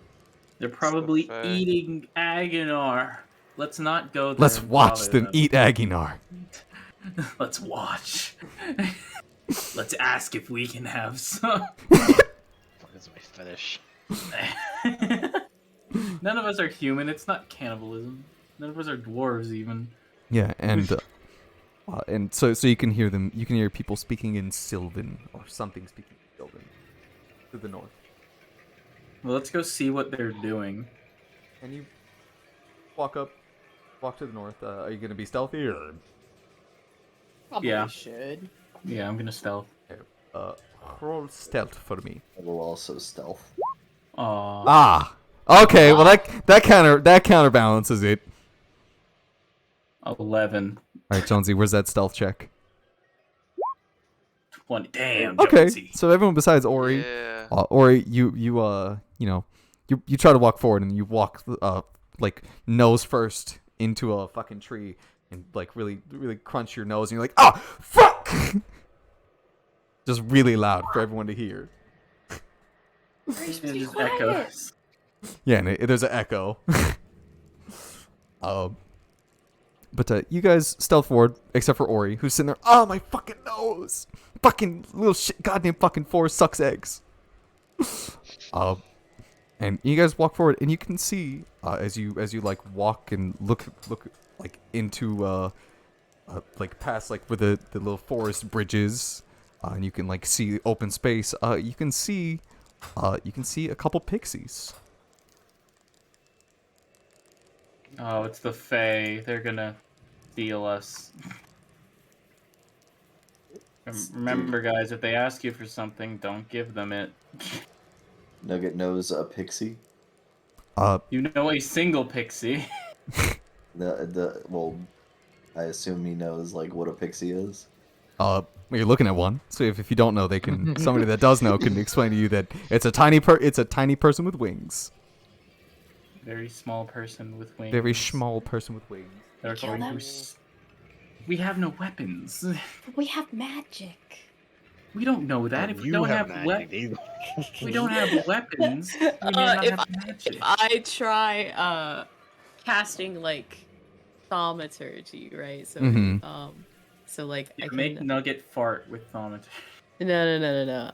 They're probably Fae. eating Aguinar. Let's not go there. Let's and watch bother them eat Aguinar. Let's watch. Let's ask if we can have some. Fuck, that's my fetish. None of us are human. It's not cannibalism. None of us are dwarves, even. Yeah, and so you can hear them. You can hear people speaking in Sylvan or something speaking in Sylvan to the north. Well, let's go see what they're doing. And you walk to the north. Are you gonna be stealthy or? Probably Yeah. should. Yeah, I'm gonna stealth. Roll stealth for me. I will also stealth. Aww. Okay. Well, that counterbalances it. 11. All right, Jonesy, where's that stealth check? 20. Damn, Okay, Jonesy. so everyone besides Ori, Yeah. Ori, you try to walk forward and you walk like nose first into a fucking tree and like really crunch your nose and you're like, oh fuck, just really loud for everyone to hear. It just echoes. Yeah, and there's an echo. But you guys stealth forward, except for Ori, who's sitting there. Oh my fucking nose! Fucking little shit! Goddamn fucking forest sucks eggs. And you guys walk forward, and you can see as you like walk and look like into like past like where the little forest bridges, and you can like see open space. You can see a couple pixies. Oh, it's the Fae. They're gonna steal us. Remember, guys, if they ask you for something, don't give them it. Nugget knows a pixie. You know a single pixie. Well, I assume he knows like what a pixie is. You're looking at one. So if you don't know, they can. Somebody that does know can explain to you that it's a tiny person with wings. Very small person with wings. Very small person with wings. They're Kill going them. to We have no weapons. We have magic. We don't know that. If we You don't have have magic. we don't have weapons. We may not If have magic. I try casting like thaumaturgy, right? So Mhm. so like I You can make Nugget fart with thaumaturgy. no.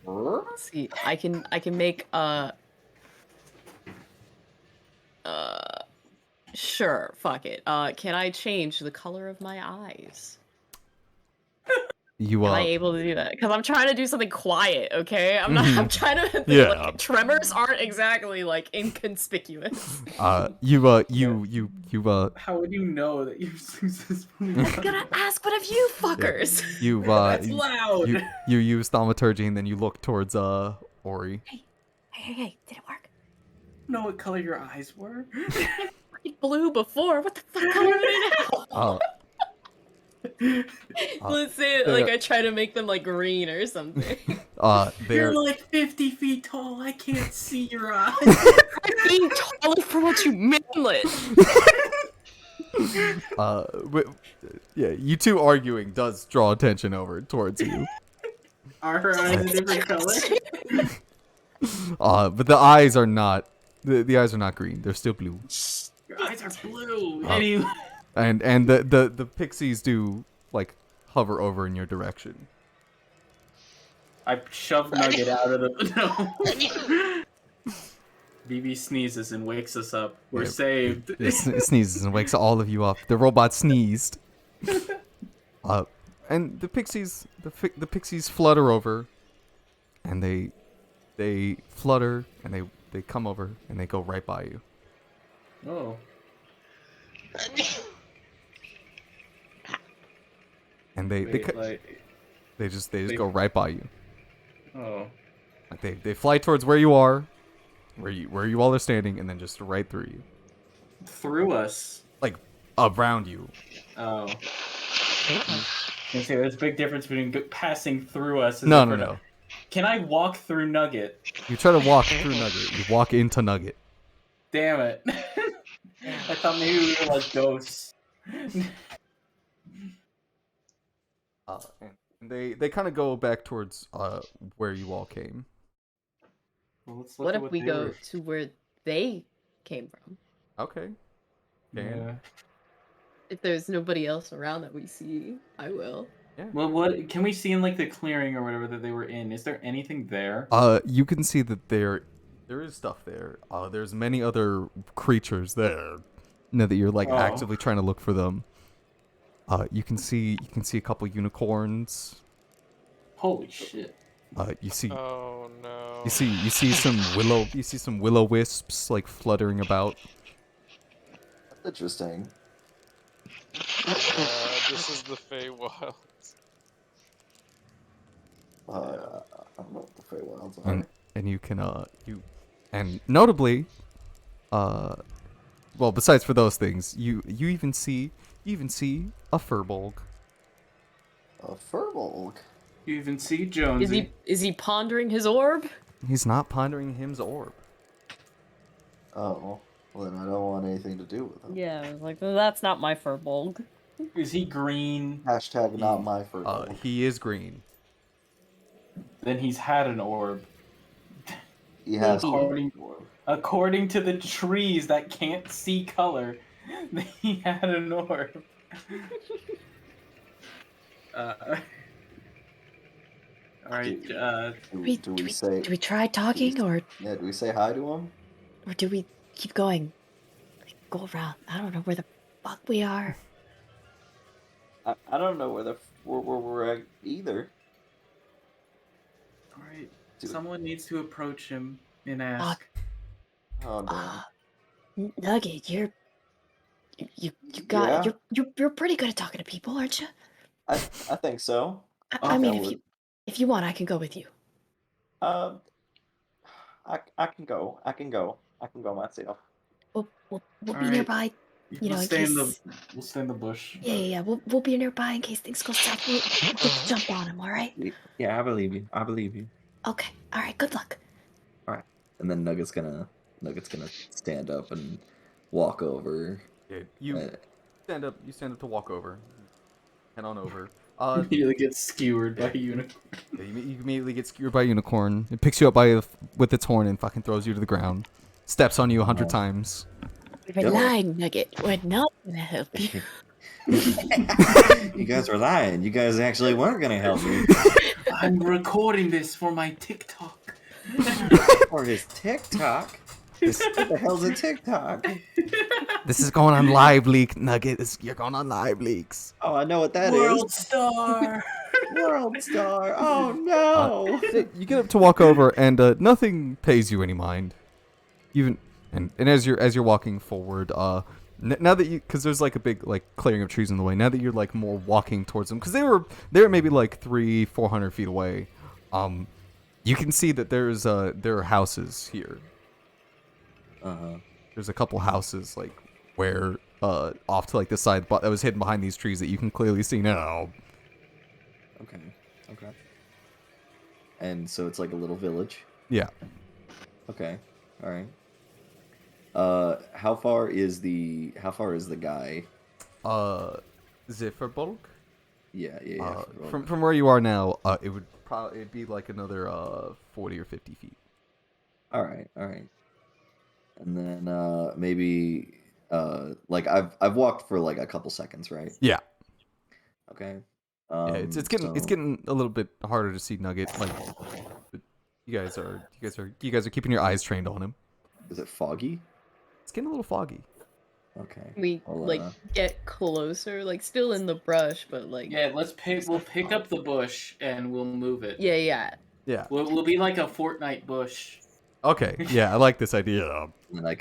Let's see. I can make sure, fuck it. Can I change the color of my eyes? You Am I able to do that? Because I'm trying to do something quiet, okay? I'm not. Mhm. I'm trying to. Yeah. Like, tremors aren't exactly like inconspicuous. you How would you know that you're successfully? I'm gonna ask one of you fuckers. you That's loud. you use thaumaturgy and then you look towards Ori. Hey, did it work? Know what color your eyes were? Blue before. What the fuck color are they now? Let's say like I try to make them like green or something. They're You're like 50 feet tall. I can't see your eyes. I'm being taller for what you manlet. yeah, you two arguing does draw attention over towards you. Are her eyes a different color? But the eyes are not. The eyes are not green. They're still blue. Your eyes are blue. Anyway. And the pixies do like hover over in your direction. I shoved Nugget out of the no. BB sneezes and wakes us up. We're saved. It sneezes and wakes all of you up. The robot sneezed. And the pixies flutter over, and they flutter and they come over and they go right by you. Oh. And they just they- go right by you. Oh. Like they fly towards where you are, where you all are standing, and then just right through you. Through us. Like around you. Oh. Okay, there's a big difference between passing through us. And No. Can I walk through Nugget? You try to walk through Nugget. You walk into Nugget. Damn it. I thought maybe we were like ghosts. And they kind of go back towards where you all came. Well, let's look What at if we they go were- to where they came from? Okay. Yeah. If there's nobody else around that we see, I will. Well, what can we see in like the clearing or whatever that they were in? Is there anything there? You can see that there is stuff there. There's many other creatures there. Now that you're like Oh. actively trying to look for them. You can see a couple unicorns. Holy shit. You see Oh no. you see some willow wisps like fluttering about. Interesting. This is the Feywild. I don't know what the Feywilds are. And you can and notably well, besides for those things, you even see a furbolg. A Furbolg. You even see Jonesy. Is he pondering his orb? He's not pondering him's orb. Oh, well then I don't want anything to do with him. Yeah, like that's not my furbolg. Is he green? Hashtag not my Furbolg. He is green. Then he's had an orb. He has According, according to the trees that can't see color, he had an orb. Alright, Do we say? Do we try talking or Yeah, do we say hi to him? do we keep going? Like, go around. I don't know where the fuck we are. I don't know where we're at either. alright. Someone needs to approach him and ask. Oh no. Nugget, you got Yeah. you're pretty good at talking to people, aren't you? I think so. I mean, that if you want, I can go with you. I can go. I can go myself. We'll be Alright. nearby. You know, We'll in stay in the case. we'll stay in the bush. Yeah. We'll be nearby in case things go south. We'll get to jump on him. All right. Yeah, I believe you. Okay. All right. Good luck. And then Nugget's gonna stand up and walk over. You stand up to walk over. Head on over. Immediately gets skewered by a unicorn. Yeah, you immediately get skewered by a unicorn. It picks you up with its horn and fucking throws you to the ground. Steps on you 100 times. You're lying, Nugget. We're not gonna help you. You guys are lying. You guys actually weren't gonna help me. I'm recording this for my TikTok. Or his TikTok. What the hell's a TikTok? This is going on live leak, Nugget. You're going on live leaks. Oh, I know what that is. World Star. World Star. Oh no. You get up to walk over, and nothing pays you any mind. Even and as you're walking forward, now that you, because there's like a big like clearing of trees in the way. Now that you're like more walking towards them, because they were maybe like 300-400 feet away. You can see that there are houses here. There's a couple houses like where off to like the side that was hidden behind these trees that you can clearly see now. Okay. And so it's like a little village. Yeah. Okay. All right. How far is the guy? Zifferbolg? Yeah. From where you are now, it'd be like another 40 or 50 feet. All right. And then maybe like I've walked for like a couple seconds, right? Yeah. Okay. Yeah, it's getting a little bit harder to see Nugget. Like, you guys are keeping your eyes trained on him. Is it foggy? It's getting a little foggy. Okay. We get closer, like still in the brush, but like Yeah, we'll pick up the bush and we'll move it. yeah. We'll be like a Fortnite bush. Okay. Yeah, I like this idea. And I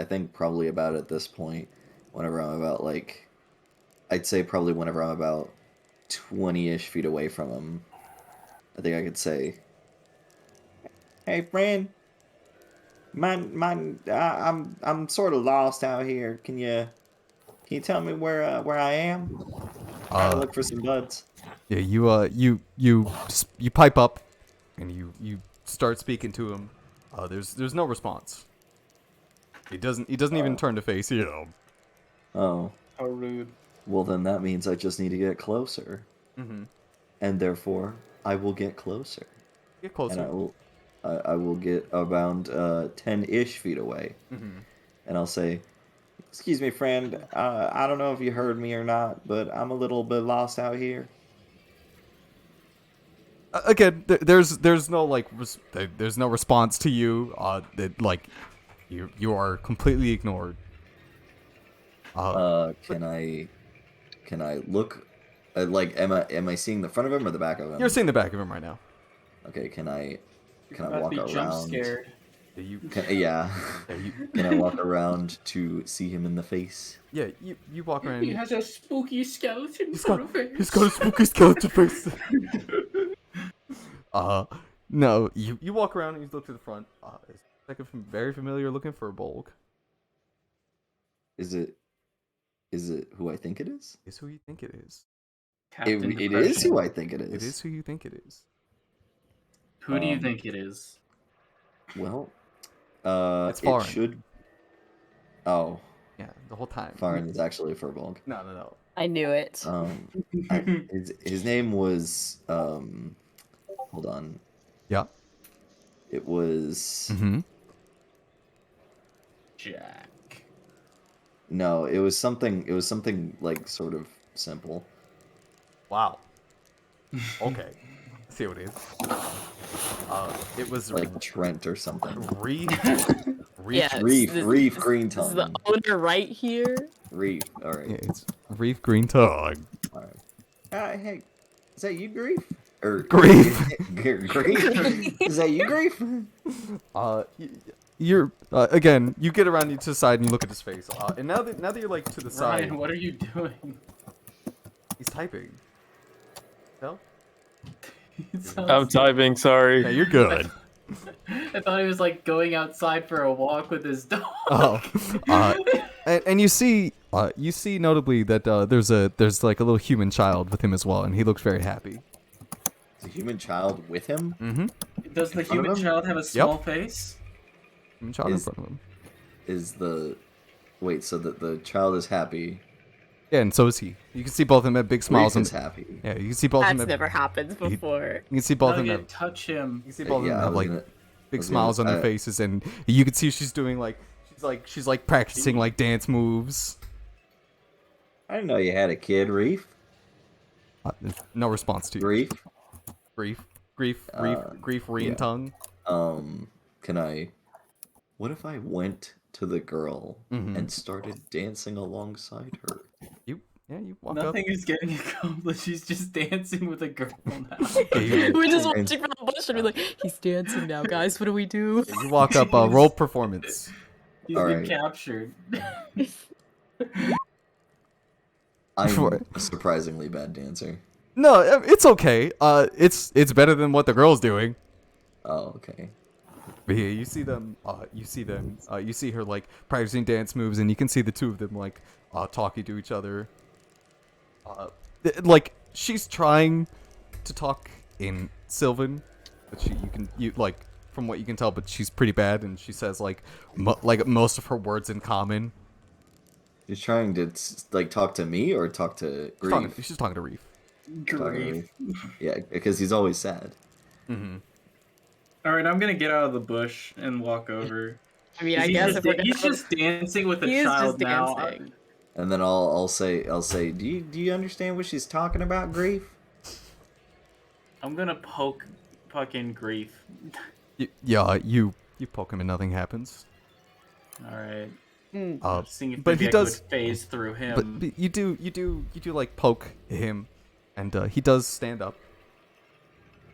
think probably about at this point, whenever I'm about like, I'd say probably whenever I'm about 20-ish feet away from him, I think I could say, "Hey, friend, I'm sort of lost out here. Can you tell me where I am? I look for some buds." Yeah, you pipe up, and you start speaking to him. There's no response. He doesn't even turn to face you. Oh. How rude. Well, then that means I just need to get closer. Mm-hmm. And therefore, I will get closer. Get closer. And I will get around 10-ish feet away. Mm-hmm. And I'll say, "Excuse me, friend. I don't know if you heard me or not, but I'm a little bit lost out here." Again, there's no like there's no response to you. Like you are completely ignored. Can I look? Like, am I seeing the front of him or the back of him? You're seeing the back of him right now. Okay. Can I About walk to be around? jump scared. Can I walk around to see him in the face? Yeah, you walk around. He has a spooky skeleton for a face. He's got a spooky skeleton face. No, you walk around and you look to the front. It's like very familiar looking for a Bolg. Is it who I think it is? It's who you think it is. It is who I think it is. It is who you think it is. Who do you think it is? Well, it's Farin. It should. Oh. Yeah, the whole time. Farin is actually a Furbolg. No. I knew it. His name was hold on. Yeah. It was. Mm-hmm. Jack. No, it was something. It was something like sort of simple. Wow. Okay. Let's see what it is. It was like Trent or something. Reef Green This is Tongue. the owner right here. Reef. All right. Yeah, it's Reef Green Tongue. All right. Hey, is that you, Grief? Or Grief. Grief. Is that you, Grief? You're again. You get around to the side and you look at his face. And now that you're like to the side, Ryan, what are you doing? he's typing. No. I'm typing, sorry. Yeah, you're good. I thought he was like going outside for a walk with his dog. And you see notably that there's like a little human child with him as well, and he looks very happy. Is a human child with him? Mm-hmm. Does the human child have a small face? Human child in front of him. Wait, so that the child is happy. Yeah, and so is he. You can see both of them have big smiles. Reef is happy. Yeah, you can see both of them. That's never happened before. You can see both of them. Touch him. You can see both of them have like big smiles on their faces, and you can see she's doing she's practicing like dance moves. I didn't know you had a kid, Reef. No response to you. Grief. Grief, Reen tongue. Can I? what if I went to the girl Mhm. and started dancing alongside her? You walk Nothing is getting accomplished. He's just dancing with a girl now. up. Yeah, We're just And- watching from the bush and we're like, he's dancing now, guys. What do we do? you walk up. Roll performance. He's All been right. captured. I'm What? a surprisingly bad dancer. No, it's okay. It's better than what the girl's doing. Oh, okay. But yeah, you see them. You see her like practicing dance moves, and you can see the two of them like talking to each other. Like she's trying to talk in Sylvan, but you like from what you can tell, but she's pretty bad, and she says like most of her words in common. She's trying to like talk to me or talk to Grief. She's talking to Reef. Talking to Grief. Reef. Yeah, because he's always sad. Mm-hmm. All right, I'm gonna get out of the bush and walk over. I mean, I guess if we're He's gonna... just dancing with a He is child just now. dancing. And then I'll say, do you understand what she's talking about, Grief? I'm gonna poke fucking Grief. Yeah, you poke him and nothing happens. All right. Seeing if but maybe he I does. could phase through him. But you do like poke him, and he does stand up.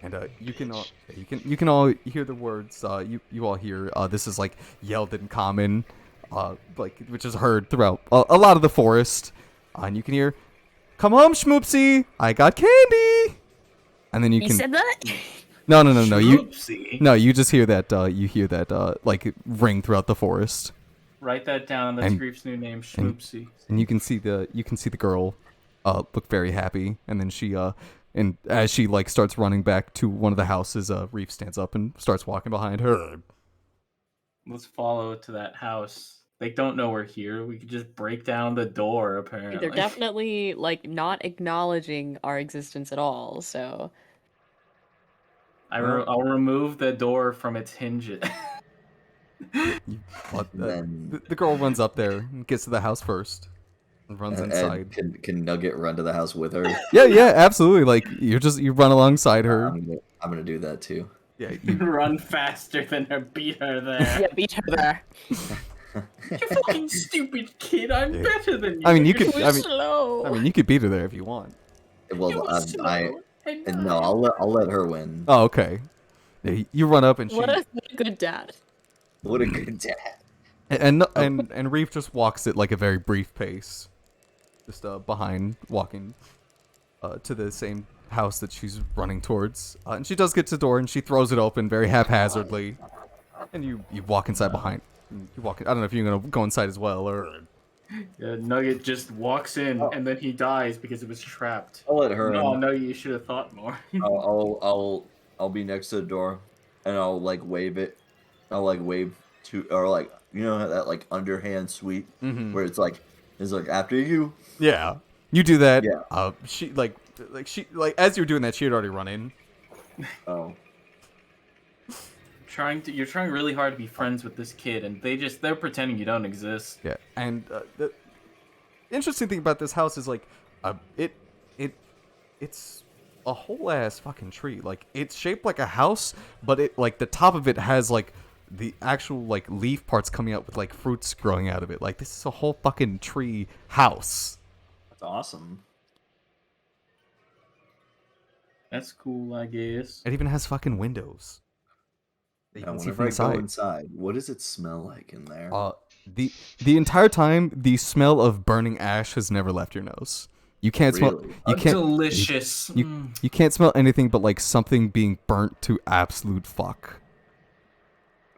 And you can all hear the words. You all hear. This is like yelled in common, like which is heard throughout a lot of the forest. And you can hear, "Come home, Schmoopsy! I got candy." And then you He can. said that? No. You Schmoopsy. you just hear that. You hear that like ring throughout the forest. Write that down. That's And- Grief's new name, Schmoopsy. And you can see the girl look very happy, and then she and as she like starts running back to one of the houses, Reef stands up and starts walking behind her. Let's follow to that house. They don't know we're here. We could just break down the door, apparently. They're definitely like not acknowledging our existence at all. So I'll remove the door from its hinges. Then The girl runs up there and gets to the house first, and runs inside. And can Nugget run to the house with her? Yeah, absolutely. Like you run alongside her. I'm gonna do that too. Yeah, Run faster than her, beat her there. yeah, beat her there. You fucking stupid kid! I'm Yeah. better than you. I mean, you You're could. too slow. You could beat her there if you want. Well, You were slow. no, I'll let her win. Oh, okay. Yeah, you run up and she. What a good dad. What a good dad. And Reef just walks at like a very brief pace, just behind, walking to the same house that she's running towards. And she does get to the door and she throws it open very haphazardly, and you walk inside behind. You walk. I don't know if you're gonna go inside as well or. Yeah, Nugget just walks in and then he dies because it was trapped. I'll let her No, in. no, you should have thought more. I'll be next to the door, and I'll like wave it. I'll like wave to, or like you know that like underhand sweep where it's like after you. Yeah, you do that. Yeah. She as you're doing that, she had already run in. Oh. You're trying really hard to be friends with this kid, and they're pretending you don't exist. Yeah, and the interesting thing about this house is like, it's a whole ass fucking tree. Like it's shaped like a house, but it like the top of it has like the actual like leaf parts coming out with like fruits growing out of it. Like this is a whole fucking tree house. That's awesome. That's cool, I guess. It even has fucking windows that you Now, can see whenever from I go inside. inside, what does it smell like in there? The entire time, the smell of burning ash has never left your nose. You can't smell. Really? You can't. Delicious. You can't smell anything but like something being burnt to absolute fuck.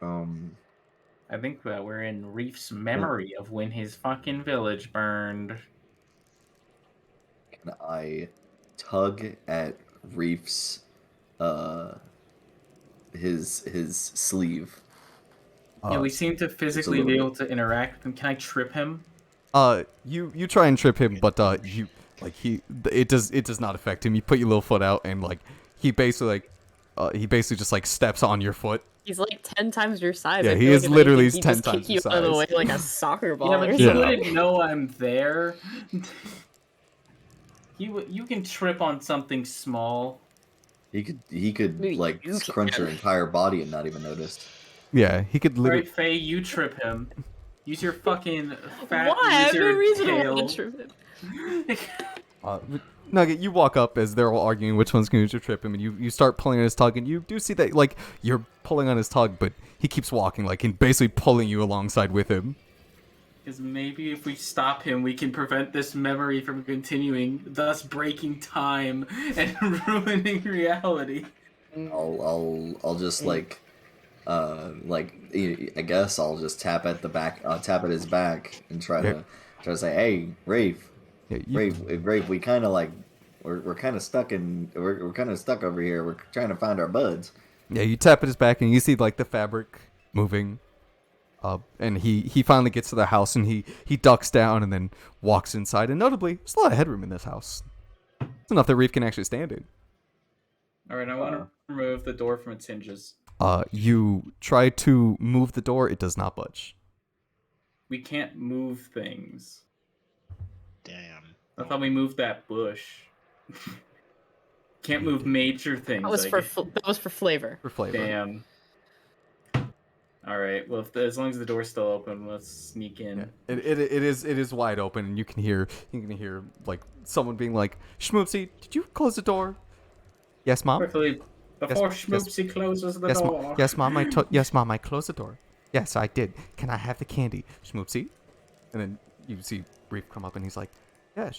I think that we're in Reef's memory of when his fucking village burned. Can I tug at Reef's his sleeve? Yeah, we seem to physically little be bit. able to interact with him. Can I trip him? You try and trip him, but it does not affect him. You put your little foot out, and like he basically just like steps on your foot. He's like 10 times your size. Yeah, I he feel is like if literally anything, he'd 10 just times kick you your out of the way size. like a soccer ball. Yeah, or but he Yeah. wouldn't know I'm there. You can trip on something small. He could Maybe like you crunch can. her entire body and not even notice. Yeah, he could literally. Alright, Faye, you trip him. Use your fucking fat Why? I have no lizard reason to tail. want to trip him. Nugget, you walk up as they're all arguing which one's going to trip him, and you start pulling on his tug, and you do see that, like, you're pulling on his tug, but he keeps walking, like, and basically pulling you alongside with him. Because maybe if we stop him, we can prevent this memory from continuing, thus breaking time and ruining reality. I'll just like I guess I'll just tap at the back, tap at his back and try to say, hey, Rafe, Yeah, Rafe, we kind of like we're kind of stuck we're kind of stuck over here. We're trying to find our buds. Yeah, you tap at his back, and you see, like, the fabric moving. And he finally gets to the house, and he ducks down and then walks inside. And notably, there's a lot of headroom in this house. It's enough that Reef can actually stand in. Alright, I want to remove the door from its hinges. You try to move the door, it does not budge. We can't move things. Damn. I thought we moved that bush. Can't move major things. That was for flavor. For flavor. Damn. Alright, well, as long as the door's still open, let's sneak in. Yeah. It is wide open, and you can hear like someone being like, "Schmoopsy, did you close the door?" Yes, mom. Quickly, before Schmoopsy closes the door. Yes, mom. Yes, mom. I closed the door. Yes, I did. Can I have the candy, Schmoopsy? And then you see Reef come up, and he's like, "Yeah,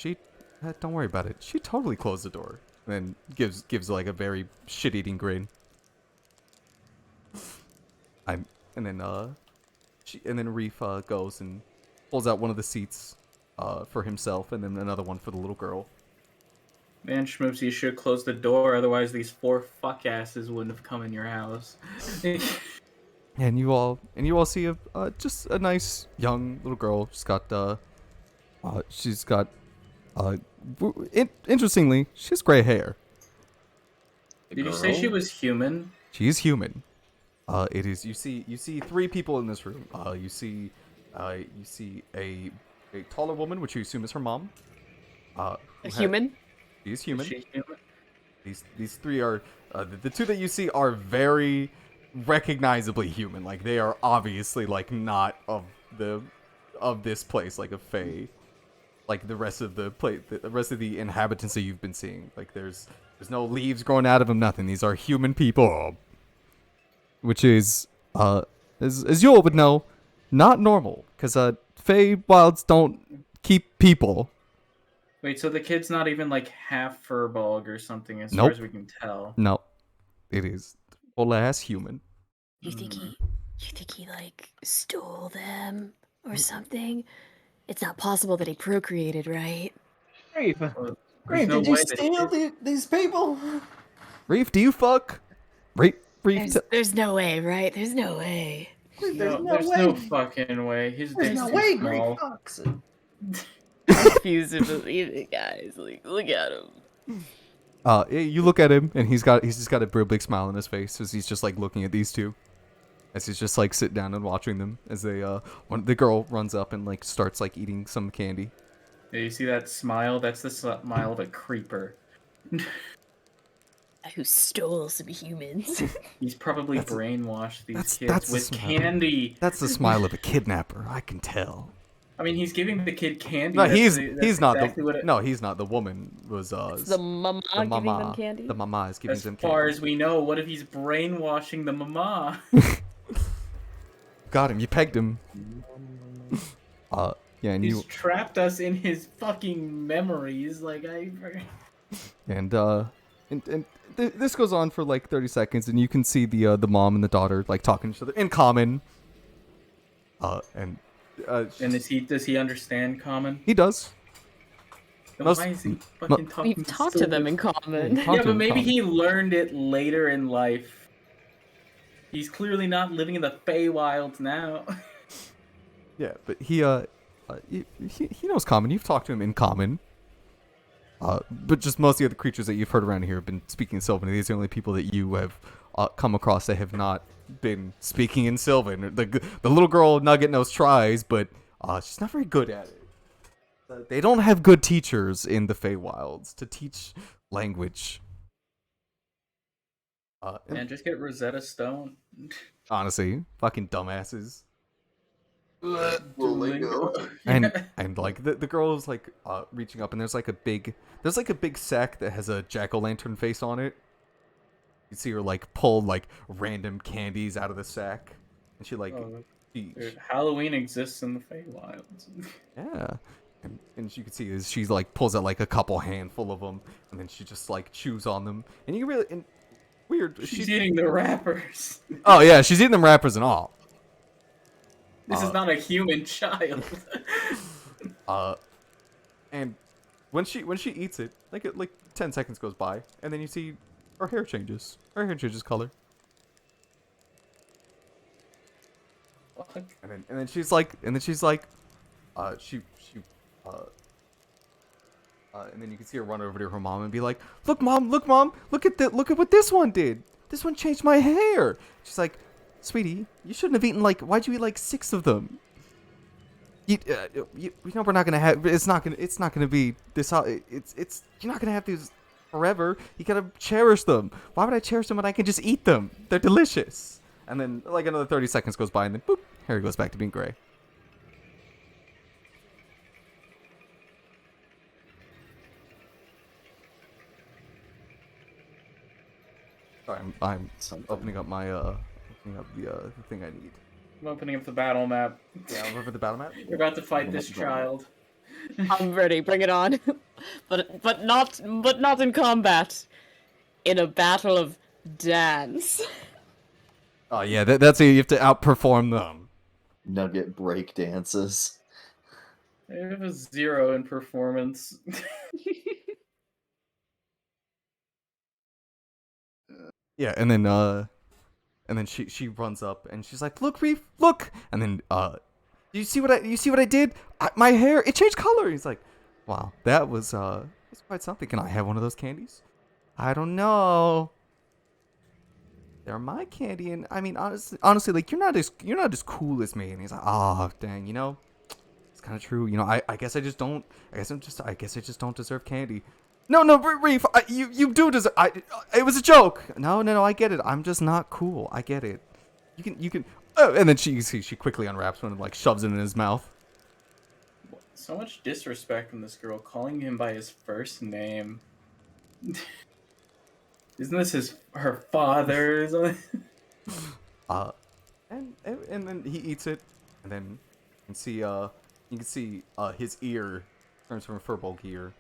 don't worry about it. She totally closed the door." And then gives like a very shit-eating grin. And then Reef goes and pulls out one of the seats for himself, and then another one for the little girl. Man, Schmoopsy, you should close the door, otherwise these 4 fuck asses wouldn't have come in your house. And you all see just a nice young little girl. Interestingly, she has gray hair. Did you say she was human? She is human. It is. You see 3 people in this room. You see a taller woman, which you assume is her mom. A human? She is human. Is she human? These 3 are the 2 that you see are very recognizably human. Like, they are obviously like not of this place, like a fae, like the rest of the rest of the inhabitants that you've been seeing. Like, there's no leaves growing out of them. Nothing. These are human people. Which is, as you all would know, not normal, because Fey Wilds don't keep people. Wait, so the kid's not even like half furball or something, as Nope. far as we can tell. No, it is full ass human. You think he like stole them or something? It's not possible that he procreated, right? Rafe, There's Rafe, no did you way that steal these people? Reef, do you fuck? Reef. There's no way, right? There's no way. There's no fucking way. His There's dick's no too way, small. Greek fucks. I refuse to believe it, guys. Like, look at him. You look at him, and he's just got a real big smile on his face as he's just like looking at these 2, as he's just like sitting down and watching them as they the girl runs up and like starts like eating some candy. Yeah, you see that smile? That's the smile of a creeper. Who stole some humans? He's probably brainwashed these kids that's the with smile. candy. That's the smile of a kidnapper. I can tell. I mean, he's giving the kid candy. No, That's he's not exactly what the. it- No, he's not. The woman was It's the mama giving them candy. The mama is giving As them far candy. as we know, what if he's brainwashing the mama? Got him. You pegged him. Yeah, and He's trapped us in his fucking memories. Like this goes on for like 30 seconds, and you can see the mom and the daughter like talking to each other in common. And does he understand common? He does. Then Most- why is he fucking talking? We've talked to them in common. Talk Yeah, to but him maybe common. he learned it later in life. He's clearly not living in the Feywilds now. Yeah, but he knows common. You've talked to him in common. But just most of the other creatures that you've heard around here have been speaking in Sylvan. These are the only people that you have come across that have not been speaking in Sylvan. The little girl Nugget knows tries, but she's not very good at it. They don't have good teachers in the Feywilds to teach language. And just get Rosetta Stone. honestly, fucking dumbasses. Duolingo. And like the girl's like reaching up, and there's like a big sack that has a jack-o'-lantern face on it. You see her like pull like random candies out of the sack, and she like Halloween exists in the Feywild. yeah, and you can see as she like pulls out like a couple handful of them, and then she just like chews on them, and you really weird. She's eating the wrappers. Oh yeah, she's eating them wrappers and all. This is not a human child. And when she eats it, like 10 seconds goes by, and then you see her hair changes. Her hair changes color. Fuck. And then she's like, and then you can see her run over to her mom and be like, look mom, look at what this one did. This one changed my hair. She's like, sweetie, you shouldn't have eaten why'd you eat like 6 of them? You know we're not gonna have. It's not gonna be this. You're not gonna have these forever. You gotta cherish them. Why would I cherish them when I can just eat them? They're delicious. And then like another 30 seconds goes by, and then boop, hair goes back to being gray. Sorry, I'm opening up my the thing I need. I'm opening up the battle map. Yeah, I'm over the battle map. We're about to fight this child. I'm ready. Bring it on. but not in combat. In a battle of dance. Oh yeah, that's it. You have to outperform them. Nugget break dances. I have a 0 in performance. Yeah, and then she runs up and she's like, "Look, Reef, look!" And then you see what I did? My hair, it changed color. He's like, "Wow, that's quite something. Can I have one of those candies?" I don't know. They're my candy, and I mean, honestly, like you're not as cool as me. And he's like, "Oh, dang, it's kind of true. I guess I just don't. I guess I just don't deserve candy." No, Reef, you do deserve. It was a joke. No, I get it. I'm just not cool. I get it. You can. Oh, and then she quickly unwraps one and like shoves it in his mouth. So much disrespect from this girl, calling him by his first name. Isn't this her father or something? And then he eats it, and then you can see his ear turns from a Furbolg ear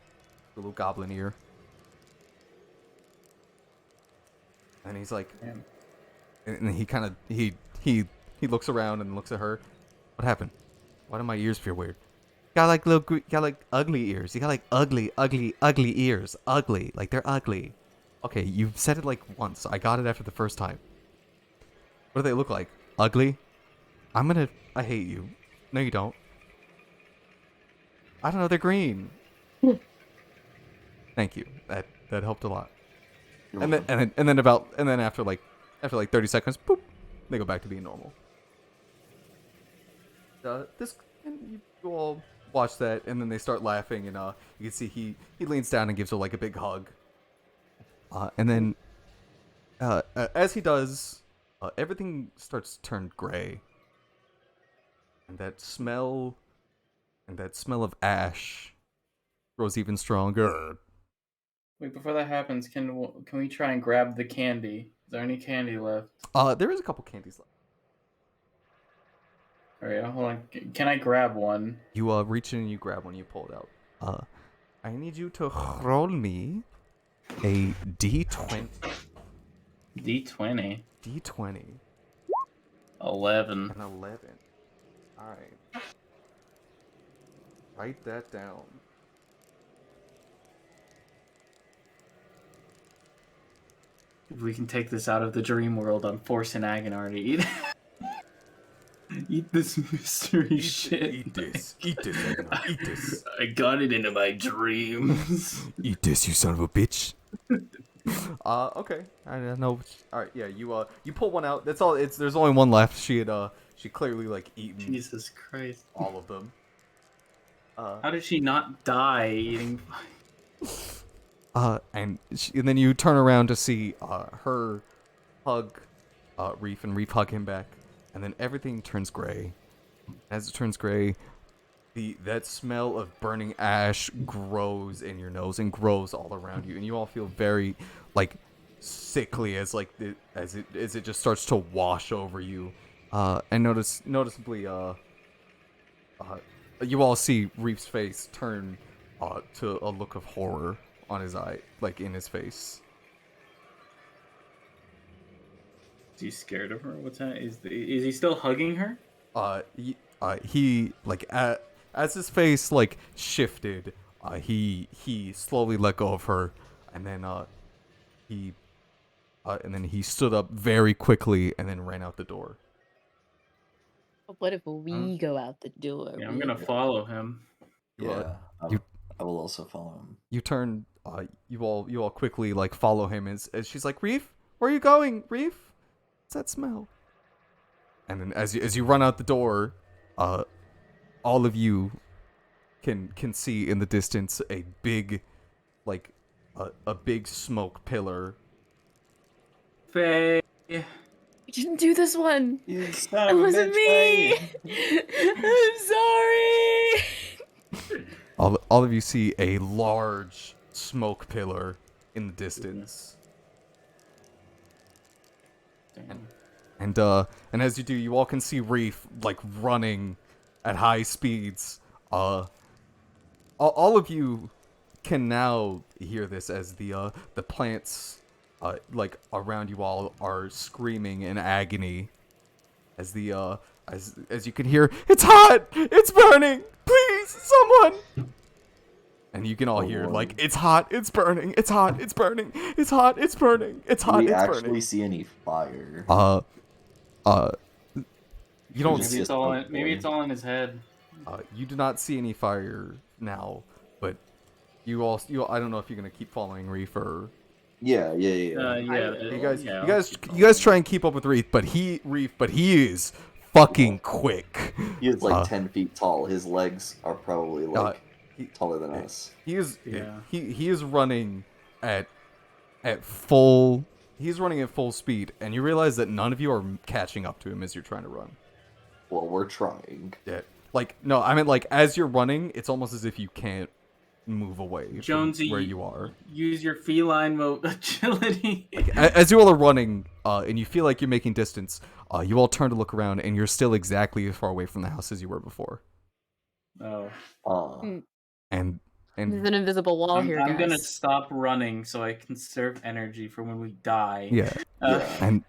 to a little goblin ear, and he's like, Damn. and he kind of he looks around and looks at her. What happened? Why do my ears feel weird? Got like ugly ears. You got like ugly ears. Ugly, like they're ugly. Okay, you've said it like once. I got it after the first time. What do they look like? Ugly? I hate you. No, you don't. I don't know, they're green. Thank you. That helped a lot. And then after like 30 seconds, boop, they go back to being normal. And you all watch that, and then they start laughing, and you can see he leans down and gives her like a big hug. And then, as he does, everything starts to turn gray. And that smell of ash grows even stronger. Wait, before that happens, can we try and grab the candy? Is there any candy left? There is a couple candies left. Alright, hold on. Can I grab one? You reach in and you grab one, you pull it out. I need you to roll me a D20. D20? D20. 11. An 11. Alright. Write that down. If we can take this out of the dream world, I'm forcing Aganar to eat. Eat this mystery shit. Eat this, Aganar, eat this. I got it into my dreams. Eat this, you son of a bitch. Okay. I don't know. Alright, yeah, you pull one out. That's all. There's only one left. She clearly like eaten. Jesus Christ. All of them. How did she not die eating? And then you turn around to see her hug Reef, and Reef hug him back, and then everything turns gray. As it turns gray, that smell of burning ash grows in your nose and grows all around you, and you all feel very like sickly as it just starts to wash over you. And noticeably, you all see Reef's face turn to a look of horror on his eye, like in his face. Is he scared of her? What's that? Is he still hugging her? He like as his face like shifted, he slowly let go of her, and then he stood up very quickly and then ran out the door. What if we go out the door? Yeah, I'm gonna follow him. Yeah, I will also follow him. You turn, you all quickly like follow him as she's like, Reef, where are you going, Reef? What's that smell? And then as you run out the door, all of you can see in the distance a big, like a big smoke pillar. Faye. You didn't do this one. You It son of a wasn't bitch, me. Faye. I'm sorry. All of you see a large smoke pillar in the distance. And as you do, you all can see Reef like running at high speeds. All of you can now hear this as the plants like around you all are screaming in agony. As as you can hear, it's hot, it's burning, please, someone. And you can all hear like, it's hot, it's burning, it's hot, it's burning, it's hot, it's burning, it's hot, Do we it's actually burning. see any fire? You don't Just see. Maybe it's all in his head. You do not see any fire now, but you I don't know if you're gonna keep following Reef or. Yeah. You guys try and keep up with Reef, but he is fucking quick. He is like 10 feet tall. His legs are probably like taller than us. He is running at full. He's running at full speed, and you realize that none of you are catching up to him as you're trying to run. Well, we're trying. Yeah. Like, no, I mean, like, as you're running, it's almost as if you can't move away Jonesy, from where you are. Use your feline agility. As you all are running, and you feel like you're making distance, you all turn to look around, and you're still exactly as far away from the house as you were before. Oh. And there's an invisible wall here, guys. I'm gonna stop running so I conserve energy for when we die. Yeah. And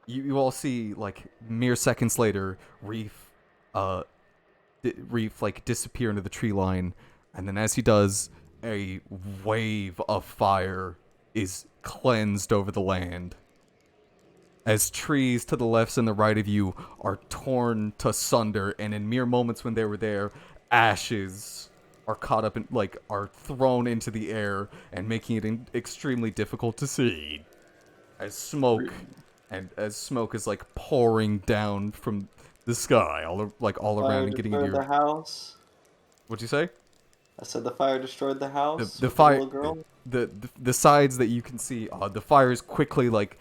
you all see, like, mere seconds later, Reef like disappear into the tree line, and then as he does, a wave of fire is cleansed over the land. As trees to the left and the right of you are torn to sunder, and in mere moments when they were there, ashes are caught up in, like, are thrown into the air and making it extremely difficult to see. As smoke is like pouring down from the sky, all around and getting into the house. What'd you say? I said the fire destroyed the house. The fire. Little girl? The sides that you can see, the fire is quickly like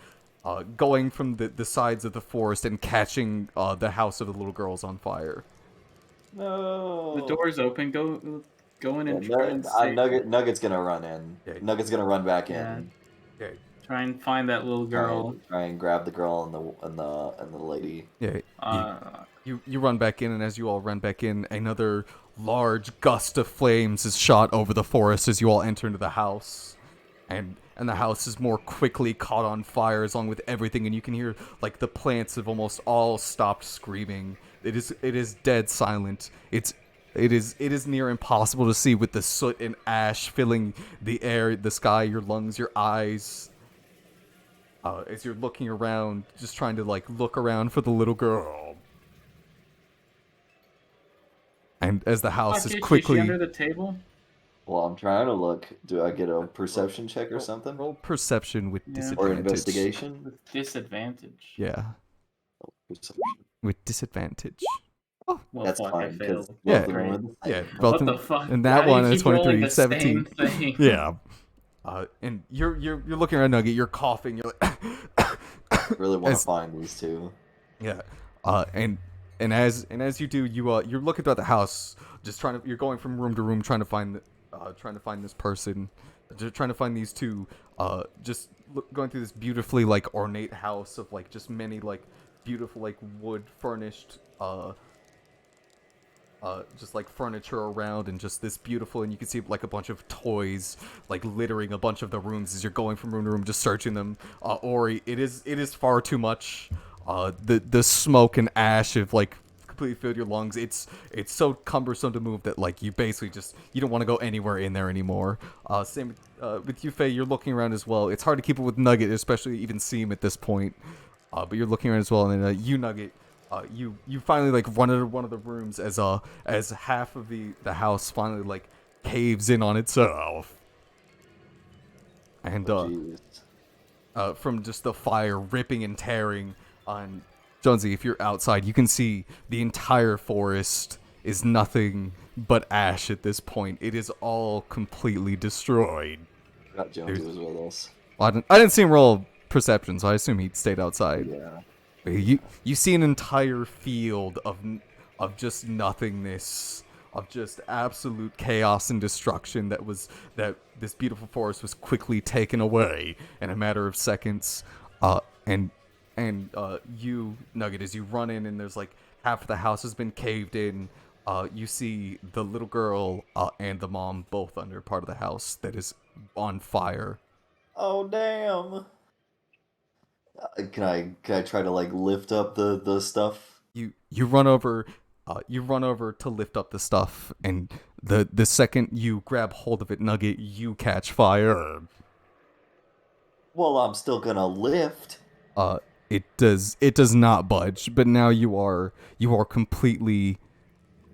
going from the sides of the forest and catching the house of the little girls on fire. No. The door's open. Go in and try and save Nugget's gonna run in. Okay. Nugget's gonna run back in. Okay. Try and find that little girl. Try and grab the girl and the lady. Yeah. You run back in, and as you all run back in, another large gust of flames is shot over the forest as you all enter into the house, and the house is more quickly caught on fire along with everything, and you can hear like the plants have almost all stopped screaming. It is dead silent. It is near impossible to see with the soot and ash filling the air, the sky, your lungs, your eyes. As you're looking around, just trying to like look around for the little girl. And as the house is quickly... Is she under the table? Well, I'm trying to look. Do I get a perception check or something? Roll perception with disadvantage. Or investigation? With disadvantage. Yeah. Perception. With disadvantage. Well, That's fuck, fine, I failed. 'cause Yeah. both of them are the same. Yeah, both What in, the fuck? and that Why do you one is keep rolling 23, the 17. same thing? Yeah. And you're looking around, Nugget. You're coughing. You're like, Really want to find these two. yeah. And as you do, you're looking throughout the house, just you're going from room to room, trying to find this person, just trying to find these two. Going through this beautifully like ornate house of like just many like beautiful like wood furnished just like furniture around, and just this beautiful, and you can see like a bunch of toys like littering a bunch of the rooms as you're going from room to room just searching them. Ori, it is far too much. The smoke and ash have like completely filled your lungs. It's so cumbersome to move that like you basically you don't want to go anywhere in there anymore. Same with you, Faye. You're looking around as well. It's hard to keep up with Nugget, especially even see him at this point. But you're looking around as well, and then you, Nugget, you finally like run into one of the rooms as half of the house finally like caves in on itself, and from just the fire ripping and tearing on Jonesy. If you're outside, you can see the entire forest is nothing but ash at this point. It is all completely destroyed. Got Jonesy was with us. Well, I didn't see him roll perception, so I assume he stayed outside. Yeah. You see an entire field of just nothingness, of just absolute chaos and destruction that this beautiful forest was quickly taken away in a matter of seconds. And you, Nugget, as you run in, and there's like half of the house has been caved in. You see the little girl and the mom both under part of the house that is on fire. Oh damn! Can I try to like lift up the stuff? You run over to lift up the stuff, and the second you grab hold of it, Nugget, you catch fire. Well, I'm still gonna lift. It does not budge, but now you are completely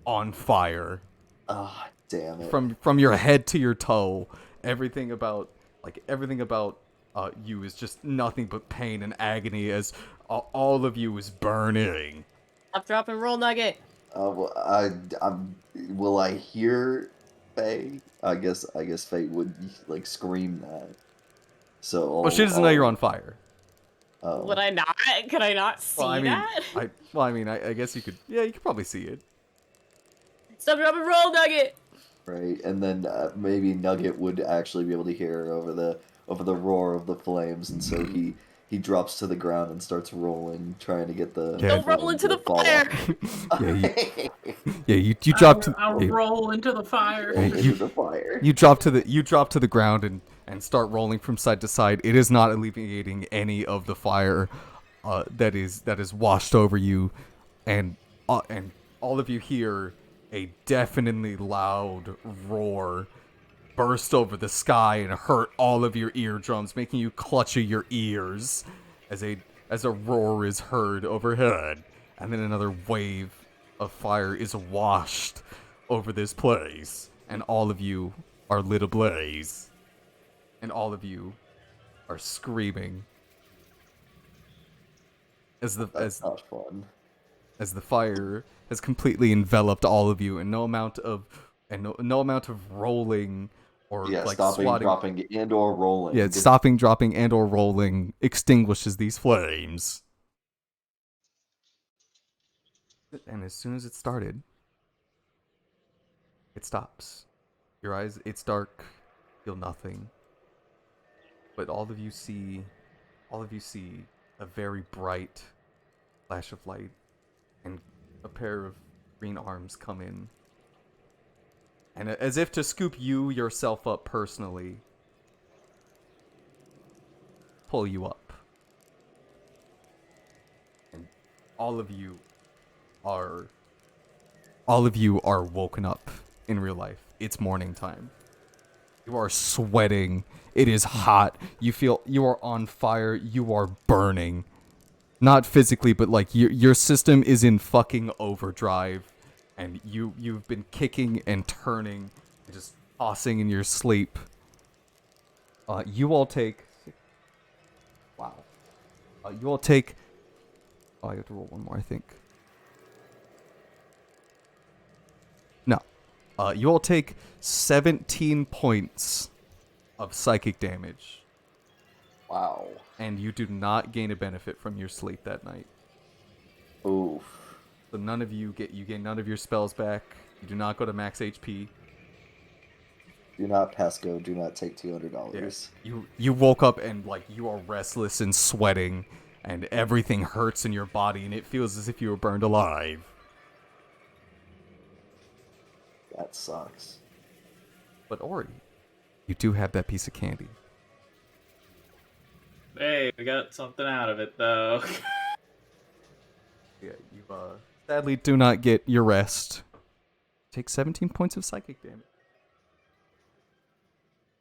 on fire. Ah, damn it. From your head to your toe, everything about you is just nothing but pain and agony as all of you is burning. Stop, drop, and roll, Nugget. Well, will I hear Faye? I guess Faye would like scream that. So. Well, she doesn't know you're on fire. Oh. Would I not? Could I not see that? I guess you could. Yeah, you could probably see it. Stop, drop, and roll, Nugget. Right, and then maybe Nugget would actually be able to hear over the roar of the flames, and so he drops to the ground and starts rolling, trying to get the. Don't roll into the fire. You drop to. I'll roll into the fire. Into the fire. You drop to the ground and start rolling from side to side. It is not alleviating any of the fire that is washed over you, and all of you hear a deafeningly loud roar burst over the sky and hurt all of your eardrums, making you clutch at your ears as a roar is heard overhead, and then another wave of fire is washed over this place, and all of you are lit ablaze, and all of you are screaming as not fun. As the fire has completely enveloped all of you, and no amount of rolling or like stopping, swatting, dropping, and or rolling. Yeah, stopping, dropping, and or rolling extinguishes these flames. And as soon as it started, it stops. Your eyes, it's dark, feel nothing. But all of you see a very bright flash of light, and a pair of green arms come in. And as if to scoop you yourself up personally, pull you up. And all of you are woken up in real life. It's morning time. You are sweating. It is hot. You feel you are on fire. You are burning. Not physically, but like your system is in fucking overdrive, and you've been kicking and turning, and just tossing in your sleep. You all take. Wow. You all take. Oh, I have to roll one more, I think. No. You all take 17 points of psychic damage, Wow. and you do not gain a benefit from your sleep that night. Oof. So none of you gain none of your spells back. You do not go to max HP. Do not Pesco. Do not take $200. You woke up and like you are restless and sweating, and everything hurts in your body, and it feels as if you were burned alive. That sucks. But Ori, you do have that piece of candy. Hey, we got something out of it though. Yeah, you sadly do not get your rest. Take 17 points of psychic damage.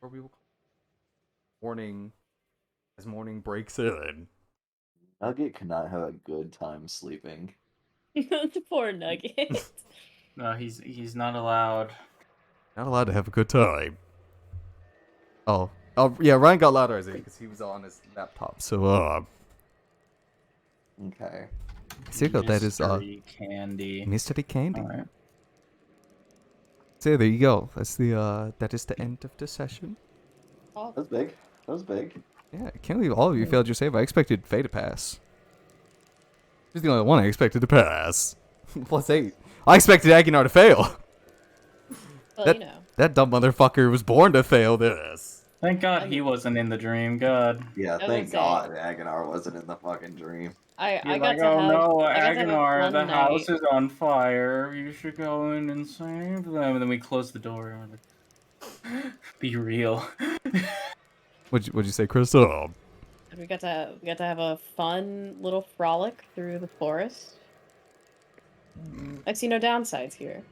Or we will morning as morning breaks in. Nugget cannot have a good time sleeping. The poor Nugget. No, he's not allowed. Not allowed to have a good time. Oh yeah, Ryan got louder as because he was on his laptop. So Okay. so that is Mystery candy. mystery candy. All right. So there you go. That's the that is the end of the session. That was big. That was big. Yeah, I can't believe all of you failed your save. I expected Faye to pass. She's the only one I expected to pass. +8. I expected Aguinar to fail. Well, That- you know. That dumb motherfucker was born to fail this. Thank God he wasn't in the dream. God. Yeah, I thank would say- God Aguinar wasn't in the fucking dream. I You're got like, to oh have. no, I got to have a Aguinar, fun the night. house is on fire. You should go in and save them. And then we close the door and we're like, be real. What'd you say, Chris? Oh, We got to have a fun little frolic through the forest. I see no downsides here.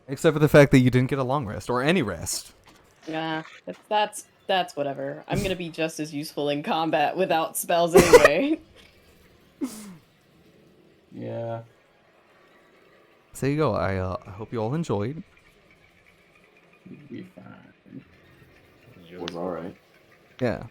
except for the fact that you didn't get a long rest or any rest. Yeah, that's whatever. I'm gonna be just as useful in combat without spells anyway. Yeah. So there you go. I hope you all enjoyed. You'll be fine. It was alright. Yeah.